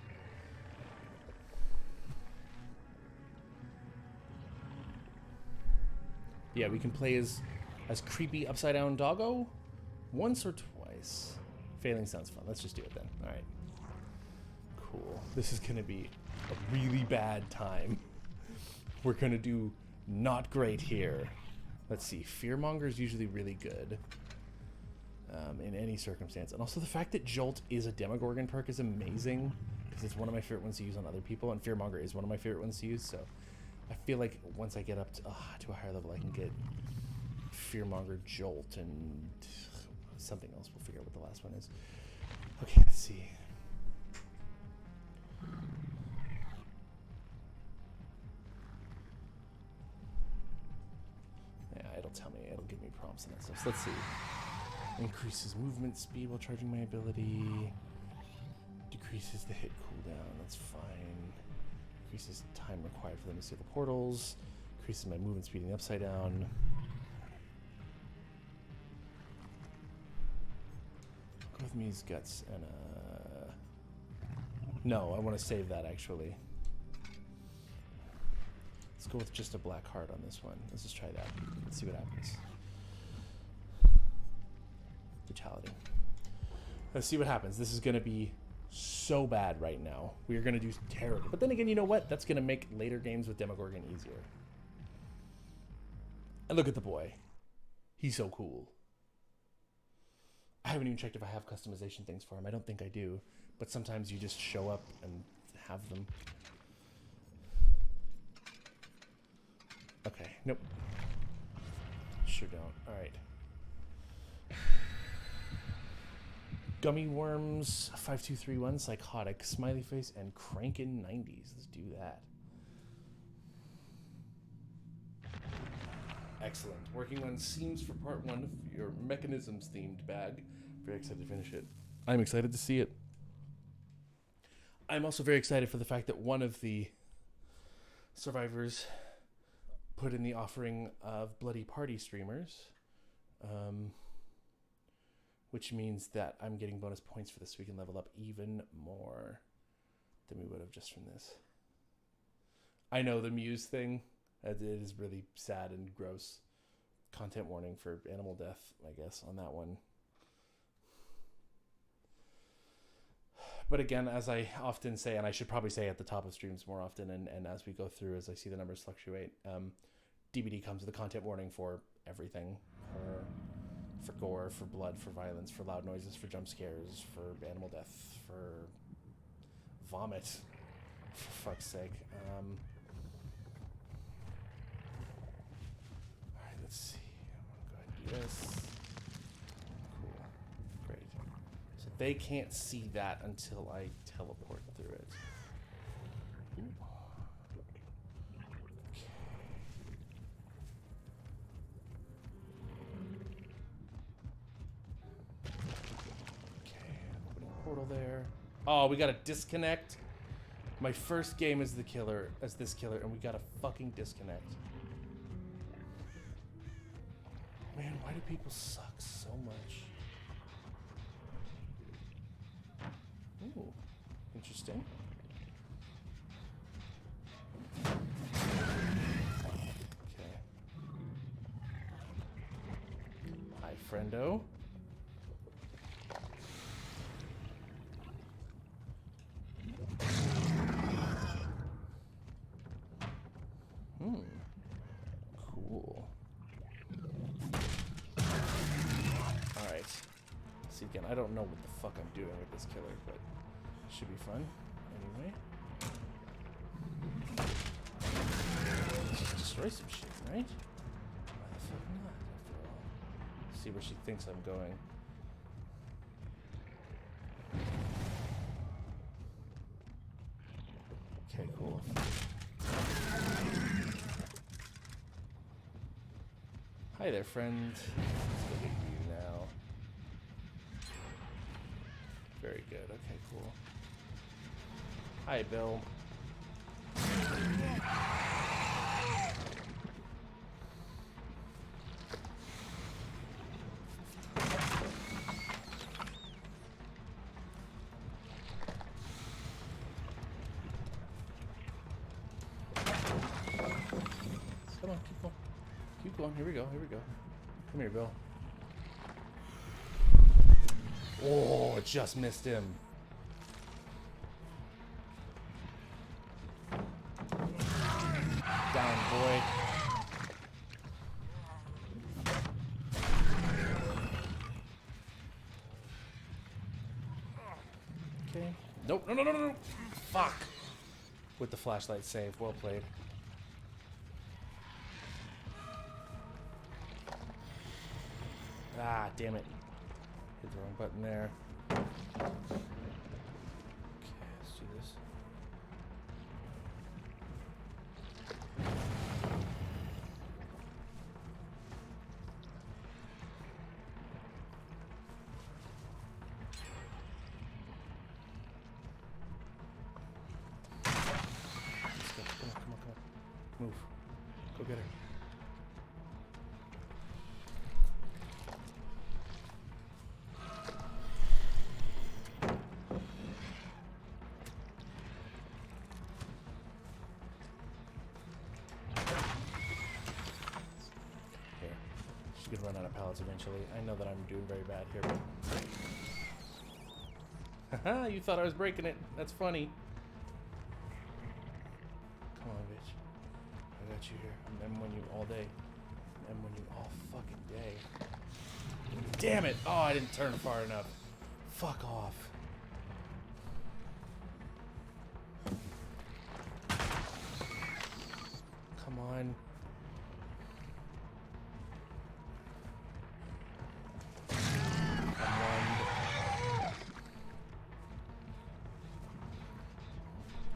Speaker 2: Yeah, we can play as creepy upside down doggo once or twice. Failing sounds fun. Let's just do it then. All right. Cool. This is going to be a really bad time. We're going to do not great here. Let's see. Fearmonger is usually really good in any circumstance. And also the fact that Jolt is a Demogorgon perk is amazing because it's one of my favorite ones to use on other people, and Fearmonger is one of my favorite ones to use, so... I feel like once I get up to a higher level, I can get Fearmonger, Jolt, and something else. We'll figure out what the last one is. Okay, let's see. Yeah, it'll tell me. It'll give me prompts and that stuff. So let's see. Increases movement speed while charging my ability. Decreases the hit cooldown. That's fine. Increases time required for them to see the portals. Increases my movement speed in the upside down. Go with Me's guts and no, I want to save that actually. Let's go with just a black heart on this one. Let's just try that. Let's see what happens. Brutality. Let's see what happens. This is going to be so bad right now. We are going to do terrible. But then again, you know what? That's going to make later games with Demogorgon easier. And look at the boy. He's so cool. I haven't even checked if I have customization things for him. I don't think I do. But sometimes you just show up and have them. Okay. Nope. Sure don't. All right. Gummy Worms, 5231, Psychotic, Smiley Face, and Crankin' 90s. Let's do that. Excellent. Working on seams for part 1 of your mechanisms themed bag. Very excited to finish it. I'm excited to see it. I'm also very excited for the fact that one of the survivors put in the offering of Bloody Party streamers. Which means that I'm getting bonus points for this so we can level up even more than we would have just from this. I know the Muse thing, it is really sad and gross. Content warning for animal death, I guess, on that one. But again, as I often say, and I should probably say at the top of streams more often, and as we go through, as I see the numbers fluctuate, DBD comes with a content warning for everything. For gore, for blood, for violence, for loud noises, for jump scares, for animal death, for vomit, for fuck's sake. Alright, let's see. I'm gonna go ahead and do this. Cool. Great. So they can't see that until I teleport through it. Ooh. Portal there. Oh, we got a disconnect. My first game as this killer, and we got a fucking disconnect. Man, why do people suck so much? Ooh, interesting. Okay. Hi, friendo. Cool. Alright. See, again, I don't know what the fuck I'm doing with this killer, but it should be fun. Anyway. Let's just destroy some shit, right? Why the fuck not, after all? See where she thinks I'm going. Okay, cool. Hi there, friend. Let's look at you now. Very good. Okay, cool. Hi, Bill. Come on, keep going. Keep going. Here we go. Here we go. Come here, Bill. Oh, it just missed him. Down, boy. Okay. Nope. No, no, no, no, no. Fuck. With the flashlight save. Well played. Ah, damn it. Hit the wrong button there. Okay, let's do this. Let's go. Come on, come on, come on. Move. Go get her. She's gonna run out of pallets eventually. I know that I'm doing very bad here, but... Haha, you thought I was breaking it. That's funny. Come on, bitch. I got you here. I'm M1 you all day. I'm M1 you all fucking day. Damn it! Oh, I didn't turn far enough. Fuck off. Come on.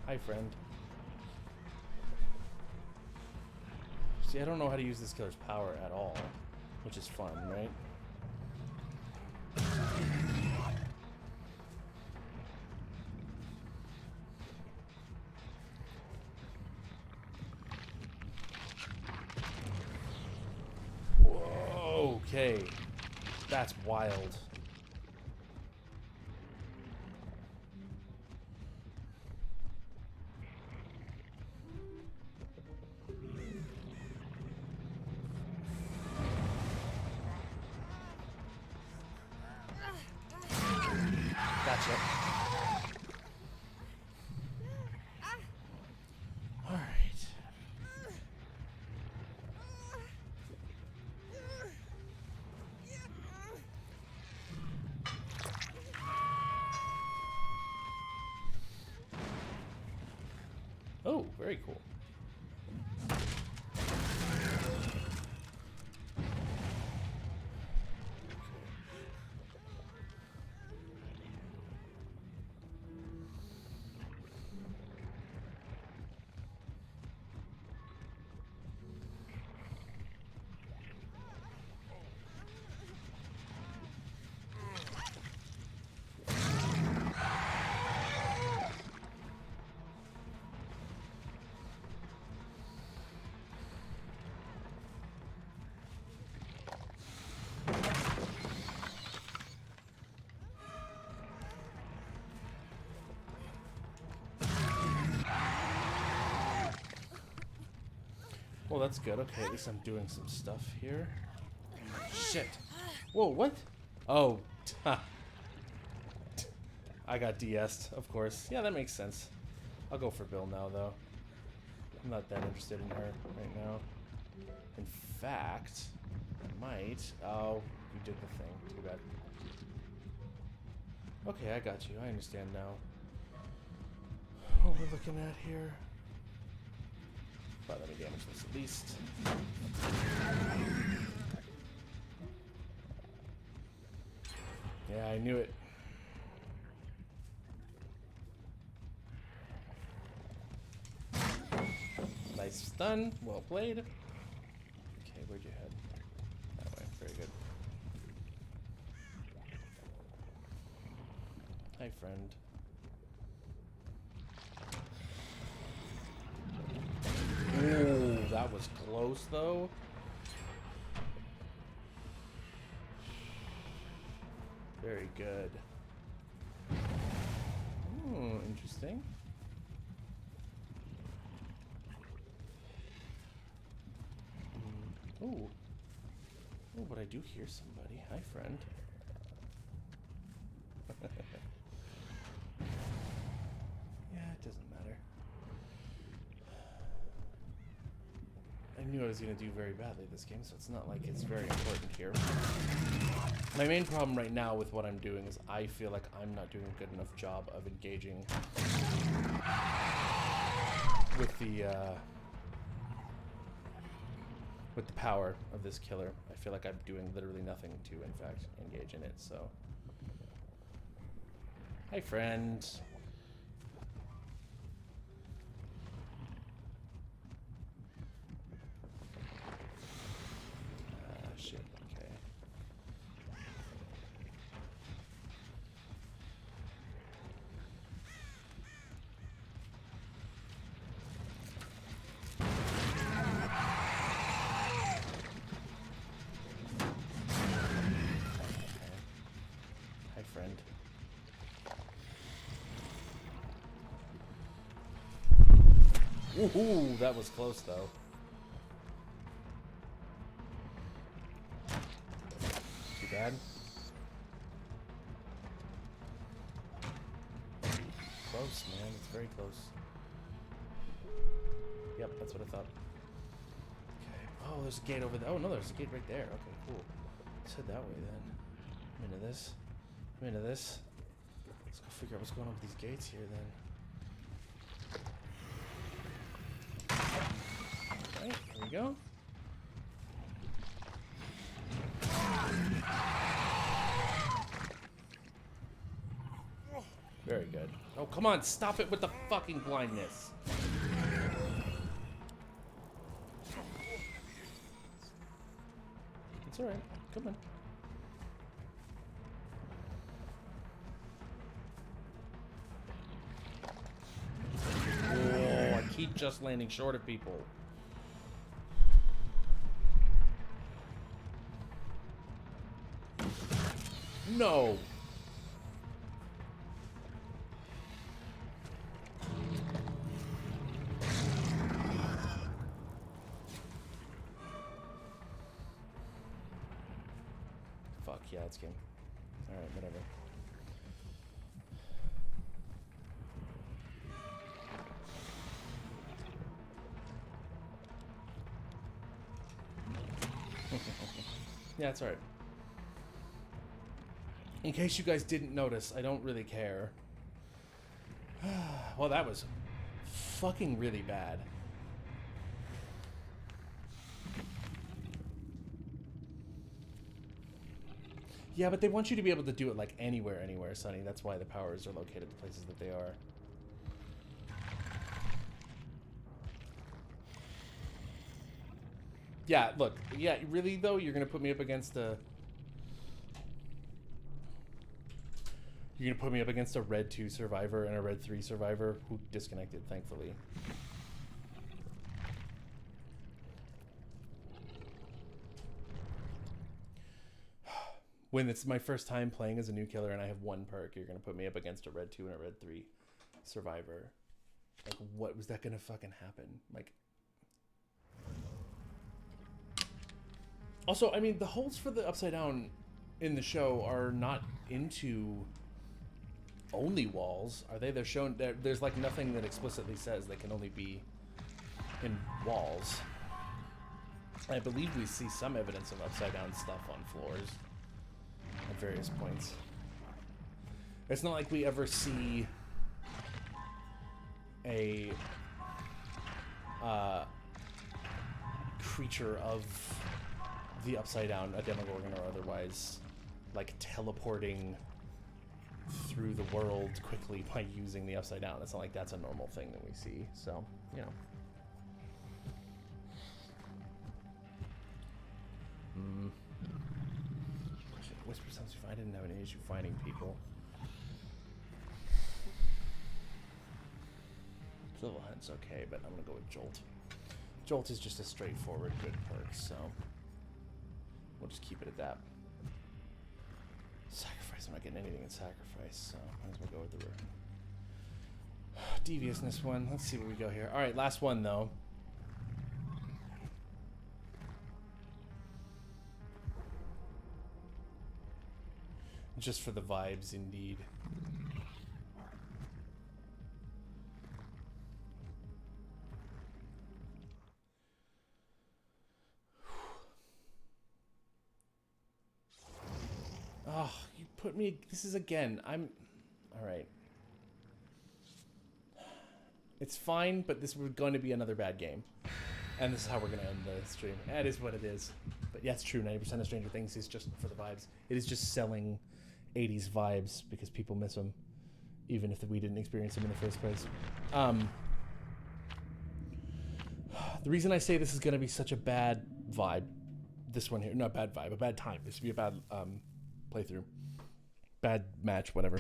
Speaker 2: Hi, friend. See, I don't know how to use this killer's power at all, which is fun, right? Whoa, okay. That's wild. Gotcha. All right. Oh, very cool. Well, that's good. Okay, at least I'm doing some stuff here. Shit. Whoa, what? Oh. I got DS'd, of course. Yeah, that makes sense. I'll go for Bill now, though. I'm not that interested in her right now. In fact, I might... Oh, you did the thing. Too bad. Okay, I got you. I understand now. What we're looking at here. But let me damage this at least. Yeah, I knew it. Nice stun. Well played. Okay, where'd you head? That way. Very good. Hi, friend. Ooh, that was close, though. Very good. Interesting. Ooh. Oh, but I do hear somebody. Hi, friend. Yeah, it doesn't matter. I knew I was going to do very badly this game, so it's not like it's very important here. My main problem right now with what I'm doing is I feel like I'm not doing a good enough job of engaging with the power of this killer. I feel like I'm doing literally nothing to, in fact, engage in it, so... Hi, friend. Shit, okay. Hi, friend. Ooh, that was close, though. Too bad. Close, man. It's very close. Yep, that's what I thought. Okay. Oh, there's a gate over there. Oh, no, there's a gate right there. Okay, cool. Let's head that way, then. I'm into this. I'm into this. Let's go figure out what's going on with these gates here, then. Alright, here we go. Very good. Oh, come on, stop it with the fucking blindness. It's alright. Come on. Oh, I keep just landing short of people. No. Fuck yeah, it's game. Alright, whatever. Yeah, it's alright. In case you guys didn't notice, I don't really care. Well, that was fucking really bad. Yeah, but they want you to be able to do it like anywhere, Sonny. That's why the powers are located the places that they are. Yeah, look. Yeah, really, though? You're going to put me up against a... You're going to put me up against a Red 2 survivor and a Red 3 survivor who disconnected, thankfully. When it's my first time playing as a new killer and I have one perk, you're going to put me up against a Red 2 and a Red 3 survivor. Like, what was that going to fucking happen? Like... Also, I mean, the holes for the Upside Down in the show are not into only walls, are they? They're shown. There's like nothing that explicitly says they can only be in walls. I believe we see some evidence of Upside Down stuff on floors at various points. It's not like we ever see a creature of the Upside Down, a Demogorgon or otherwise, like teleporting through the world quickly by using the Upside Down. It's not like that's a normal thing that we see. So, you know. Whisper sounds fine. I didn't have any issue finding people. Civil Hunt's okay, but I'm gonna go with Jolt. Jolt is just a straightforward good perk, so we'll just keep it at that. Sacrifice. I'm not getting anything in sacrifice, so might as well go with the deviousness one. Let's see where we go here. All right, last one though. Just for the vibes, indeed. Oh, you put me... This is again... I'm... Alright. It's fine, but this was going to be another bad game. And this is how we're going to end the stream. That is what it is. But yeah, it's true. 90% of Stranger Things is just for the vibes. It is just selling 80s vibes because people miss them. Even if we didn't experience them in the first place. The reason I say this is going to be such a bad vibe... This one here... Not bad vibe. A bad time. This would be a bad... playthrough, bad match, whatever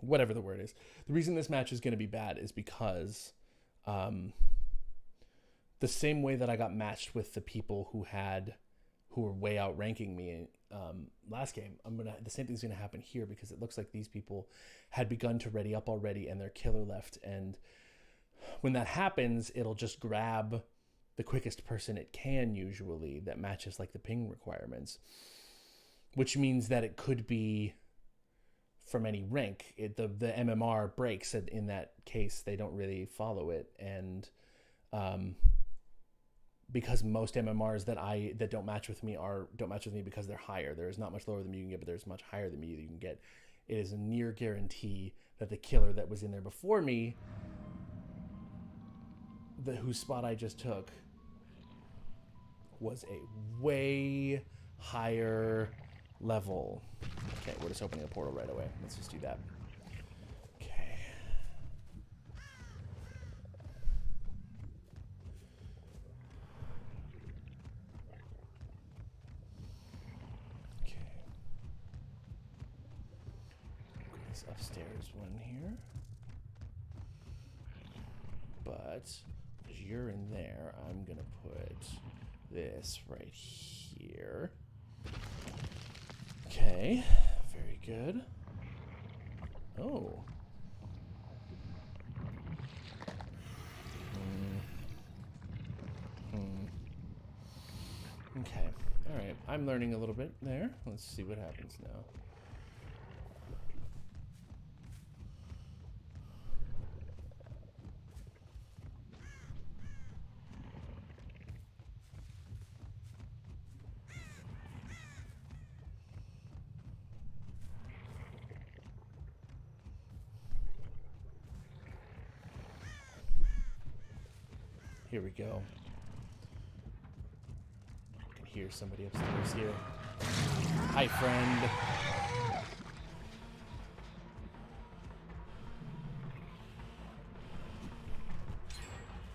Speaker 2: the word is. The reason this match is going to be bad is because the same way that I got matched with the people who were way outranking me last game, the same thing's gonna happen here, because it looks like these people had begun to ready up already and their killer left, and when that happens, it'll just grab the quickest person it can, usually that matches like the ping requirements. Which means that it could be from any rank. The MMR breaks. In that case, they don't really follow it. And because most MMRs that don't match with me because they're higher. There is not much lower than me you can get, but there's much higher than me that you can get. It is a near guarantee that the killer that was in there before me, whose spot I just took, was a way higher level. Okay, we're just opening a portal right away. Let's just do that. Okay. Okay. This upstairs one here. But as you're in there, I'm gonna put this right here. Okay, very good. Oh. Okay, alright. I'm learning a little bit there. Let's see what happens now. Here we go. I can hear somebody upstairs here. Hi, friend.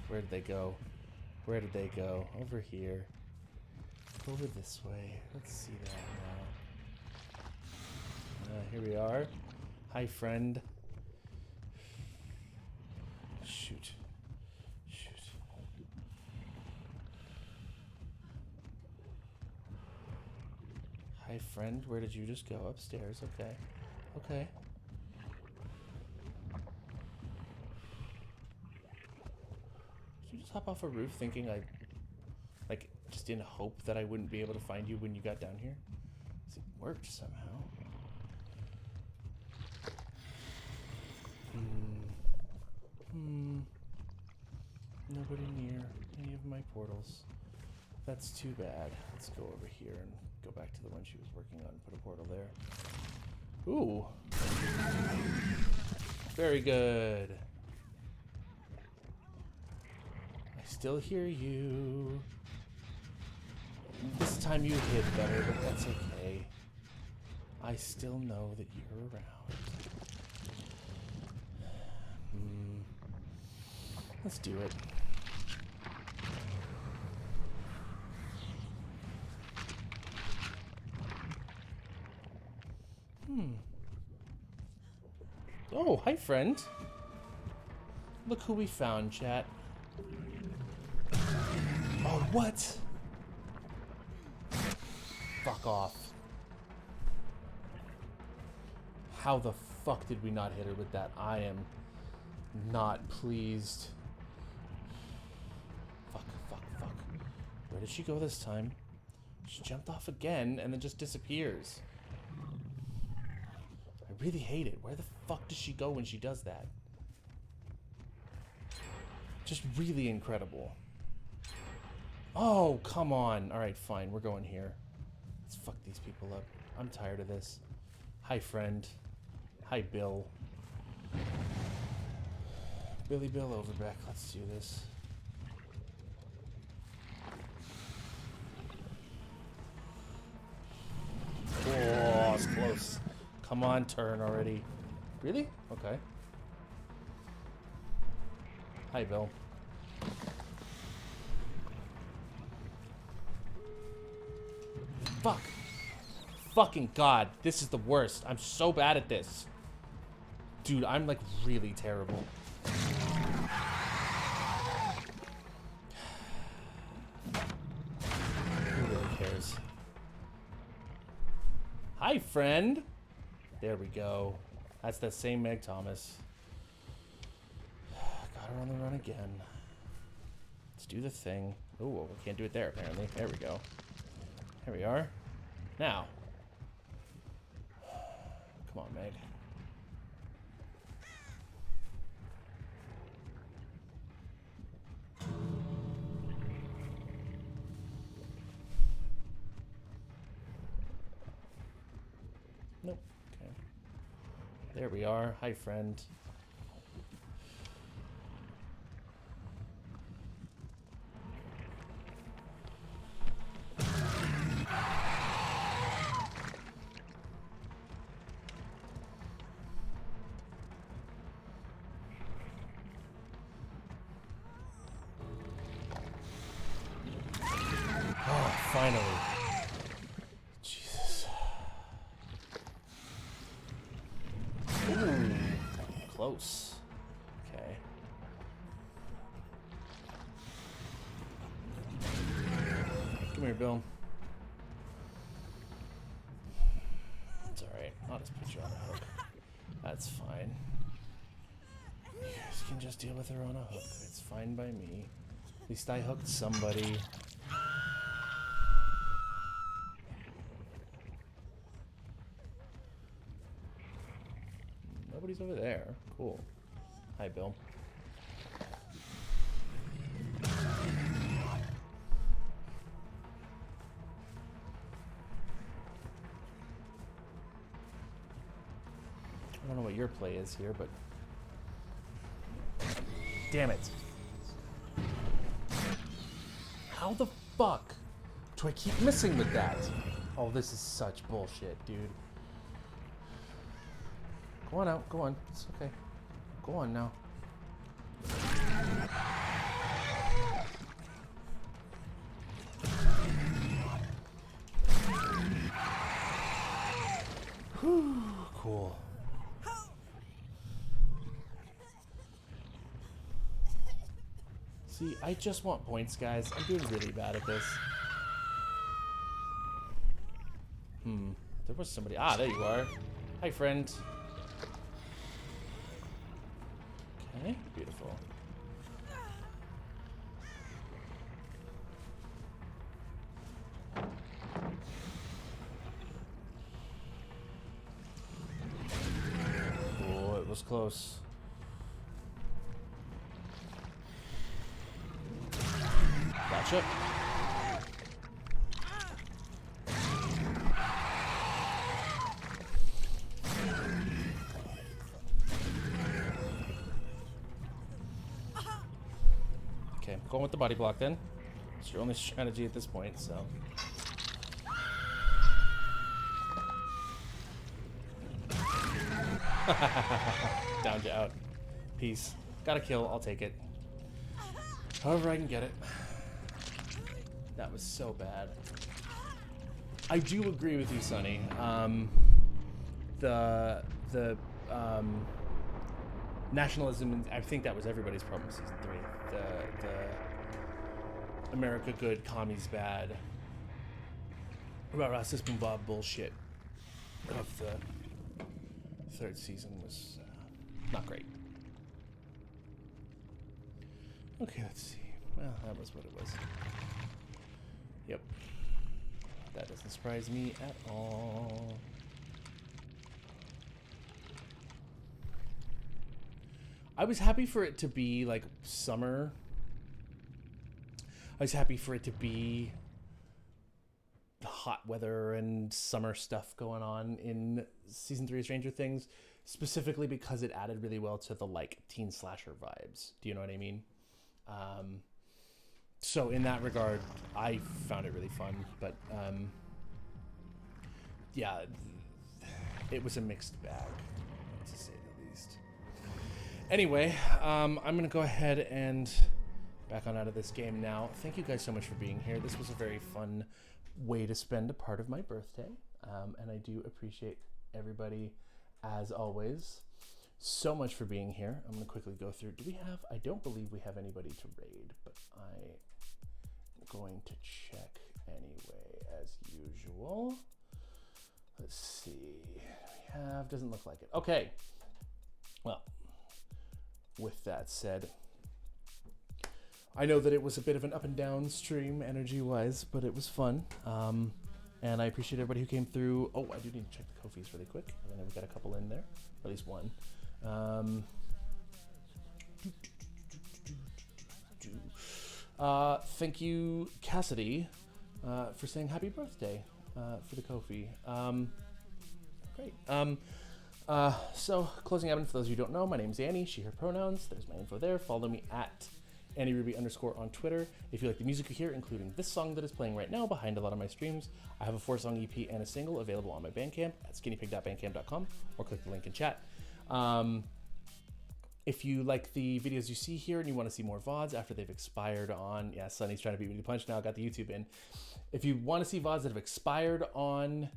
Speaker 2: Where did they go? Where did they go? Over here. Over this way. Let's see that now. Here we are. Hi, friend. Shoot. Hi, friend. Where did you just go? Upstairs. Okay. Okay. Did you just hop off a roof thinking I... Like, just just in hope that I wouldn't be able to find you when you got down here? It worked somehow. Nobody near any of my portals. That's too bad. Let's go over here and go back to the one she was working on and put a portal there. Ooh. Very good. I still hear you. This time you hid better, but that's okay. I still know that you're around. Let's do it. Oh, hi, friend. Look who we found, chat. Oh, what? Fuck off. How the fuck did we not hit her with that? I am not pleased. Fuck. Where did she go this time? She jumped off again and then just disappears. I really hate it. Where the fuck does she go when she does that? Just really incredible. Oh, come on. Alright, fine. We're going here. Let's fuck these people up. I'm tired of this. Hi, friend. Hi, Bill. Billy Bill Overbeck. Let's do this. Oh, it's close. Come on, turn already. Really? Okay. Hi, Bill. Fuck. Fucking God. This is the worst. I'm so bad at this. Dude, I'm like really terrible. Who really cares? Hi, friend. There we go. That's that same Meg Thomas. Got her on the run again. Let's do the thing. Oh, we can't do it there, apparently. There we go. There we are. Now. Come on, Meg. Nope. Okay. There we are. Hi, friend. Oh, finally. Jesus. Ooh, close. Okay. Come here, Bill. It's alright. I'll just put you on a hook. That's fine. You guys can just deal with her on a hook. It's fine by me. At least I hooked somebody. Nobody's over there. Cool. Hi, Bill. I don't know what your play is here, but... Damn it. How the fuck do I keep missing with that? Oh, this is such bullshit, dude. Go on out. Go on. It's okay. Go on now. Whew, cool. See, I just want points, guys. I'm doing really bad at this. There was somebody. Ah, there you are. Hi, friend. Okay, beautiful. was close. Gotcha. Okay, going with the body block then. It's your only strategy at this point, so. Down to out. Peace. Got a kill, I'll take it. However I can get it. That was so bad. I do agree with you, Sonny. The nationalism, I think that was everybody's problem in season 3. The America good, commies bad, rah-rah, sis boom bob bullshit of the 3rd season was not great. Okay, let's see. Well, that was what it was. Yep. That doesn't surprise me at all. I was happy for it to be like summer. I was happy for it to be hot weather and summer stuff going on in season 3 of Stranger Things, specifically because it added really well to the like teen slasher vibes. Do you know what I mean? So in that regard, I found it really fun, but yeah, it was a mixed bag, to say the least. Anyway, I'm going to go ahead and back on out of this game now. Thank you guys so much for being here. This was a very fun way to spend a part of my birthday, and I do appreciate everybody, as always, so much for being here. I'm going to quickly go through. Do we have... I don't believe we have anybody to raid, but I'm going to check anyway, as usual. Let's see. We have... Doesn't look like it. Okay. Well, with that said, I know that it was a bit of an up and down stream energy-wise, but it was fun. And I appreciate everybody who came through. Oh, I do need to check the Ko-fis really quick. I know we've got a couple in there, or at least one. Thank you, Cassidy, for saying happy birthday for the Ko-fi. Great. So, closing admin, for those of you who don't know, my name's Annie, she, her pronouns. There's my info there. Follow me at AnnieRuby_ on Twitter. If you like the music you hear, including this song that is playing right now behind a lot of my streams, I have a 4-song EP and a single available on my Bandcamp at skinnypig.bandcamp.com, or click the link in chat. If you like the videos you see here and you want to see more VODs after they've expired on... Yeah, Sunny's trying to beat me to the punch now. I got the YouTube in. If you want to see VODs that have expired on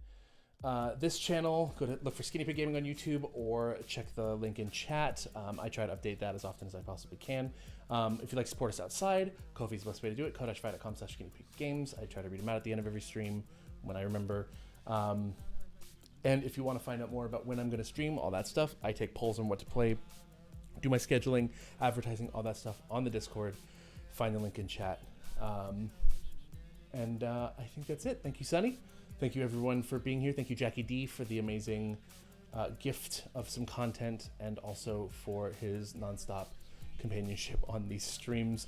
Speaker 2: this channel, go to look for Skinny Pig Gaming on YouTube or check the link in chat. I try to update that as often as I possibly can. If you'd like to support us outside, Ko-fi is the best way to do it. ko-fi.com/skinnypiggames. I try to read them out at the end of every stream when I remember. And if you want to find out more about when I'm going to stream, all that stuff, I take polls on what to play, do my scheduling, advertising, all that stuff on the Discord. Find the link in chat. And I think that's it. Thank you, Sunny. Thank you, everyone, for being here. Thank you, Jackie D, for the amazing gift of some content and also for his nonstop companionship on these streams.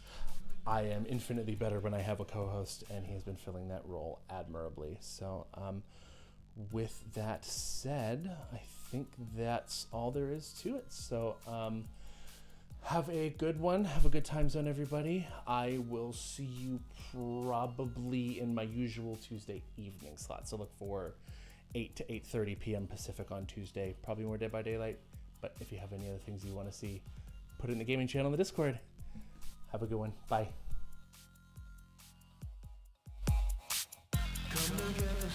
Speaker 2: I am infinitely better when I have a co-host, and he has been filling that role admirably. So with that said, I think that's all there is to it. So have a good one. Have a good time zone, everybody. I will see you probably in my usual Tuesday evening slot. So look for 8 to 8:30 p.m. Pacific on Tuesday. Probably more Dead by Daylight. But if you have any other things you want to see, put it in the gaming channel on the Discord. Have a good one. Bye.
Speaker 1: Come together,